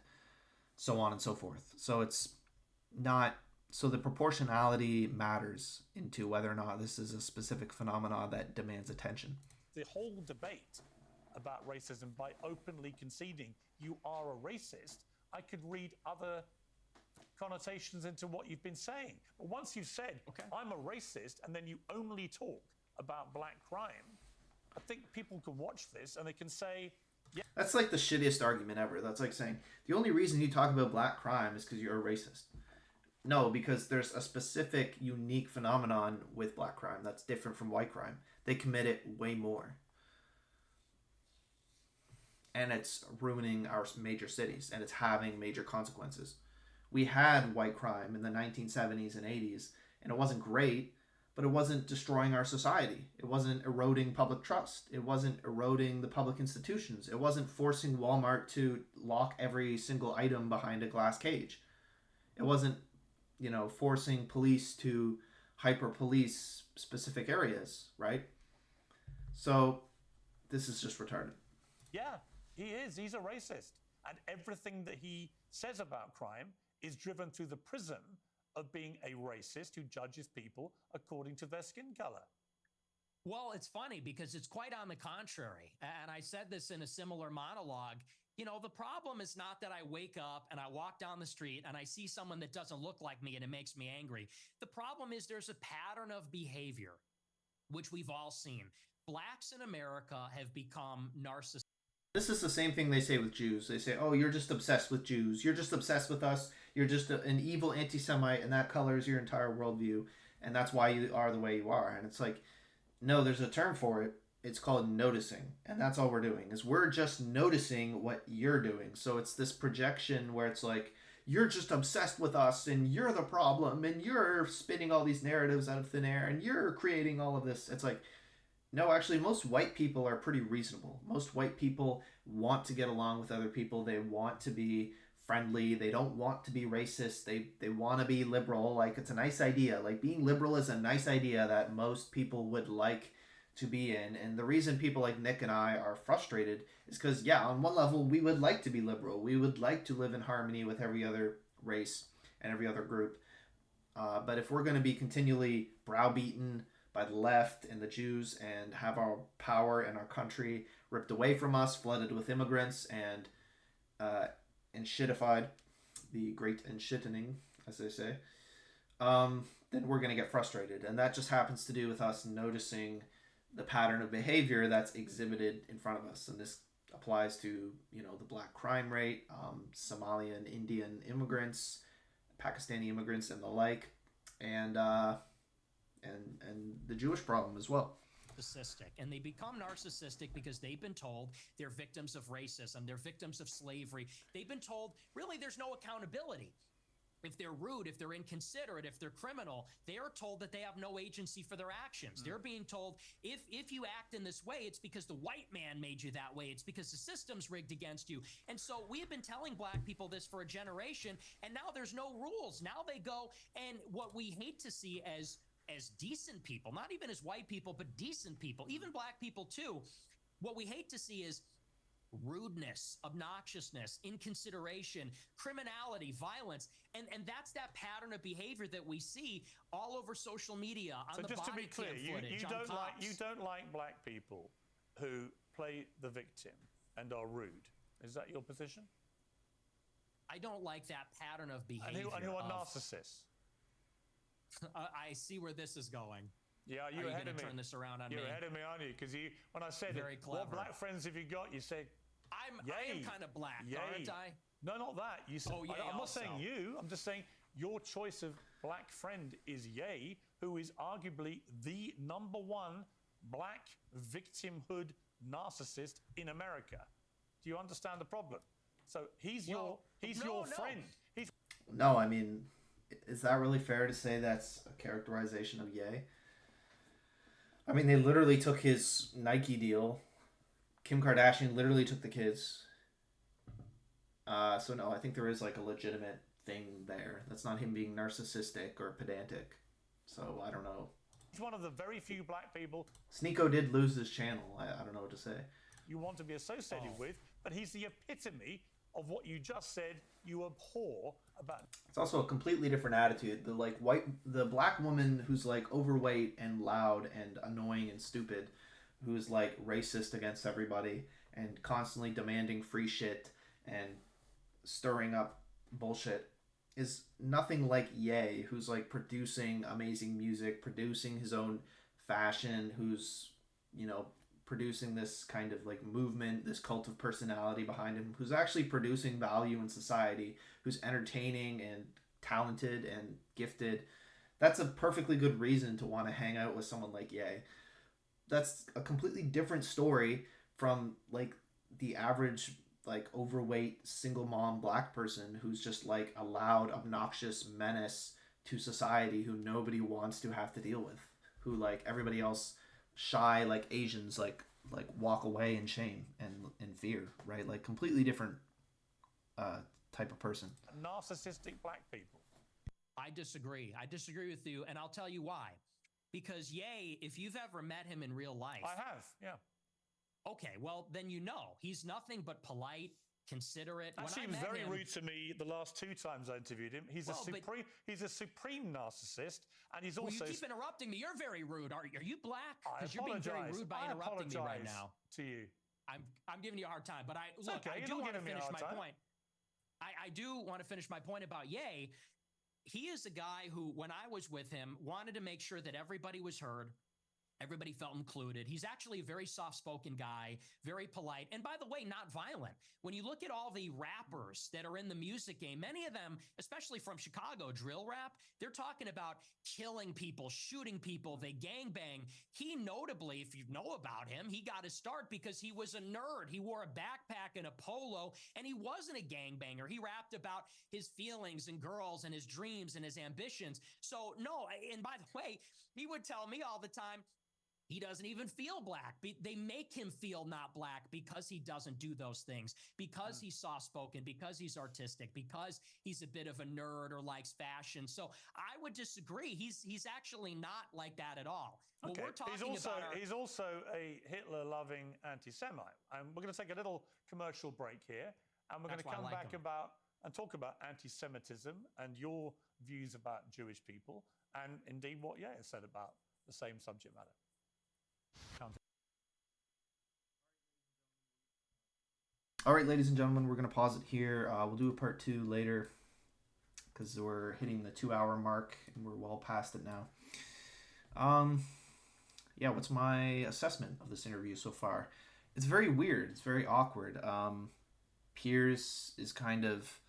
so on and so forth. So it's not... So the proportionality matters into whether or not this is a specific phenomena that demands attention. The whole debate about racism by openly conceding you are a racist, I could read other connotations into what you've been saying. But once you've said, I'm a racist, and then you only talk about black crime, I think people can watch this and they can say, yeah. That's like the shittiest argument ever. That's like saying, the only reason you talk about black crime is because you're a racist. No, because there's a specific, unique phenomenon with black crime that's different from white crime. They commit it way more. And it's ruining our major cities, and it's having major consequences. We had white crime in the 1970s and 80s, and it wasn't great, but it wasn't destroying our society. It wasn't eroding public trust. It wasn't eroding the public institutions. It wasn't forcing Walmart to lock every single item behind a glass cage. It wasn't, forcing police to hyper-police specific areas, right? So this is just retarded. Yeah, he is. He's a racist. And everything that he says about crime is driven through the prism of being a racist who judges people according to their skin color. Well, it's funny because it's quite on the contrary. And I said this in a similar monologue. You know, the problem is not that I wake up and I walk down the street and I see someone that doesn't look like me and it makes me angry. The problem is there's a pattern of behavior, which we've all seen. Blacks in America have become narcissistic. This is the same thing they say with Jews. They say, oh, you're just obsessed with Jews. You're just obsessed with us. You're just an evil anti-Semite, and that colors your entire worldview. And that's why you are the way you are. And it's like, no, there's a term for it. It's called noticing. And that's all we're doing, is we're just noticing what you're doing. So it's this projection where it's like, you're just obsessed with us, and you're the problem, and you're spinning all these narratives out of thin air, and you're creating all of this. It's like, no, actually, most white people are pretty reasonable. Most white people want to get along with other people. They want to be friendly. They don't want to be racist. They want to be liberal. Like, it's a nice idea. Like, being liberal is a nice idea that most people would like to be in. And the reason people like Nick and I are frustrated is because, yeah, on one level, we would like to be liberal. We would like to live in harmony with every other race and every other group. But if we're going to be continually browbeaten by the left and the Jews and have our power and our country ripped away from us, flooded with immigrants, and shitified, the great enshittening, as they say, then we're going to get frustrated. And that just happens to do with us noticing the pattern of behavior that's exhibited in front of us. And this applies to, you know, the black crime rate, Somalian, Indian immigrants, Pakistani immigrants, and the like, and the Jewish problem as well. Narcissistic, and they become narcissistic because they've been told they're victims of racism, they're victims of slavery. They've been told really there's no accountability. If they're rude, if they're inconsiderate, if they're criminal, they are told that they have no agency for their actions. They're being told, if you act in this way, it's because the white man made you that way. It's because the system's rigged against you. And so we've been telling black people this for a generation, and now there's no rules. Now they go, and what we hate to see as decent people, not even as white people, but decent people, even black people too, what we hate to see is rudeness, obnoxiousness, inconsideration, criminality, violence, and that's that pattern of behavior that we see all over social media, on the just to body be clear, cam footage, you don't like black people who play the victim and are rude. Is that your position? I don't like that pattern of behavior. And who are narcissists? I see where this is going. Yeah, Are you going to turn this around on me? You're ahead of me, aren't you? Because when I said, what black friends have you got? You said, I am kind of black, aren't I? No, not that. You said, I'm not saying you. I'm just saying your choice of black friend is Ye, who is arguably the #1 black victimhood narcissist in America. Do you understand the problem? So he's your friend. No, I mean, is that really fair to say that's a characterization of Ye? I mean, they literally took his Nike deal. Kim Kardashian literally took the kids. So no, I think there is like a legitimate thing there. That's not him being narcissistic or pedantic. So I don't know. He's one of the very few black people. Sneeko did lose his channel. I don't know what to say. You want to be associated with, but he's the epitome of what you just said you abhor about. It's also a completely different attitude. The black woman who's like overweight and loud and annoying and stupid, who's like racist against everybody and constantly demanding free shit and stirring up bullshit, is nothing like Ye, who's like producing amazing music, producing his own fashion, who's, you know, producing this kind of like movement, this cult of personality behind him, who's actually producing value in society, who's entertaining and talented and gifted. That's a perfectly good reason to want to hang out with someone like Ye. That's a completely different story from like the average like overweight single mom black person who's just like a loud, obnoxious menace to society who nobody wants to have to deal with, who like everybody else shy like Asians like walk away in shame and in fear, right? Like completely different type of person. Narcissistic black people. I disagree with you, and I'll tell you why. Because Ye, if you've ever met him in real life, I have, yeah. Okay, well then you know he's nothing but polite, considerate. Actually, he was very rude to me the last 2 times I interviewed him. He's a supreme narcissist, and he's also. Well, you keep interrupting me. You're very rude. Are you black? I Because you're being very rude by interrupting me right apologize now. to you. I'm giving you a hard time, but I Okay, do want to finish my point. I do want to finish my point about Ye. He is a guy who, when I was with him, wanted to make sure that everybody was heard. Everybody felt included. He's actually a very soft-spoken guy, very polite, and by the way, not violent. When you look at all the rappers that are in the music game, many of them, especially from Chicago, drill rap, they're talking about killing people, shooting people, they gangbang. He notably, if you know about him, he got his start because he was a nerd. He wore a backpack and a polo, and he wasn't a gangbanger. He rapped about his feelings and girls and his dreams and his ambitions. So, no, and by the way, he would tell me all the time, he doesn't even feel black. They make him feel not black because he doesn't do those things, because he's soft-spoken, because he's artistic, because he's a bit of a nerd or likes fashion. So I would disagree. He's actually not like that at all. Okay. We're talking he's also a Hitler-loving anti-Semite. And we're going to take a little commercial break here, and we're going to come back and talk about anti-Semitism and your views about Jewish people, and indeed what Ye has said about the same subject matter. All right, ladies and gentlemen, we're going to pause it here. We'll do a part 2 later because we're hitting the 2-hour mark and we're well past it now. Yeah, what's my assessment of this interview so far? It's very weird. It's very awkward. Piers is kind of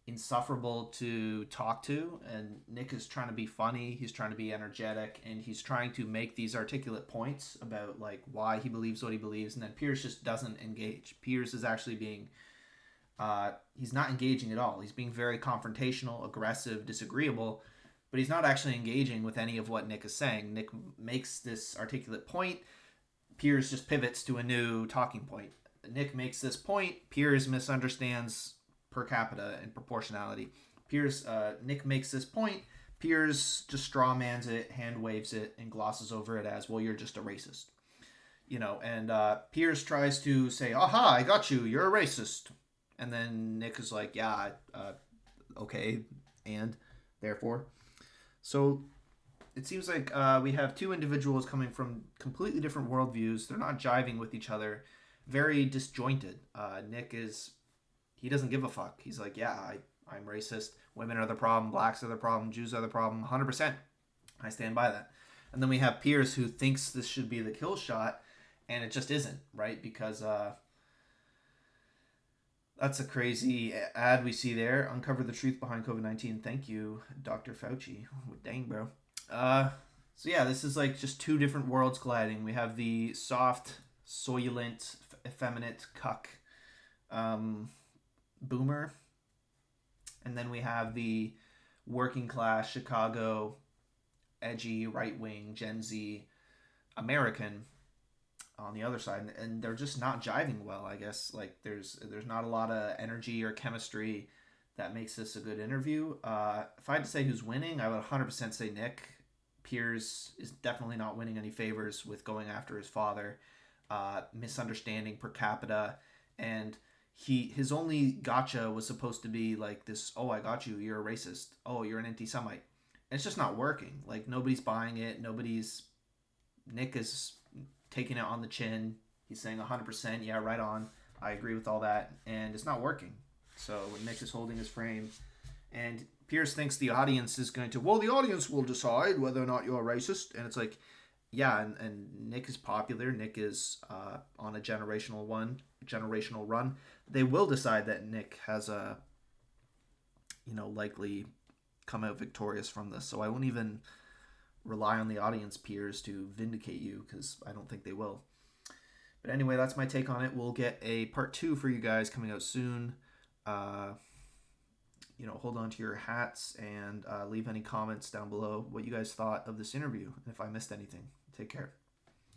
insufferable to talk to, and Nick is trying to be funny, he's trying to be energetic, and he's trying to make these articulate points about like why he believes what he believes, and then Piers just doesn't engage. Piers is actually being he's not engaging at all. He's being very confrontational, aggressive, disagreeable, but he's not actually engaging with any of what Nick is saying. Nick makes this articulate point, Piers just pivots to a new talking point. Nick makes this point, Piers misunderstands per capita and proportionality. Nick makes this point, Piers just strawmans it, hand waves it, and glosses over it as, well, you're just a racist. And Piers tries to say, aha, I got you, you're a racist. And then Nick is like, yeah, okay, and therefore. So it seems like we have two individuals coming from completely different worldviews. They're not jiving with each other. Very disjointed. Nick he doesn't give a fuck. He's like, yeah, I'm racist. Women are the problem. Blacks are the problem. Jews are the problem. 100%. I stand by that. And then we have Piers, who thinks this should be the kill shot, and it just isn't, right? Because that's a crazy ad we see there. Uncover the truth behind COVID-19. Thank you, Dr. Fauci. Dang, bro. So yeah, this is like just two different worlds colliding. We have the soft, soylent, effeminate cuck boomer, and then we have the working class Chicago edgy right-wing Gen Z American on the other side, and they're just not jiving well. I guess like there's not a lot of energy or chemistry that makes this a good interview. If I had to say who's winning, I would 100% say Nick. Piers is definitely not winning any favors with going after his father, misunderstanding per capita, and his only gotcha was supposed to be like this, oh, I got you, you're a racist, oh, you're an anti-Semite. It's just not working. Like, nobody's buying it. Nick is taking it on the chin. He's saying 100%, yeah, right on. I agree with all that. And it's not working. So Nick is holding his frame. And Piers thinks the audience is going to, well, the audience will decide whether or not you're a racist. And it's like, yeah, and Nick is popular. Nick is on a generational run. They will decide that Nick has likely come out victorious from this. So I won't even rely on the audience, Piers, to vindicate you, because I don't think they will. But anyway, that's my take on it. We'll get a part 2 for you guys coming out soon. Hold on to your hats and leave any comments down below what you guys thought of this interview and if I missed anything. Take care.